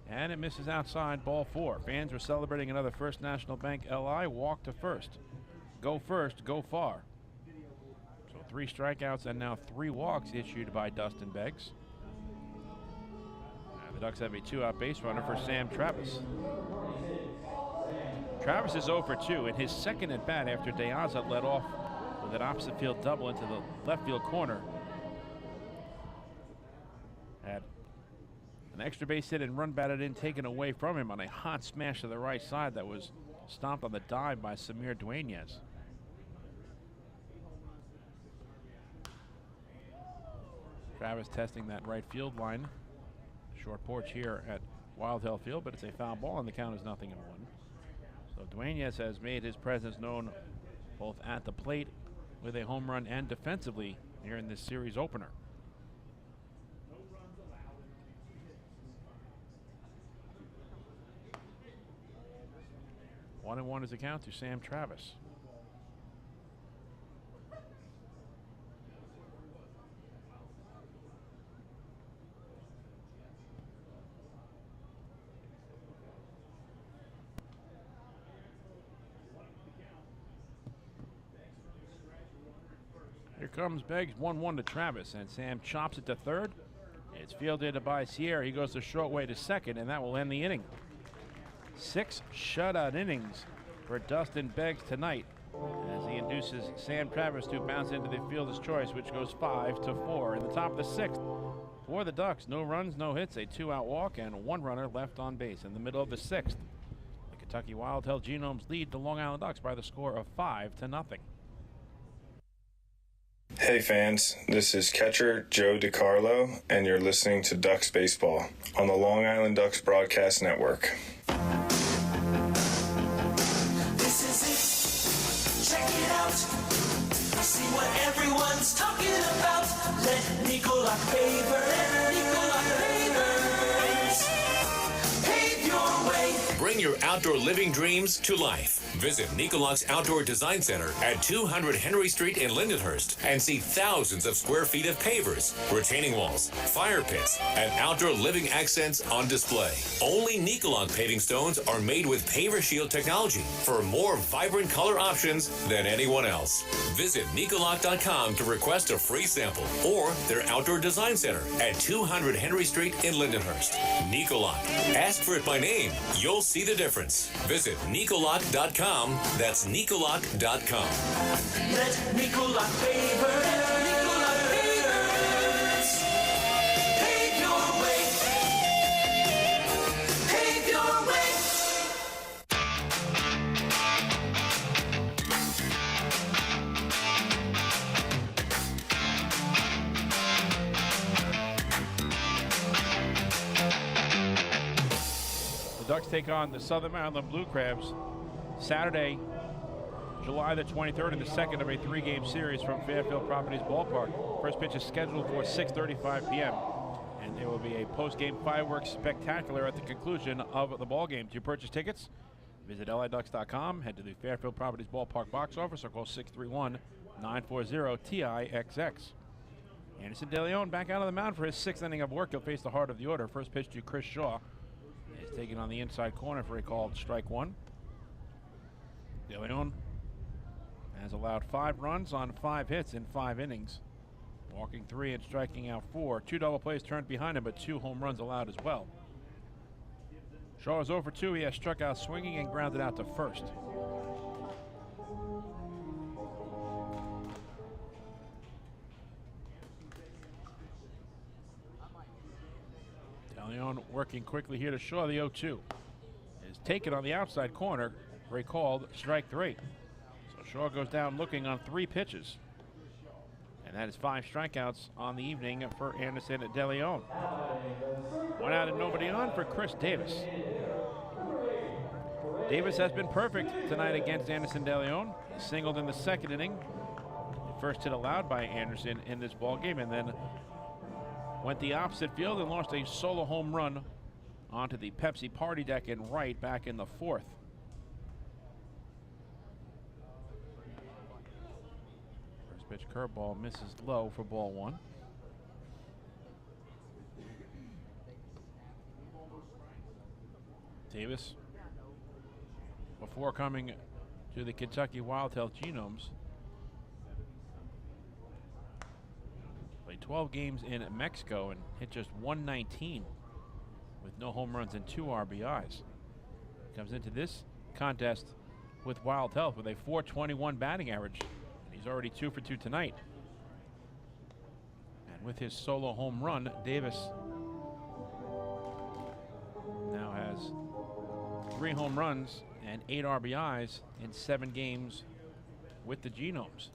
And it misses outside, ball 4. Fans were celebrating another First National Bank LI walk to first. Go first, go far. So 3 strikeouts and now 3 walks issued by Dustin Beggs. And the Ducks have a 2-out base runner for Sam Travis. Travis is 0 for 2 in his second at bat after De Aza led off with an opposite field double into the left field corner. Had an extra base hit and run batted in taken away from him on a hot smash to the right side that was stomped on the dive by Samir Dueñas. Travis testing that right field line. Short porch here at Wild Hill Field, but it's a foul ball and the count is 0-1. So Dueñas has made his presence known both at the plate with a home run and defensively here in this series opener. 1-1 is the count to Sam Travis. Here comes Beggs, 1-1 to Travis, and Sam chops it to third. It's fielded by Sierra. He goes the short way to second, and that will end the inning. 6 shutout innings for Dustin Beggs tonight as he induces Sam Travis to bounce into the fielder's choice, which goes 5-4. In the top of the 6th for the Ducks, no runs, no hits, a 2-out walk, and 1 runner left on base. In the middle of the 6th, the Kentucky Wild held Genomes lead the Long Island Ducks by the score of 5-0. Hey fans, this is catcher Joe DiCarlo, and you're listening to Ducks Baseball on the Long Island Ducks Broadcast Network. This is it. Check it out. See what everyone's talking about. Let Nicolak Pavers pave your way. Bring your outdoor living dreams to life. Visit Nicolak's Outdoor Design Center at 200 Henry Street in Lindenhurst and see thousands of square feet of pavers, retaining walls, fire pits, and outdoor living accents on display. Only Nicolak paving stones are made with Paver Shield technology for more vibrant color options than anyone else. Visit Nicolak.com to request a free sample or their Outdoor Design Center at 200 Henry Street in Lindenhurst. Nicolak. Ask for it by name. You'll see the difference. Visit Nicolak.com. That's Nicolak.com. Let Nicolak Pavers pave your way. Pave your way. The Ducks take on the Southern Maryland Blue Crabs Saturday, July the 23rd, in the second of a 3-game series from Fairfield Properties Ballpark. First pitch is scheduled for 6:35 p.m. and there will be a post-game fireworks spectacular at the conclusion of the ball game. To purchase tickets, visit liducks.com, head to the Fairfield Properties Ballpark box office, or call 631-940-TIXX. Anderson De Leon back out of the mound for his 6th inning of work. He'll face the heart of the order. First pitch to Chris Shaw is taken on the inside corner for a called strike 1. De Leon has allowed 5 runs on 5 hits in 5 innings, walking 3 and striking out 4. 2 double plays turned behind him, but 2 home runs allowed as well. Shaw is 0 for 2. He has struck out swinging and grounded out to first. De Leon working quickly here to Shaw. The 0-2 is taken on the outside corner. Called strike 3. So Shaw goes down looking on 3 pitches. And that is 5 strikeouts on the evening for Anderson De Leon. 1 out and nobody on for Chris Davis. Davis has been perfect tonight against Anderson De Leon. He singled in the 2nd inning. The first hit allowed by Anderson in this ball game, and then went the opposite field and lost a solo home run onto the Pepsi party deck in right back in the 4th. Pitch curveball misses low for ball 1. Davis, before coming to the Kentucky Wild Health Genomes, played 12 games in Mexico and hit just 119 with no home runs and 2 RBIs. Comes into this contest with Wild Health with a .421 batting average. He's already 2 for 2 tonight. And with his solo home run, Davis now has 3 home runs and 8 RBIs in 7 games with the Genomes.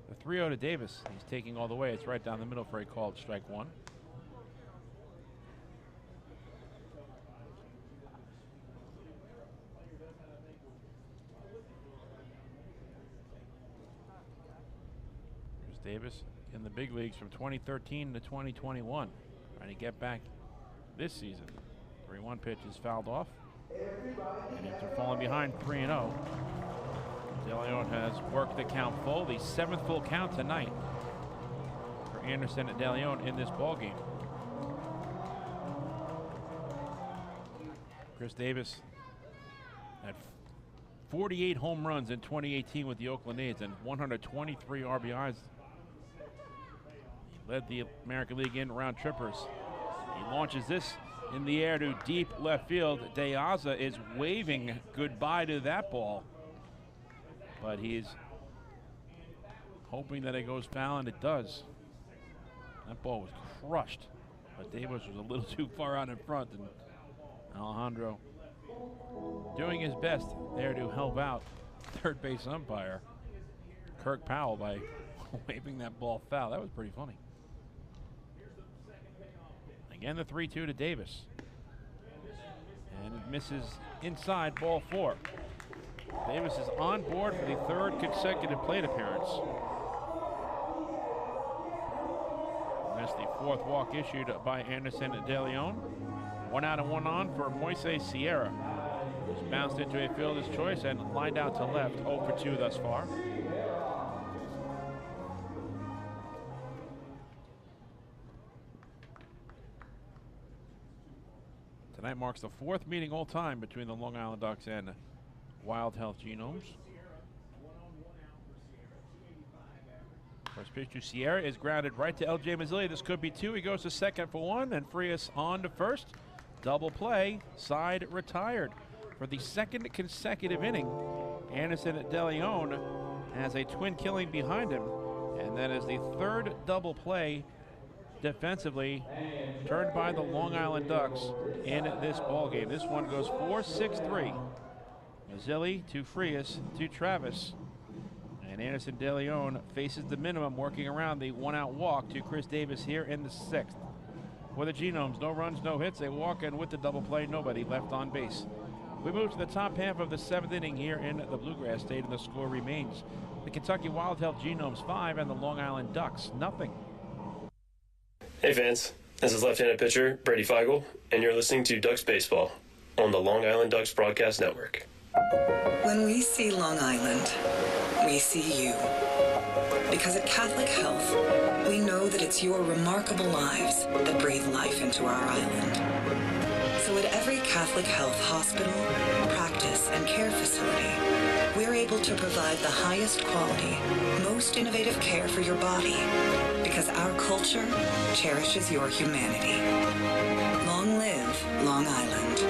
The 3-0 to Davis. He's taking all the way. It's right down the middle for a called strike 1. Here's Davis in the big leagues from 2013 to 2021. Trying to get back this season. 3-1 pitch is fouled off. And after falling behind 3-0, De Leon has worked the count full, the 7th full count tonight for Anderson and De Leon in this ballgame. Chris Davis had 48 home runs in 2018 with the Oakland A's and 123 RBIs. He led the American League in round trippers. He launches this in the air to deep left field. De Aza is waving goodbye to that ball, but he's hoping that it goes foul, and it does. That ball was crushed, but Davis was a little too far out in front, and Alejandro doing his best there to help out third base umpire Kirk Powell by waving that ball foul. That was pretty funny. Again, the 3-2 to Davis. And it misses inside, ball 4. Davis is on board for the 3rd consecutive plate appearance. And that's the 4th walk issued by Anderson De Leon. 1 out and 1 on for Moises Sierra, who's bounced into a fielder's choice and lined out to left, 0 for 2 thus far. Tonight marks the 4th meeting all time between the Long Island Ducks and Wild Health Genomes. First pitch to Sierra is grounded right to L.J. Mazzilli. This could be 2. He goes to second for 1, and Frias on to first. Double play, side retired. For the 2nd consecutive inning, Anderson De Leon has a twin killing behind him, and that is the 3rd double play defensively turned by the Long Island Ducks in this ballgame. This one goes 4-6-3. Mazzilli to Frias to Travis. And Anderson De Leon faces the minimum, working around the 1-out walk to Chris Davis here in the 6th. For the Genomes, no runs, no hits. They walk in with the double play, nobody left on base. We move to the top half of the 7th inning here in the Bluegrass State, and the score remains the Kentucky Wild Health Genomes 5 and the Long Island Ducks 0. Hey fans, this is left-handed pitcher Brady Feigl, and you're listening to Ducks Baseball on the Long Island Ducks Broadcast Network. When we see Long Island, we see you. Because at Catholic Health, we know that it's your remarkable lives that breathe life into our island. So at every Catholic Health hospital, practice, and care facility, we're able to provide the highest quality, most innovative care for your body, because our culture cherishes your humanity. Long live Long Island.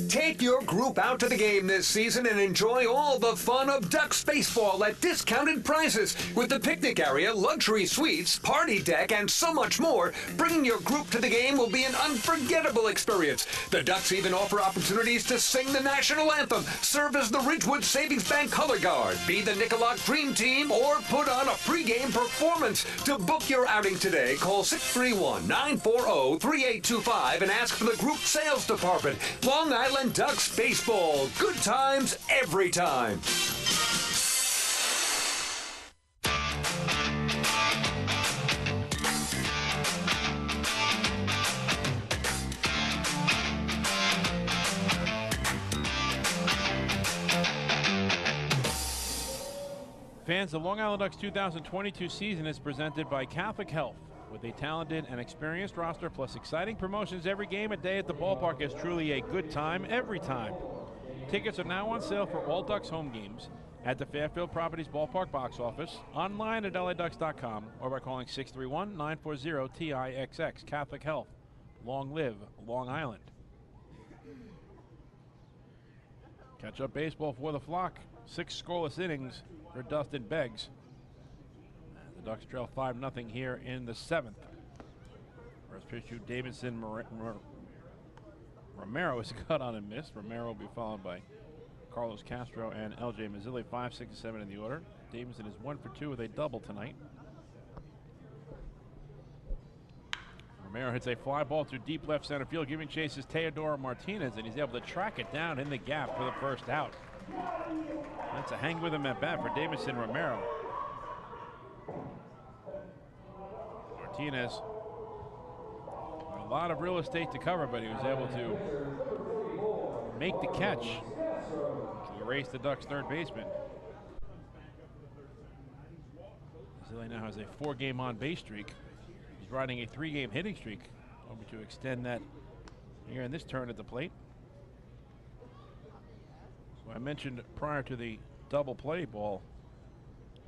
Take your group out to the game this season and enjoy all the fun of Ducks baseball at discounted prices with the picnic area, luxury suites, party deck, and so much more. Bringing your group to the game will be an unforgettable experience. The Ducks even offer opportunities to sing the national anthem, serve as the Ridgewood Savings Bank color guard, be the Nicolak Dream Team, or put on a pregame performance. To book your outing today, call 631-940-3825 and ask for the group sales department. Long Island Ducks baseball. Good times every time. Fans, the Long Island Ducks 2022 season is presented by Catholic Health. With a talented and experienced roster plus exciting promotions every game a day at the ballpark is truly a good time every time. Tickets are now on sale for all Ducks home games at the Fairfield Properties Ballpark box office, online at LADucks.com, or by calling 631-940-TIXX. Catholic Health. Long live Long Island. Catch up baseball for the flock. 6 scoreless innings for Dustin Beggs. The Ducks trail 5-0 here in the 7th. First pitch to Davidson Romero is cut on and missed. Romero will be followed by Carlos Castro and LJ Mazzilli, 5, 6, and 7 in the order. Davidson is 1 for 2 with a double tonight. Romero hits a fly ball to deep left center field. Giving chase is Teodoro Martinez, and he's able to track it down in the gap for the first out. That's a hang with him at bat for Davidson Romero. Martinez, a lot of real estate to cover, but he was able to make the catch to erase the Ducks' third baseman. Mazzilli now has a 4-game on-base streak. He's riding a 3-game hitting streak, hoping to extend that here in this turn at the plate. So I mentioned prior to the double play ball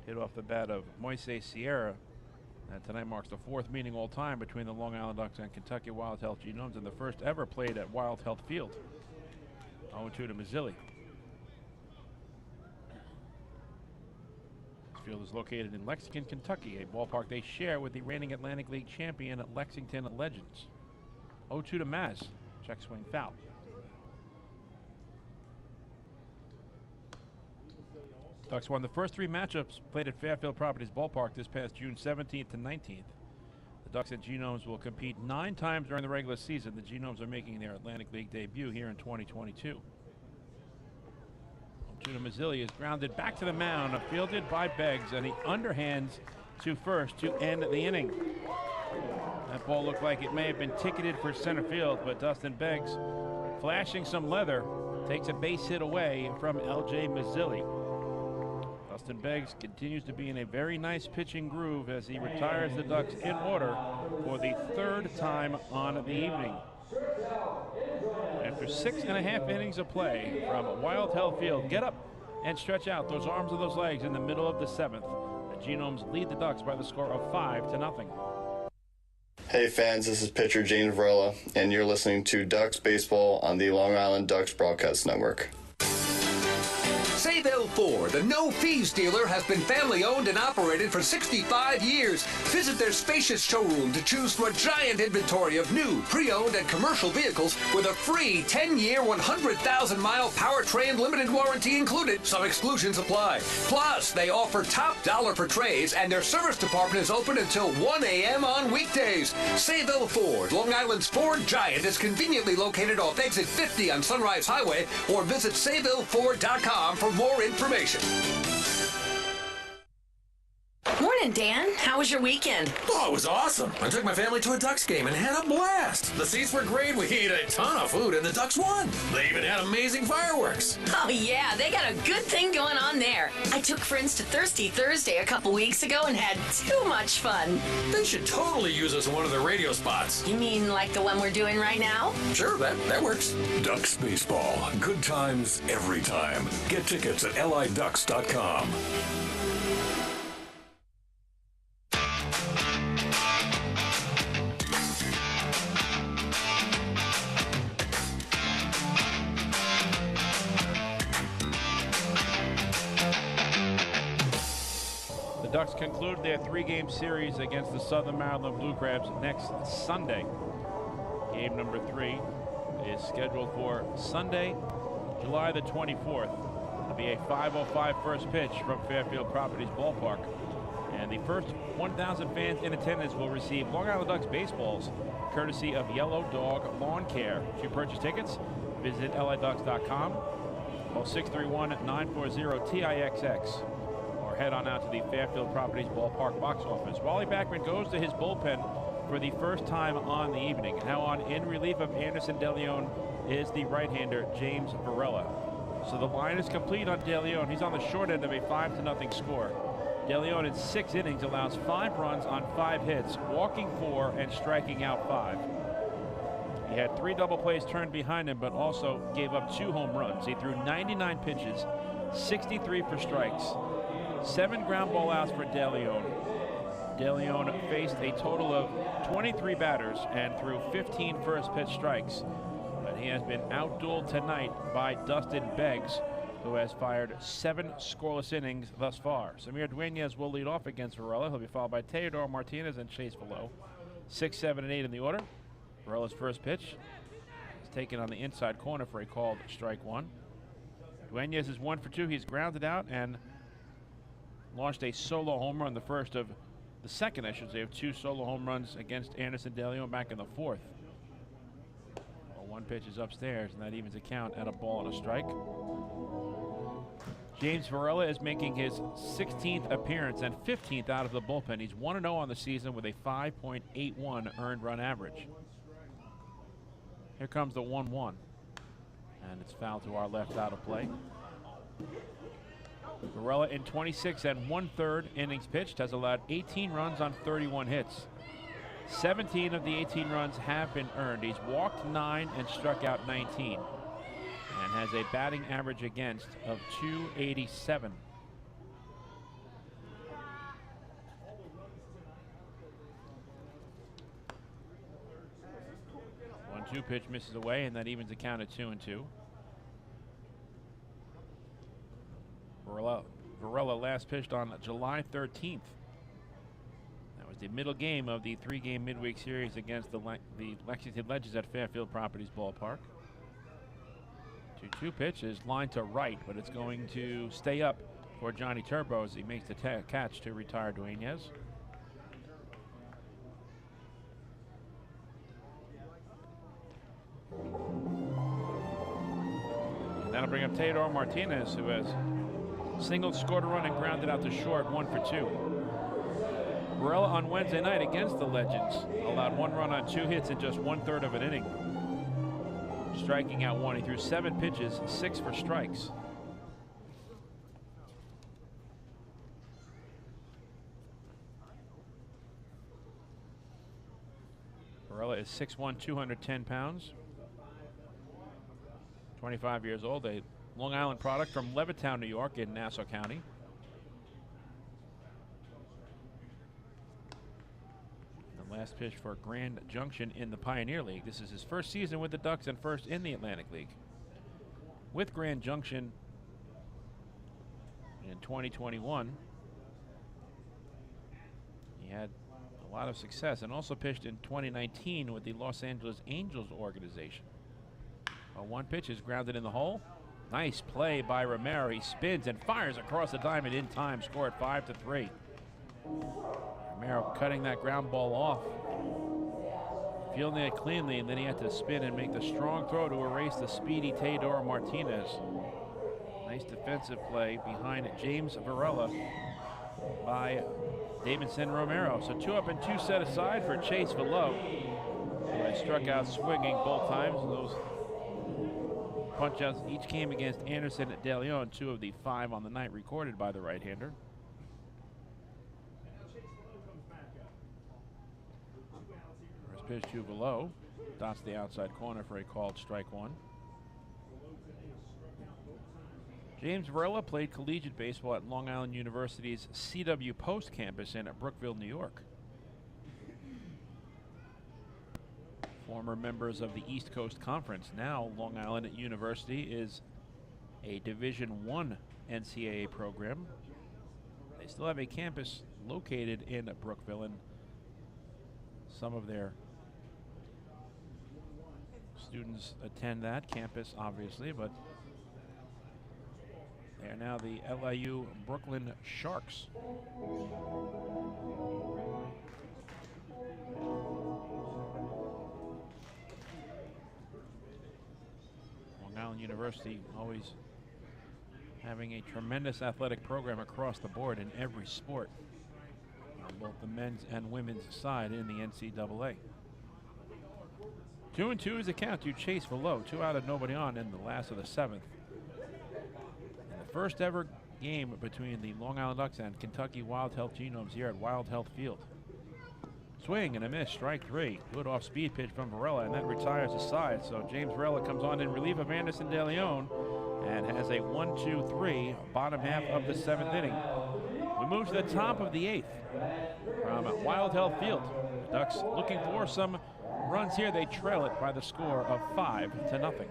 hit off the bat of Moises Sierra. And tonight marks the 4th meeting all time between the Long Island Ducks and Kentucky Wild Health Genomes, and the first ever played at Wild Health Field. 0-2 to Mazzilli. This field is located in Lexington, Kentucky, a ballpark they share with the reigning Atlantic League champion Lexington Legends. 0-2 to Maz. Check swing foul. Ducks won the first 3 matchups played at Fairfield Properties Ballpark this past June 17th to 19th. The Ducks and Genomes will compete 9 times during the regular season. The Genomes are making their Atlantic League debut here in 2022. To Mazzilli is grounded back to the mound, fielded by Beggs, and he underhands to first to end the inning. That ball looked like it may have been ticketed for center field, but Dustin Beggs, flashing some leather, takes a base hit away from LJ Mazzilli. Dustin Beggs continues to be in a very nice pitching groove as he retires the Ducks in order for the 3rd time on the evening. After 6.5 innings of play from Wild Health Field, get up and stretch out those arms and those legs in the middle of the 7th. The Genomes lead the Ducks by the score of 5-0. Hey fans, this is pitcher Gene Varela, and you're listening to Ducks Baseball on the Long Island Ducks Broadcast Network. Sayville Ford, the no-fees dealer, has been family-owned and operated for 65 years. Visit their spacious showroom to choose from a giant inventory of new, pre-owned, and commercial vehicles with a free 10-year, 100,000-mile powertrain limited warranty included. Some exclusions apply. Plus, they offer top dollar for trades, and their service department is open until 1 a.m. on weekdays. Sayville Ford, Long Island's Ford giant, is conveniently located off exit 50 on Sunrise Highway, or visit SayvilleFord.com for more information. Morning, Dan. How was your weekend? Oh, it was awesome. I took my family to a Ducks game and had a blast. The seats were great. We ate a ton of food, and the Ducks won. They even had amazing fireworks. Oh, yeah. They got a good thing going on there. I took friends to Thirsty Thursday a couple weeks ago and had too much fun. They should totally use us in one of their radio spots. You mean like the one we're doing right now? Sure, that works. Ducks Baseball. Good times every time. Get tickets at LIDucks.com. Ducks conclude their 3-game series against the Southern Maryland Blue Crabs next Sunday. Game number 3 is scheduled for Sunday, July the 24th. It'll be a 5:05 first pitch from Fairfield Properties Ballpark. And the first 1,000 fans in attendance will receive Long Island Ducks baseballs, courtesy of Yellow Dog Lawn Care. To purchase tickets, visit LIDucks.com, call 631-940-TIXX. Head on out to the Fairfield Properties Ballpark box office. Wally Backman goes to his bullpen for the first time on the evening. And now on in relief of Anderson DeLeon is the right-hander James Varela. So the line is complete on DeLeon. He's on the short end of a 5-0 score. De Leon in 6 innings allows 5 runs on 5 hits, walking 4 and striking out 5. He had 3 double plays turned behind him, but also gave up 2 home runs. He threw 99 pitches, 63 for strikes, 7 ground ball outs for De Leon. De Leon faced a total of 23 batters and threw 15 first pitch strikes. But he has been outdueled tonight by Dustin Beggs, who has fired 7 scoreless innings thus far. Samir Dueñas will lead off against Varela. He'll be followed by Teodoro Martinez and Chase Velo. 6, 7, and 8 in the order. Varela's first pitch is taken on the inside corner for a called strike 1. Dueñas is 1 for 2. He's grounded out and launched a solo home run, the second, I should say, of 2 solo home runs against Anderson De Leon back in the 4th. Well, 1 pitch is upstairs, and that evens the count at a ball and a strike. James Varela is making his 16th appearance and 15th out of the bullpen. He's 1-0 on the season with a 5.81 earned run average. Here comes the 1-1, and it's fouled to our left out of play. Varela in 26 1/3 innings pitched has allowed 18 runs on 31 hits. 17 of the 18 runs have been earned. He's walked 9 and struck out 19, and has a batting average against of .287. One-two pitch misses away, and that evens the count at 2-2. Varela last pitched on July 13th. That was the middle game of the 3-game midweek series against the Lexington Legends at Fairfield Properties Ballpark. 2-2 pitch is lined to right, but it's going to stay up for Johnny Turbo as he makes the catch to retire Dueñas. And that'll bring up Teodoro Martinez, who has singled, scored a run, and grounded out to short, 1 for 2. Varela on Wednesday night against the Legends allowed 1 run on 2 hits in just 1/3 of an inning, striking out 1. He threw 7 pitches, 6 for strikes. Varela is 6'1", 210 pounds, 25 years old, a Long Island product from Levittown, New York in Nassau County. The last pitch for Grand Junction in the Pioneer League. This is his first season with the Ducks and first in the Atlantic League. With Grand Junction in 2021, he had a lot of success and also pitched in 2019 with the Los Angeles Angels organization. 1 pitch is grounded in the hole. Nice play by Romero. He spins and fires across the diamond in time, scored 5-3. Romero cutting that ground ball off, fielding it cleanly, and then he had to spin and make the strong throw to erase the speedy Teodoro Martinez. Nice defensive play behind James Varela by Davidson Romero. So 2 up and 2 set aside for Chase Velo, who has struck out swinging both times. Those punch-outs each came against Anderson De Leon, 2 of the 5 on the night recorded by the right-hander. First pitch to Velo, dots the outside corner for a called strike 1. James Varela played collegiate baseball at Long Island University's C.W. Post campus in Brookville, New York. Former members of the East Coast Conference. Now Long Island University is a Division I NCAA program. They still have a campus located in Brookville, and some of their students attend that campus, obviously, but they are now the LIU Brooklyn Sharks. Long Island University always having a tremendous athletic program across the board in every sport, on both the men's and women's side in the NCAA. 2-2 is the count to Chase Velo, 2 out and nobody on in the last of the 7th. And the first ever game between the Long Island Ducks and Kentucky Wild Health Genomes here at Wild Health Field. Swing and a miss, strike three. Good off-speed pitch from Varela, and that retires his side. So James Varela comes on in relief of Anderson De Leon and has a 1-2-3 bottom half of the 7th inning. We move to the top of the 8th from Wild Health Field. The Ducks looking for some runs here. They trail it by the score of 5-0.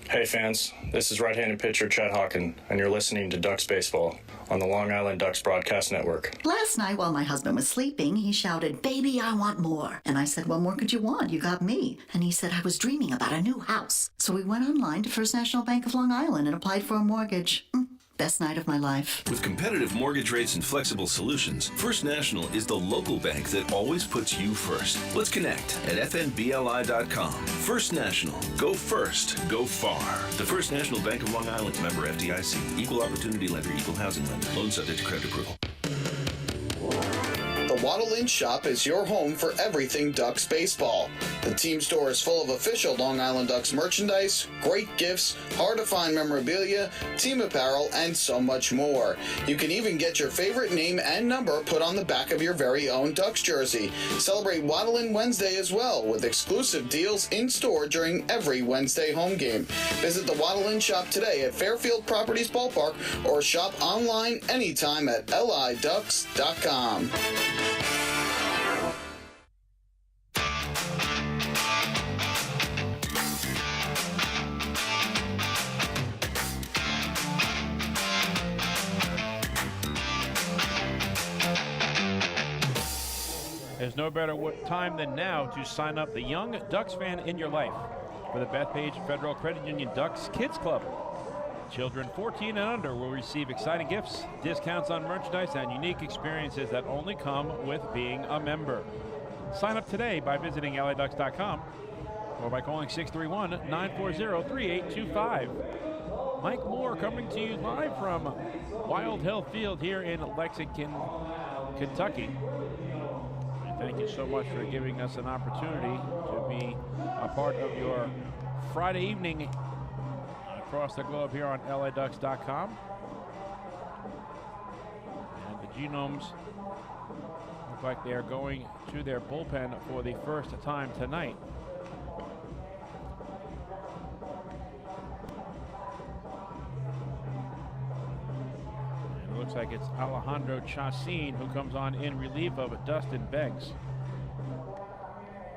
Hey fans, this is right-handed pitcher Chet Hawken, and you're listening to Ducks Baseball on the Long Island Ducks Broadcast Network. Last night while my husband was sleeping, he shouted, "Baby, I want more." And I said, "What more could you want? You got me." And he said, "I was dreaming about a new house." So we went online to First National Bank of Long Island and applied for a mortgage. Best night of my life. With competitive mortgage rates and flexible solutions, First National is the local bank that always puts you first. Let's connect at fnbli.com. First National. Go first. Go far. The First National Bank of Long Island, member FDIC. Equal opportunity lender. Equal housing lender. Loan subject to credit approval. The Waddle Inn Shop is your home for everything Ducks baseball. The team store is full of official Long Island Ducks merchandise, great gifts, hard-to-find memorabilia, team apparel, and so much more. You can even get your favorite name and number put on the back of your very own Ducks jersey. Celebrate Waddle Inn Wednesday as well, with exclusive deals in-store during every Wednesday home game. Visit the Waddle Inn Shop today at Fairfield Properties Ballpark or shop online anytime at liducks.com. There's no better time than now to sign up the young Ducks fan in your life for the Bethpage Federal Credit Union Ducks Kids Club. Children 14 and under will receive exciting gifts, discounts on merchandise, and unique experiences that only come with being a member. Sign up today by visiting liducks.com or by calling 631-940-3825. Mike Moore coming to you live from Wild Health Field here in Lexington, Kentucky. Thank you so much for giving us an opportunity to be a part of your Friday evening across the globe here on liducks.com. And the Genomes look like they are going to their bullpen for the first time tonight. Looks like it's Alejandro Chacin who comes on in relief of Dustin Beggs.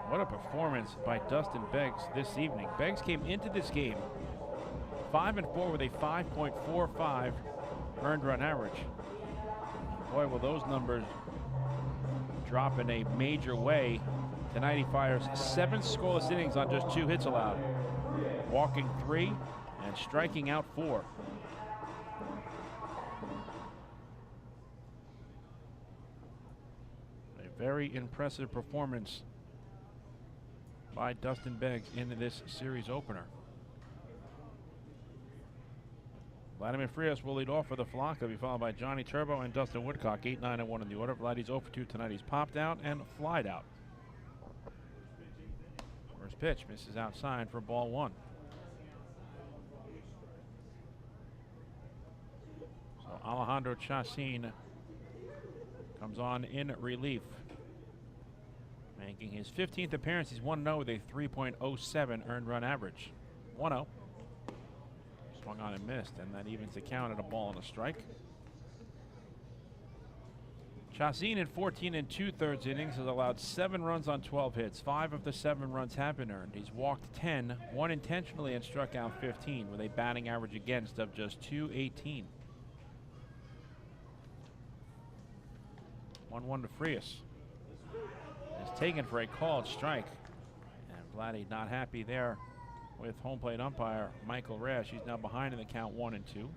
What a performance by Dustin Beggs this evening. Beggs came into this game 5-4 with a 5.45 earned run average. Boy, will those numbers drop in a major way. Tonight he fires 7 scoreless innings on just 2 hits allowed, walking 3 and striking out 4. Very impressive performance by Dustin Beggs in this series opener. Vladimir Frias will lead off for the Flock. He'll be followed by Johnny Turbo and Dustin Woodcock, 8-9-1 in the order. Vladdy's 0 for 2 tonight. He's popped out and flied out. First pitch misses outside for ball 1. So Alejandro Chacin comes on in relief. Making his 15th appearance, he's 1-0 with a 3.07 earned run average. 1-0. Swung on and missed, and that evens the count at a ball and a strike. Chacin in 14 2/3 innings has allowed 7 runs on 12 hits. 5 of the 7 runs have been earned. He's walked 10, 1 intentionally, and struck out 15 with a batting average against of just .218. 1-1 to Frias. Is taken for a called strike, and Vladdy not happy there with home plate umpire Michael Rash. He's now behind in the count 1-2.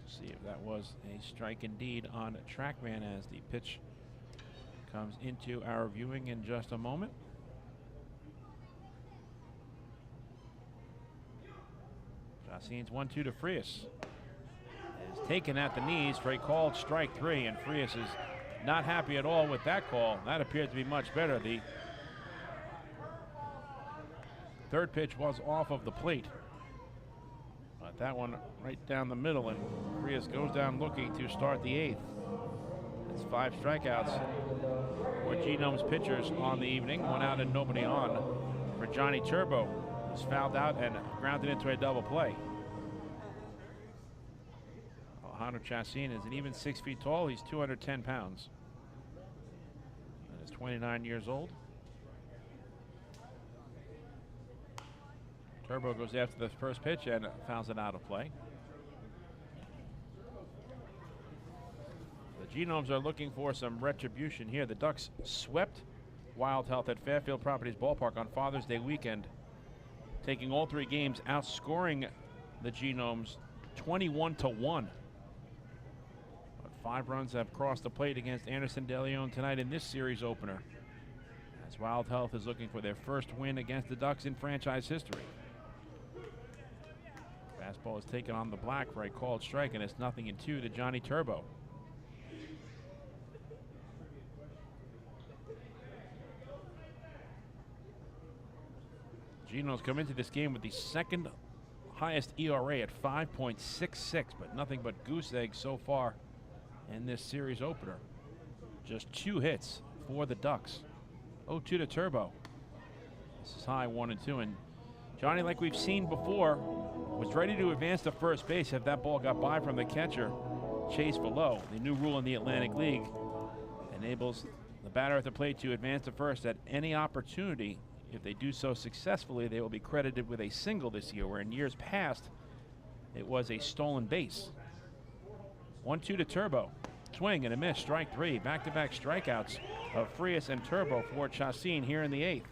See if that was a strike indeed on Trackman as the pitch comes into our viewing in just a moment. Chacin's 1-2 to Frias. Is taken at the knees for a called strike 3, and Frias is not happy at all with that call. That appeared to be much better. The third pitch was off of the plate, but that one right down the middle, and Frias goes down looking to start the 8th. That's 5 strikeouts for Genomes pitchers on the evening. 1 out and nobody on for Johnny Turbo, who's fouled out and grounded into a double play. Alejandro Chacín is an even 6 feet tall. He's 210 pounds. And is 29 years old. Turbo goes after the first pitch and fouls it out of play. The Genomes are looking for some retribution here. The Ducks swept Wild Health at Fairfield Properties Ballpark on Father's Day weekend, taking all 3 games, outscoring the Genomes 21-1. But 5 runs have crossed the plate against Anderson De Leon tonight in this series opener, as Wild Health is looking for their first win against the Ducks in franchise history. Fastball is taken on the black for a called strike, and it's 0-2 to Johnny Turbo. Genomes come into this game with the second highest ERA at 5.66, but nothing but goose eggs so far in this series opener. Just 2 hits for the Ducks. 0-2 to Turbo. This is high 1-2, and Johnny, like we've seen before, was ready to advance to first base if that ball got by from the catcher, Chase Below. The new rule in the Atlantic League enables the batter at the plate to advance to first at any opportunity. If they do so successfully, they will be credited with a single this year, where in years past, it was a stolen base. 1-2 to Turbo. Swing and a miss, strike 3. Back-to-back strikeouts of Frias and Turbo for Chacín here in the 8th.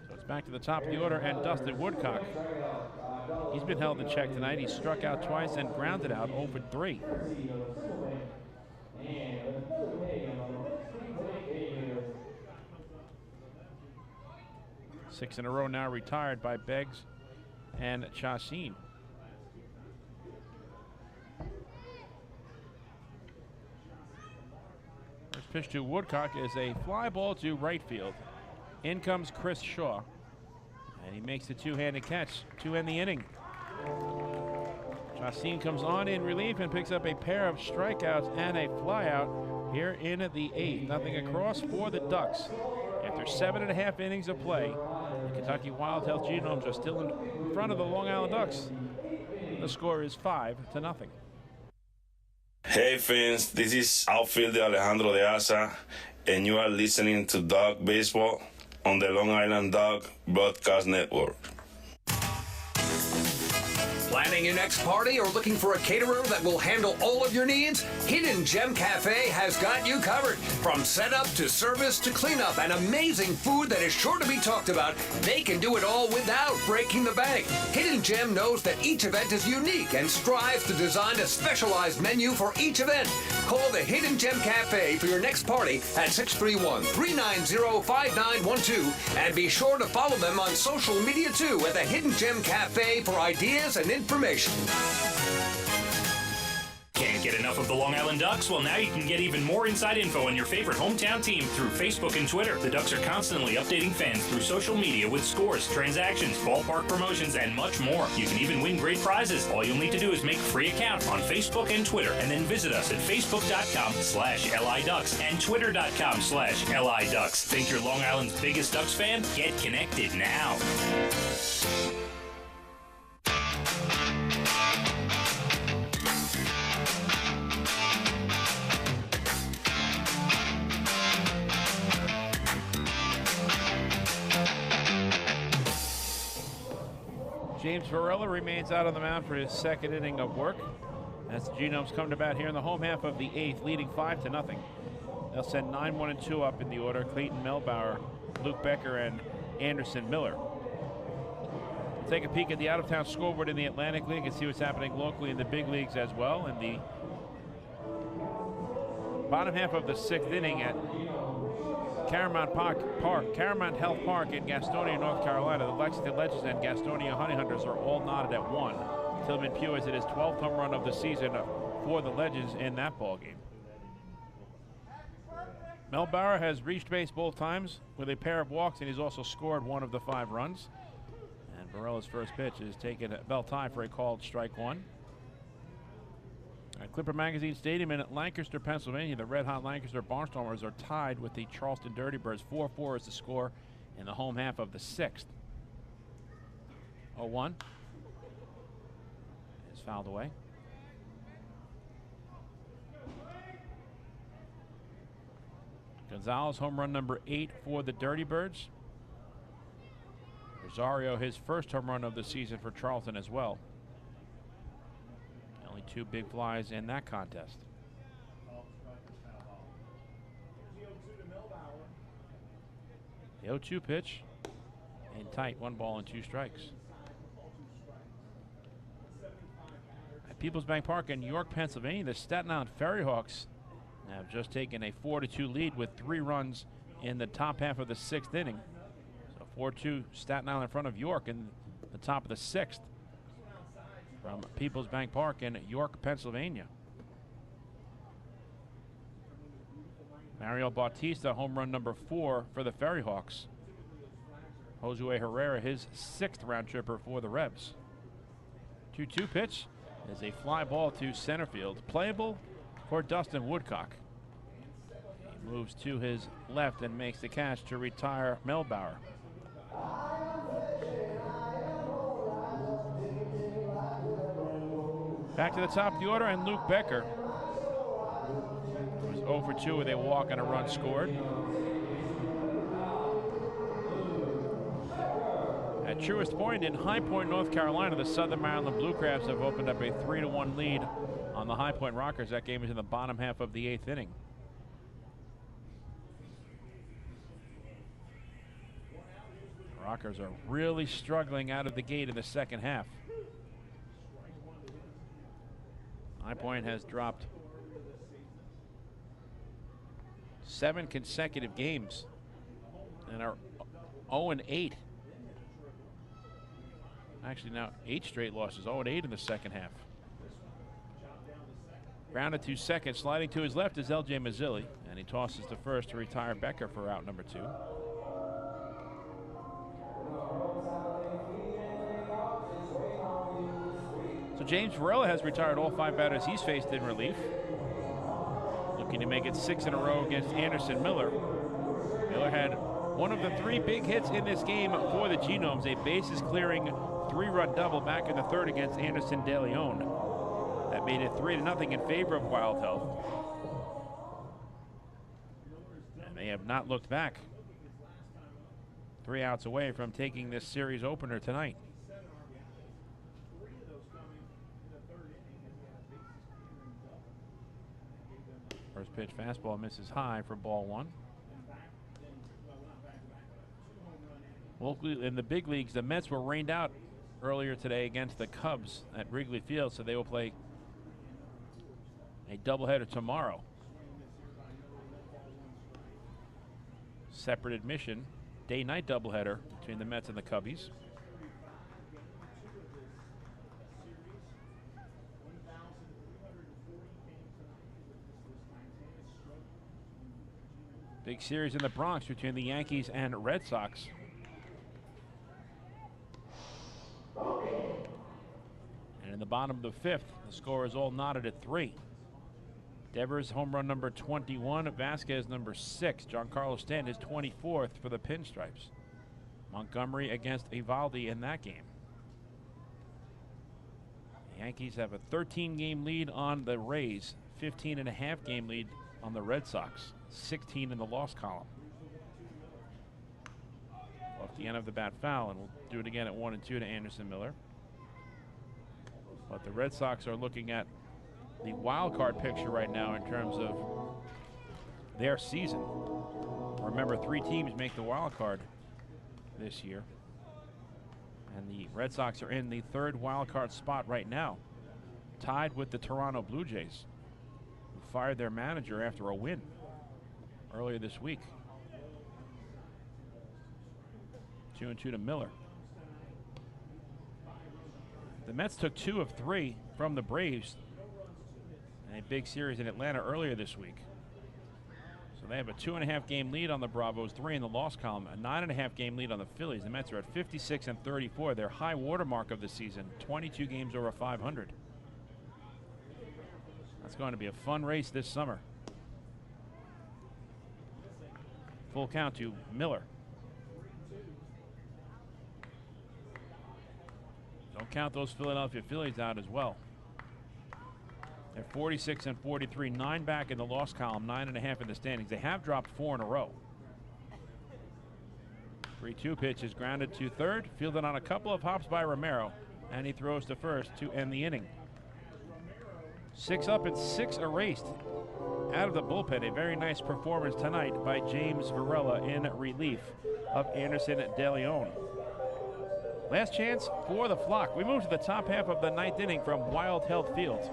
So it's back to the top of the order, and Dustin Woodcock. He's been held in check tonight. He's struck out twice and grounded out 0 for 3. 6 in a row now retired by Beggs and Chacín. First pitch to Woodcock is a fly ball to right field. In comes Chris Shaw, and he makes the 2-handed catch to end the inning. Chacín comes on in relief and picks up a pair of strikeouts and a flyout here in the 8th. Nothing across for the Ducks. After 7.5 innings of play, the Kentucky Wild Health Genomes are still in front of the Long Island Ducks. The score is 5-0. Hey fans, this is outfielder Alejandro de Asa, and you are listening to Duck Baseball on the Long Island Duck Broadcast Network. Planning your next party or looking for a caterer that will handle all of your needs? Hidden Gem Cafe has got you covered. From setup to service to cleanup and amazing food that is sure to be talked about, they can do it all without breaking the bank. Hidden Gem knows that each event is unique and strives to design a specialized menu for each event. Call the Hidden Gem Cafe for your next party at 631-390-5912, and be sure to follow them on social media too at the Hidden Gem Cafe for ideas and information. Can't get enough of the Long Island Ducks? Well, now you can get even more inside info on your favorite hometown team through Facebook and Twitter. The Ducks are constantly updating fans through social media with scores, transactions, ballpark promotions, and much more. You can even win great prizes. All you'll need to do is make a free account on Facebook and Twitter, and then visit us at facebook.com/LIDucks and twitter.com/LIDucks. Think you're Long Island's biggest Ducks fan? Get connected now. James Varela remains out on the mound for his second inning of work, as the Genomes come to bat here in the home half of the 8th, leading 5-0. They'll send 9, 1, and 2 up in the order. Clayton Melbauer, Luke Becker, and Anderson Miller. We'll take a peek at the out-of-town scoreboard in the Atlantic League and see what's happening locally in the big leagues as well. In the bottom half of the 6th inning at Caramount Health Park in Gastonia, North Carolina, the Lexington Legends and Gastonia Honey Hunters are all knotted at 1. Tillman Pugh has hit his 12th home run of the season for the Legends in that ball game. Melbauer has reached base both times with a pair of walks, and he's also scored one of the 5 runs. And Varela's first pitch is taken at belt high for a called strike 1. At Clipper Magazine Stadium in Lancaster, Pennsylvania, the red-hot Lancaster Barnstormers are tied with the Charleston Dirty Birds. 4-4 is the score in the home half of the 6th. 0-1 is fouled away. Gonzalez, home run number 8 for the Dirty Birds. Rosario, his first home run of the season for Charleston as well. Only 2 big flies in that contest. The 0-2 pitch, and tight, 1 ball and 2 strikes. At Peoples Bank Park in York, Pennsylvania, the Staten Island Ferry Hawks have just taken a 4-2 lead with 3 runs in the top half of the 6th inning. So 4-2 Staten Island in front of York in the top of the 6th from Peoples Bank Park in York, Pennsylvania. Mario Bautista, home run number 4 for the Ferry Hawks. Josue Herrera, his 6th round tripper for the Rebs. 2-2 pitch is a fly ball to center field. Playable for Dustin Woodcock. He moves to his left and makes the catch to retire Melbauer. Back to the top of the order, and Luke Becker was 0 for 2 with a walk and a run scored. At Truist Point in High Point, North Carolina, the Southern Maryland Blue Crabs have opened up a 3-1 lead on the High Point Rockers. That game is in the bottom half of the 8th inning. The Rockers are really struggling out of the gate in the second half. High Point has dropped 7 consecutive games and are 0-8. Actually, now 8 straight losses, 0-8 in the second half. Grounded to second, sliding to his left is L.J. Mazzilli, and he tosses to first to retire Becker for out number 2. So James Varela has retired all 5 batters he's faced in relief. Looking to make it 6 in a row against Anderson Miller. Miller had one of the 3 big hits in this game for the Genomes, a bases-clearing 3-run double back in the 3rd against Anderson De Leon. That made it 3-0 in favor of Wild Health. And they have not looked back. 3 outs away from taking this series opener tonight. First pitch fastball misses high for ball 1. Locally in the big leagues, the Mets were rained out earlier today against the Cubs at Wrigley Field, so they will play a doubleheader tomorrow. Separate admission, day-night doubleheader between the Mets and the Cubbies. Big series in the Bronx between the Yankees and Red Sox. And in the bottom of the 5th, the score is all knotted at 3. Devers home run number 21, Vasquez number 6. Giancarlo Stanton is 24th for the Pinstripes. Montgomery against Evaldi in that game. The Yankees have a 13-game lead on the Rays, 15.5 game lead on the Red Sox, 16 in the loss column. Off the end of the bat foul, and we'll do it again at 1-2 to Anderson Miller. But the Red Sox are looking at the wild card picture right now in terms of their season. Remember, 3 teams make the wild card this year. And the Red Sox are in the 3rd wild card spot right now, tied with the Toronto Blue Jays, who fired their manager after a win earlier this week. 2-2 to Miller. The Mets took 2 of 3 from the Braves in a big series in Atlanta earlier this week. So So they have a 2.5 game lead on the Bravos, 3 in the loss column, a 9.5 game lead on the Phillies. The Mets are at 56 and 34, their high watermark of the season, 22 games over 500. That's going to be a fun race this summer. Full count to Miller. Don't count those Philadelphia Phillies out as well. They're 46 and 43, 9 back in the loss column, 9.5 in the standings. They have dropped 4 in a row. 3-2 pitch is grounded to third, fielded on a couple of hops by Romero, and he throws to first to end the inning. 6 up and 6 erased out of the bullpen. A very nice performance tonight by James Varela in relief of Anderson De Leon. Last chance for the Flock. We move to the top half of the 9th inning from Wild Health Field,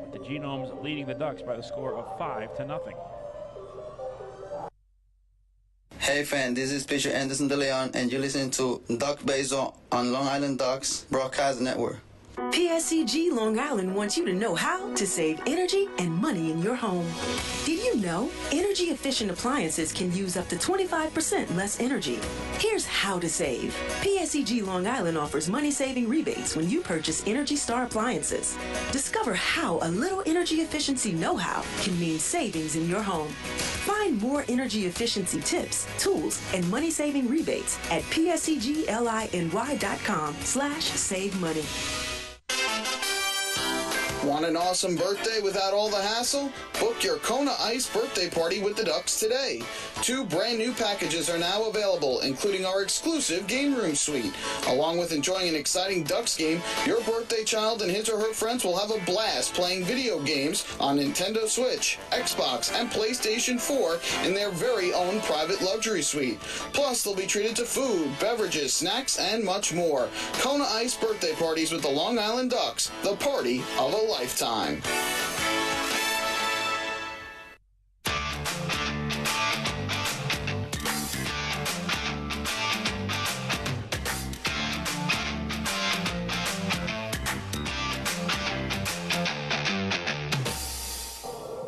with the Genomes leading the Ducks by the score of 5-0. Hey fan, this is pitcher Anderson De Leon, and you're listening to Duck Baseball on Long Island Ducks Broadcast Network. PSCG Long Island wants you to know how to save energy and money in your home. Did you know energy efficient appliances can use up to 25% less energy? Here's how to save. PSCG Long Island offers money saving rebates when you purchase Energy Star appliances. Discover how a little energy efficiency know-how can mean savings in your home. Find more energy efficiency tips, tools, and money saving rebates at pscgliny.com/save money. Want an awesome birthday without all the hassle? Book your Kona Ice birthday party with the Ducks today. 2 brand new packages are now available, including our exclusive game room suite. Along with enjoying an exciting Ducks game, your birthday child and his or her friends will have a blast playing video games on Nintendo Switch, Xbox, and PlayStation 4 in their very own private luxury suite. Plus, they'll be treated to food, beverages, snacks, and much more. Kona Ice birthday parties with the Long Island Ducks, the party of a lifetime.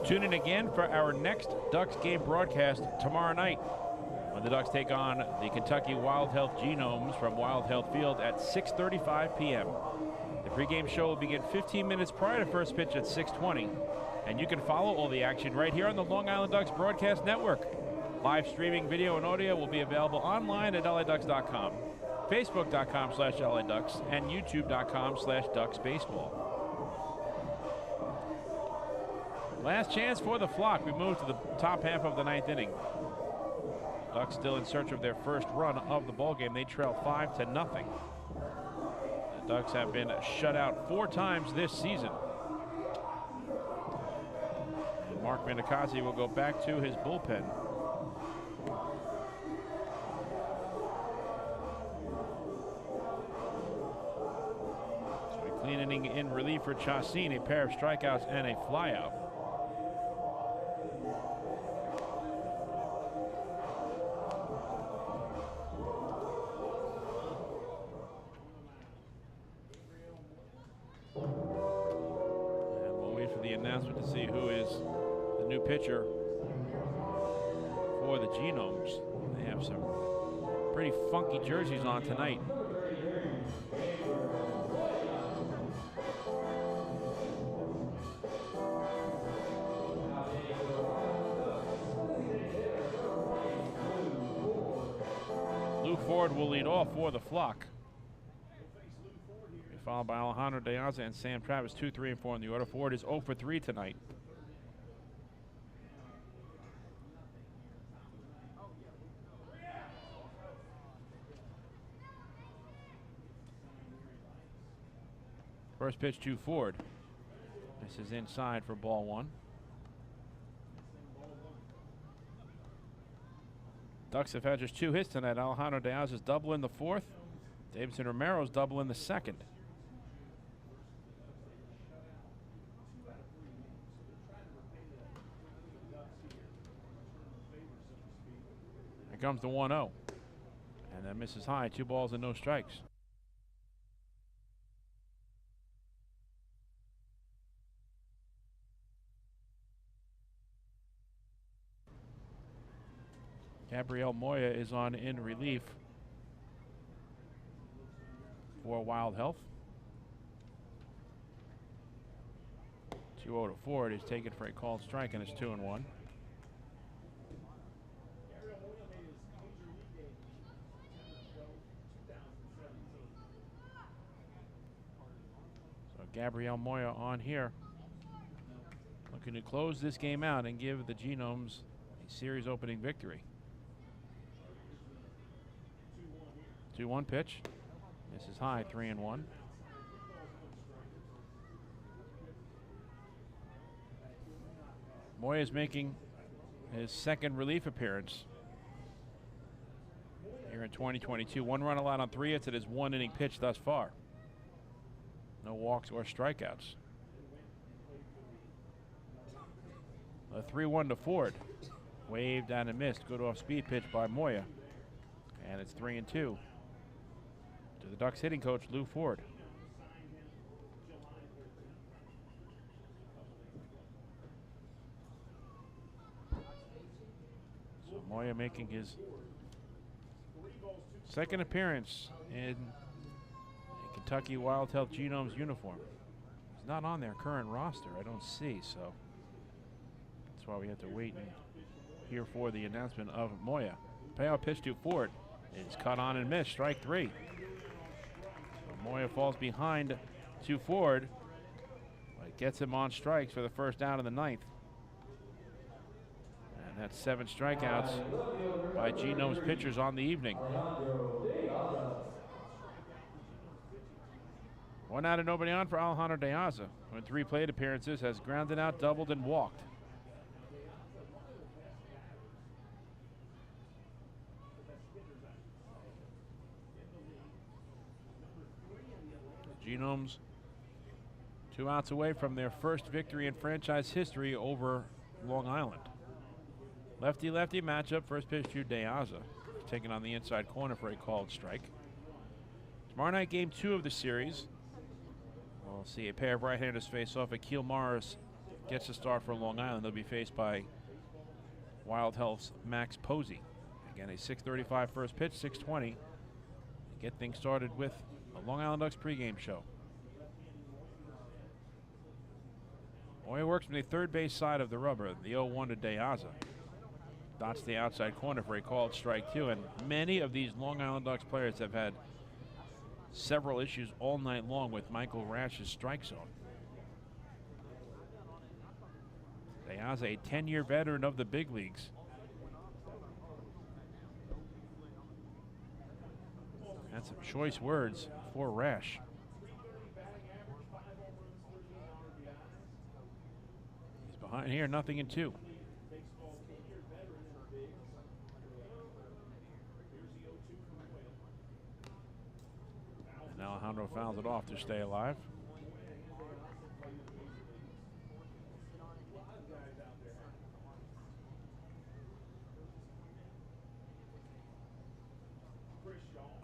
Tune in again for our next Ducks game broadcast tomorrow night, when the Ducks take on the Kentucky Wild Health Genomes from Wild Health Field at 6:35 p.m. The pregame show will begin 15 minutes prior to first pitch at 6:20, and you can follow all the action right here on the Long Island Ducks Broadcast Network. Live streaming video and audio will be available online at LADucks.com, Facebook.com/LADucks, and YouTube.com/DucksBaseball. Last chance for the Flock. We move to the top half of the 9th inning. Ducks still in search of their first run of the ballgame. They trail 5-0. The Ducks have been shut out 4 times this season. And Mark Mendicazzi will go back to his bullpen. So a clean inning in relief for Chassin, a pair of strikeouts and a flyout. To see who is the new pitcher for the Genomes. They have some pretty funky jerseys on tonight. Lou Ford will lead off for the Flock, followed by Alejandro De Aza and Sam Travis, 2, 3, and 4 in the order. Ford is 0 for 3 tonight. First pitch to Ford. This is inside for ball 1. Ducks have had just 2 hits tonight. Alejandro De Aza's double in the 4th. Davidson Romero's double in the 2nd. Here comes the 1-0. And that misses high. 2 balls and no strikes. Gabriel Moya is on in relief for Wild Health. 2-0 to Ford is taken for a called strike, and it's 2-1. So Gabriel Moya on here, looking to close this game out and give the Genomes a series opening victory. 2-1 pitch. This is high, 3-1. Moya is making his second relief appearance here in 2022. 1 run allowed on 3 hits at his 1 inning pitch thus far. No walks or strikeouts. A 3-1 to Ford. Waved and a missed. Good off speed pitch by Moya. And it's 3-2 to the Ducks hitting coach, Lou Ford. So Moya making his second appearance in a Kentucky Wild Health Genomes uniform. He's not on their current roster, I don't see, so that's why we have to wait and hear for the announcement of Moya. Payout pitch to Ford. It's cut on and missed, strike 3. So Moya falls behind to Ford, but gets him on strikes for the first out of the 9th. And that's 7 strikeouts by Genomes pitchers on the evening. 1 out and nobody on for Alejandro De Aza, who in 3 plate appearances has grounded out, doubled, and walked. Genomes 2 outs away from their first victory in franchise history over Long Island. Lefty-lefty matchup. First pitch to De Aza, taken on the inside corner for a called strike. Tomorrow night, game 2 of the series. We'll see a pair of right-handers face off. Akil Morris gets a start for Long Island. They'll be faced by Wild Health's Max Posey. Again, a 6:35 first pitch, 6:20. Get things started with a Long Island Ducks pregame show. Moya works from the third base side of the rubber. The 0-1 to De Aza. Dots the outside corner for a called strike 2. And many of these Long Island Ducks players have had several issues all night long with Michael Rash's strike zone. De Aza, a 10-year veteran of the big leagues. That's some choice words for Rash. He's behind here, 0-2. And Alejandro fouls it off to stay alive.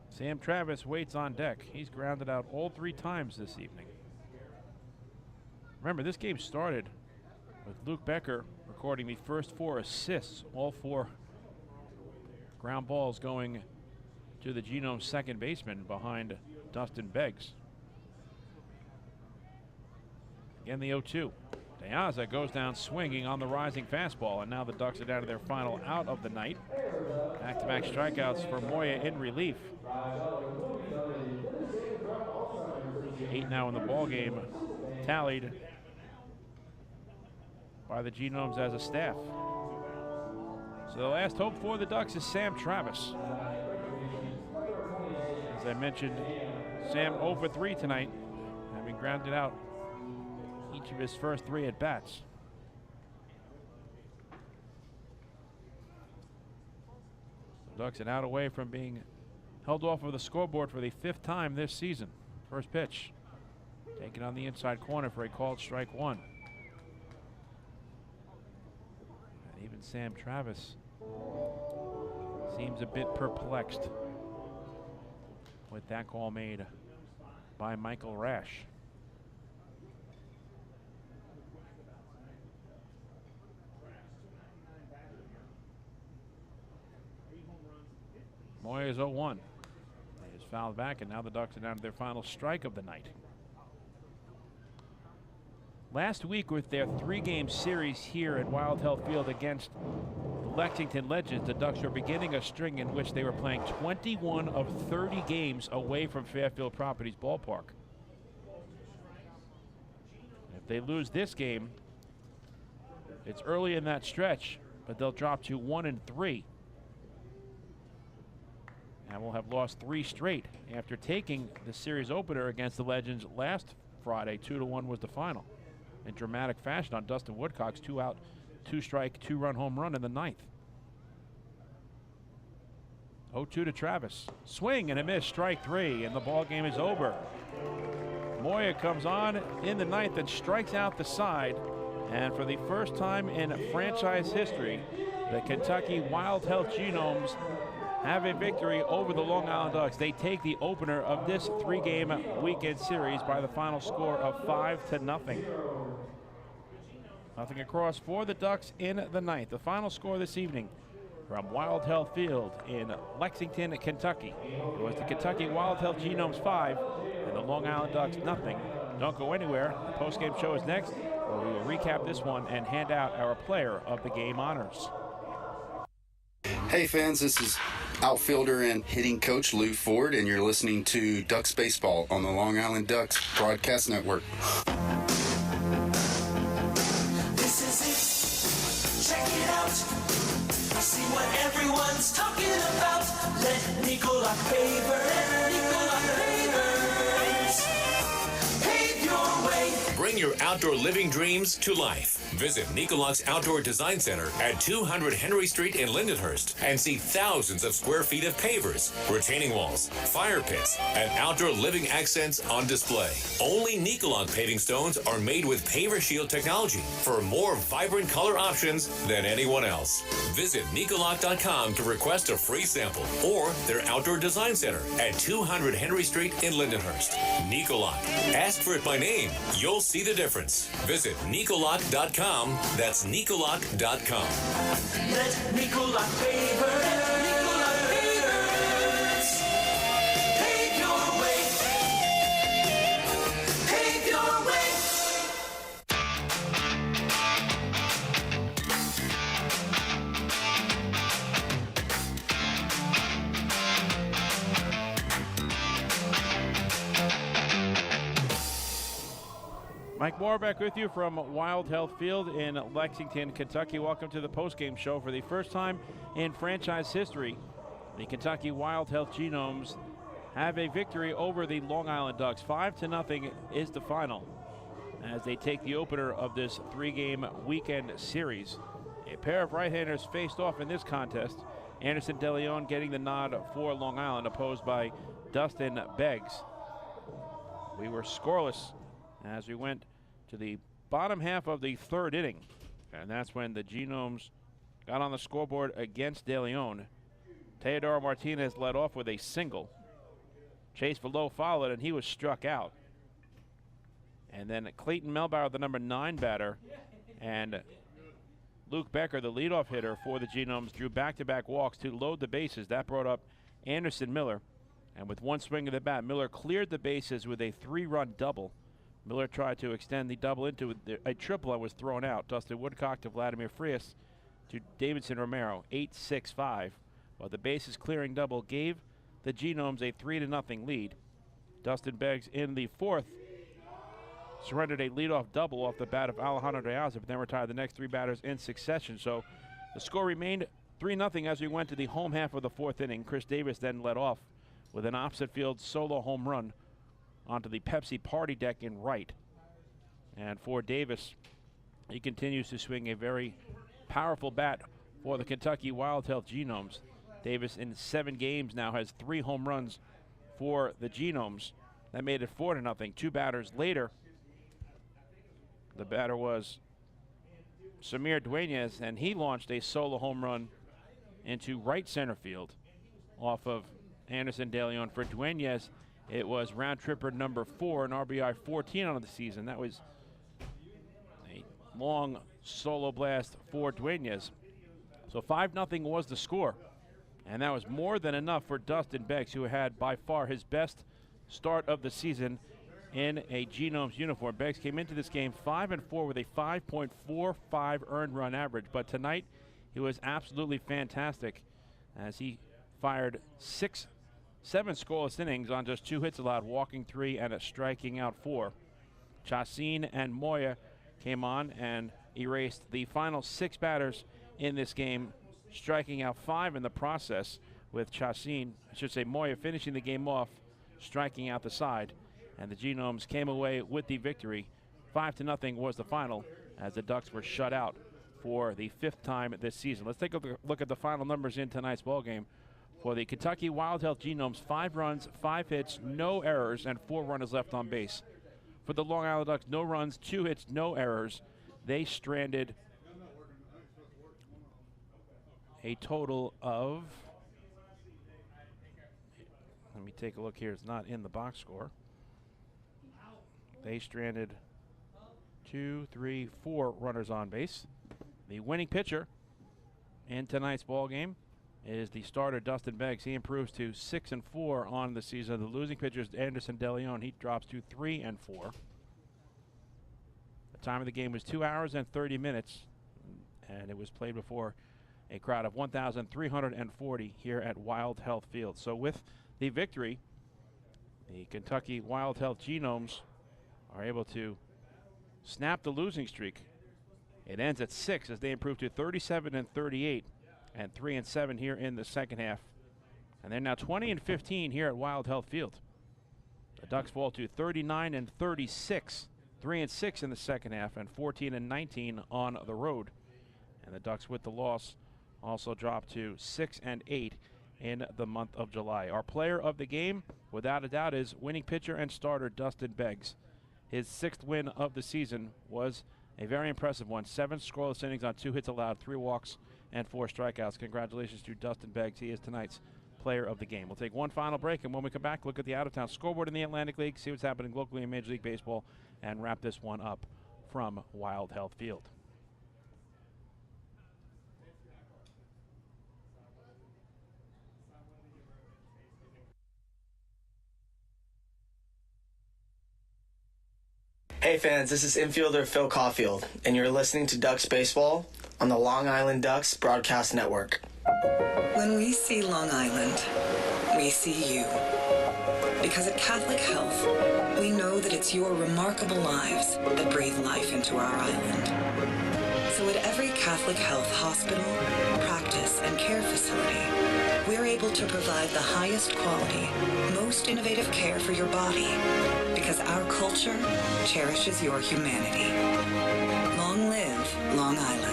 Sam Travis waits on deck. He's grounded out all 3 times this evening. Remember, this game started with Luke Becker recording the first 4 assists, all 4 ground balls going to the Genomes second baseman behind Dustin Beggs. Again, the 0-2. De Aza goes down swinging on the rising fastball, and now the Ducks are down to their final out of the night. Back-to-back strikeouts for Moya in relief. 8 now in the ball game, tallied by the Genomes as a staff. So the last hope for the Ducks is Sam Travis. As I mentioned, Sam 0 for 3 tonight, having grounded out each of his first 3 at-bats. The Ducks an out away from being held off of the scoreboard for the 5th time this season. First pitch, taken on the inside corner for a called strike 1. And even Sam Travis seems a bit perplexed with that call made by Michael Rash. Moya is 0-1. He is fouled back, and now the Ducks are down to their final strike of the night. Last week, with their 3-game series here at Wild Health Field against the Lexington Legends, the Ducks are beginning a string in which they were playing 21 of 30 games away from Fairfield Properties Ballpark. If they lose this game, it's early in that stretch, but they'll drop to 1-3. And we'll have lost 3 straight after taking the series opener against the Legends last Friday. 2-1 was the final. In dramatic fashion on Dustin Woodcock's 2-out, 2-strike, 2-run home run in the 9th. 0-2 to Travis. Swing and a miss, strike 3, and the ball game is over. Moya comes on in the 9th and strikes out the side. And for the first time in franchise history, the Kentucky Wild Health Genomes have a victory over the Long Island Ducks. They take the opener of this 3-game weekend series by the final score of 5-0. Nothing across for the Ducks in the 9th. The final score this evening from Wild Health Field in Lexington, Kentucky. It was the Kentucky Wild Health Genomes 5 and the Long Island Ducks nothing. Don't go anywhere. The postgame show is next, where we will recap this one and hand out our player of the game honors. Hey fans, this is outfielder and hitting coach Lou Ford, and you're listening to Ducks Baseball on the Long Island Ducks Broadcast Network. This is it. Check it out. See what everyone's talking about. Let Nicola pave your way. Bring your outdoor living dreams to life. Visit Nicolak's Outdoor Design Center at 200 Henry Street in Lindenhurst and see thousands of square feet of pavers, retaining walls, fire pits, and outdoor living accents on display. Only Nicolak paving stones are made with Paver Shield technology for more vibrant color options than anyone else. Visit Nicolak.com to request a free sample or their Outdoor Design Center at 200 Henry Street in Lindenhurst. Nicolak. Ask for it by name. You'll see the difference. Visit Nicolak.com. That's Nicolak.com. Let Nicolak pave your way. Pave your way. Mike Moore back with you from Wild Health Field in Lexington, Kentucky. Welcome to the postgame show. For the first time in franchise history, the Kentucky Wild Health Genomes have a victory over the Long Island Ducks. 5-0 is the final as they take the opener of this 3-game weekend series. A pair of right-handers faced off in this contest. Anderson De Leon getting the nod for Long Island, opposed by Dustin Beggs. We were scoreless as we went to the bottom half of the 3rd inning. And that's when the Genomes got on the scoreboard against De Leon. Teodoro Martinez led off with a single. Chase Velo followed, and he was struck out. And then Clayton Melbauer, the number 9 batter, and Luke Becker, the leadoff hitter for the Genomes, drew back-to-back walks to load the bases. That brought up Anderson Miller. And with one swing of the bat, Miller cleared the bases with a 3-run double. Miller tried to extend the double into a triple and was thrown out. Dustin Woodcock to Vladimir Frias to Davidson Romero, 8-6-5. While the bases clearing double gave the Genomes a 3-0 lead. Dustin Beggs in the 4th surrendered a leadoff double off the bat of Alejandro de Alza, but then retired the next 3 batters in succession. So the score remained 3-0 as we went to the home half of the 4th inning. Chris Davis then led off with an opposite field solo home run onto the Pepsi party deck in right. And for Davis, he continues to swing a very powerful bat for the Kentucky Wild Health Genomes. Davis in 7 games now has 3 home runs for the Genomes. That made it 4-0. 2 batters later, the batter was Samir Dueñas, and he launched a solo home run into right center field off of Anderson De Leon. For Dueñas, it was round tripper number 4, an RBI 14 on the season. That was a long solo blast for Dueñas. So 5-0 was the score. And that was more than enough for Dustin Beggs, who had by far his best start of the season in a Genomes uniform. Beggs came into this game 5-4 with a 5.45 earned run average, but tonight he was absolutely fantastic as he fired 7 scoreless innings on just 2 hits allowed, walking 3 and striking out 4. Chacin and Moya came on and erased the final 6 batters in this game, striking out 5 in the process, with Moya finishing the game off, striking out the side. And the Genomes came away with the victory. 5-0 was the final as the Ducks were shut out for the 5th time this season. Let's take a look at the final numbers in tonight's ballgame. For the Kentucky Wild Health Genomes, 5 runs, 5 hits, no errors, and 4 runners left on base. For the Long Island Ducks, no runs, 2 hits, no errors. They stranded a total of, let me take a look here, it's not in the box score. They stranded 4 runners on base. The winning pitcher in tonight's ball game is the starter Dustin Beggs. He improves to 6-4 on the season. The losing pitcher is Anderson DeLeon. He drops to 3-4. The time of the game was 2 hours and 30 minutes, and it was played before a crowd of 1,340 here at Wild Health Field. So with the victory, the Kentucky Wild Health Genomes are able to snap the losing streak. It ends at 6 as they improve to 37-38 and 3-7 here in the second half. And they're now 20-15 here at Wild Health Field. The Ducks fall to 39-36, 3-6 in the second half, and 14-19 on the road. And the Ducks, with the loss, also drop to 6-8 in the month of July. Our player of the game, without a doubt, is winning pitcher and starter Dustin Beggs. His 6th win of the season was a very impressive one. 7 scoreless innings on 2 hits allowed, 3 walks, and 4 strikeouts. Congratulations to Dustin Beggs. He is tonight's player of the game. We'll take one final break, and when we come back, look at the out-of-town scoreboard in the Atlantic League, see what's happening locally in Major League Baseball, and wrap this one up from Wild Health Field. Hey fans, this is infielder Phil Caulfield, and you're listening to Ducks Baseball on the Long Island Ducks Broadcast Network. When we see Long Island, we see you. Because at Catholic Health, we know that it's your remarkable lives that breathe life into our island. So at every Catholic Health hospital, practice, and care facility, we're able to provide the highest quality, most innovative care for your body, because our culture cherishes your humanity. Long live Long Island.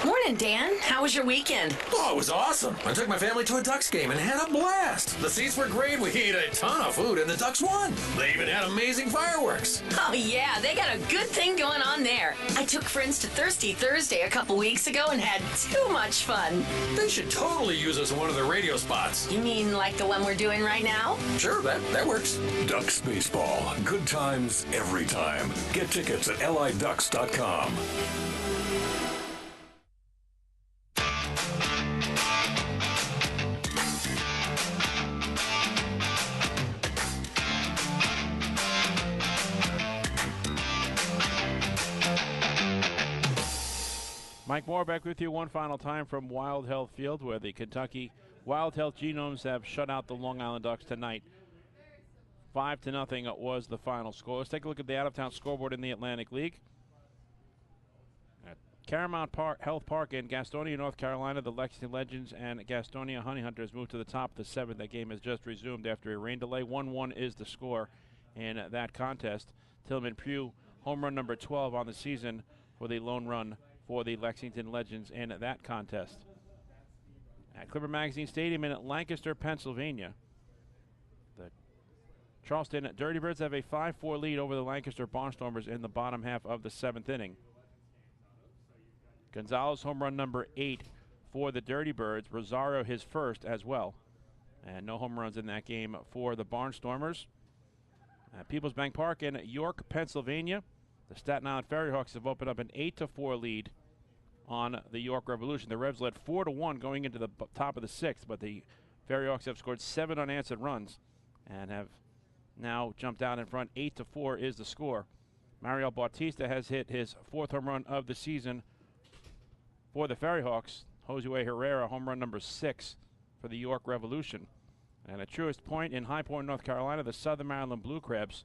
Morning, Dan. How was your weekend? Oh, it was awesome. I took my family to a Ducks game and had a blast. The seats were great. We ate a ton of food, and the Ducks won. They even had amazing fireworks. Oh, yeah. They got a good thing going on there. I took friends to Thirsty Thursday a couple weeks ago and had too much fun. They should totally use us in one of their radio spots. You mean like the one we're doing right now? Sure, that works. Ducks Baseball. Good times every time. Get tickets at liducks.com. Mike Moore back with you one final time from Wild Health Field, where the Kentucky Wild Health Genomes have shut out the Long Island Ducks tonight. 5-0 was the final score. Let's take a look at the out-of-town scoreboard in the Atlantic League. At Caramount Health Park in Gastonia, North Carolina, the Lexington Legends and Gastonia Honey Hunters moved to the top of the 7th. That game has just resumed after a rain delay. 1-1 is the score in that contest. Tillman Pugh, home run number 12 on the season for the lone run for the Lexington Legends in that contest. At Clipper Magazine Stadium in Lancaster, Pennsylvania, the Charleston Dirty Birds have a 5-4 lead over the Lancaster Barnstormers in the bottom half of the 7th inning. Gonzalez home run number 8 for the Dirty Birds. Rosario his first as well. And no home runs in that game for the Barnstormers. At Peoples Bank Park in York, Pennsylvania, the Staten Island Ferry Hawks have opened up an 8-4 lead on the York Revolution. The Revs led 4-1 going into the top of the 6th, but the Ferry Hawks have scored 7 unanswered runs and have now jumped out in front. 8-4 is the score. Mario Bautista has hit his 4th home run of the season for the Ferry Hawks. Josue Herrera, home run number 6 for the York Revolution. And at Truist Point in High Point, North Carolina, the Southern Maryland Blue Crabs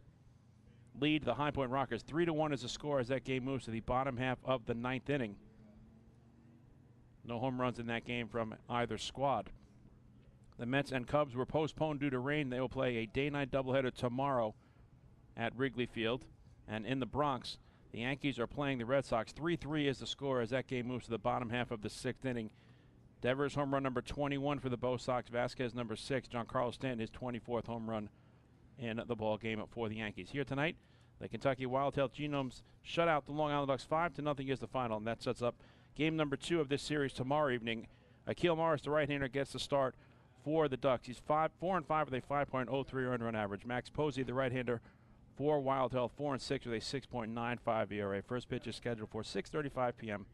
lead the High Point Rockers. 3-1 is the score as that game moves to the bottom half of the 9th inning. No home runs in that game from either squad. The Mets and Cubs were postponed due to rain. They will play a day-night doubleheader tomorrow at Wrigley Field. And in the Bronx, the Yankees are playing the Red Sox. 3-3 is the score as that game moves to the bottom half of the 6th inning. Devers home run number 21 for the Bo Sox. Vasquez number 6. Giancarlo Stanton his 24th home run in the ball game for the Yankees. Here tonight, the Kentucky Wildtail Genomes shut out the Long Island Ducks 5-0 is the final, and that sets up game number 2 of this series tomorrow evening. Akil Morris, the right-hander, gets the start for the Ducks. He's 4-5 with a 5.03 earned run average. Max Posey, the right-hander, for Wildtail, 4-6 with a 6.95 ERA. First pitch is scheduled for 6:35 p.m.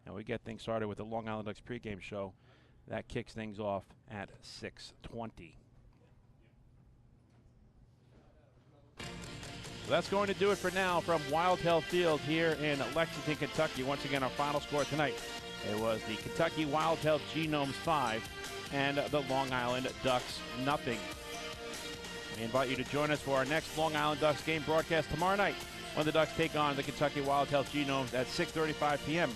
And we get things started with the Long Island Ducks pregame show. That kicks things off at 6:20. So that's going to do it for now from Wildtail Field here in Lexington, Kentucky. Once again, our final score tonight. It was the Kentucky Wildtail Genomes 5 and the Long Island Ducks 0. We invite you to join us for our next Long Island Ducks game broadcast tomorrow night when the Ducks take on the Kentucky Wildtail Genomes at 6:35 p.m.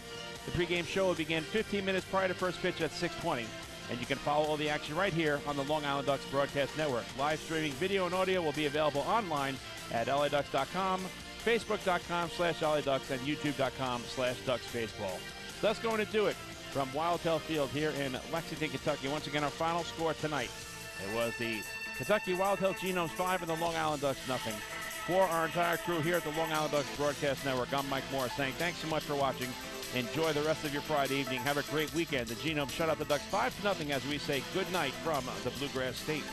The pregame show will begin 15 minutes prior to first pitch at 6:20, and you can follow all the action right here on the Long Island Ducks Broadcast Network. Live streaming video and audio will be available online at LADucks.com, Facebook.com/LADucks, and YouTube.com/DucksBaseball. That's going to do it from Wildtail Field here in Lexington, Kentucky. Once again, our final score tonight. It was the Kentucky Wildtail Genomes 5 and the Long Island Ducks 0. For our entire crew here at the Long Island Ducks Broadcast Network, I'm Mike Morris saying thanks so much for watching. Enjoy the rest of your Friday evening. Have a great weekend. The Genomes shut out the Ducks 5-0 as we say good night from the Bluegrass State.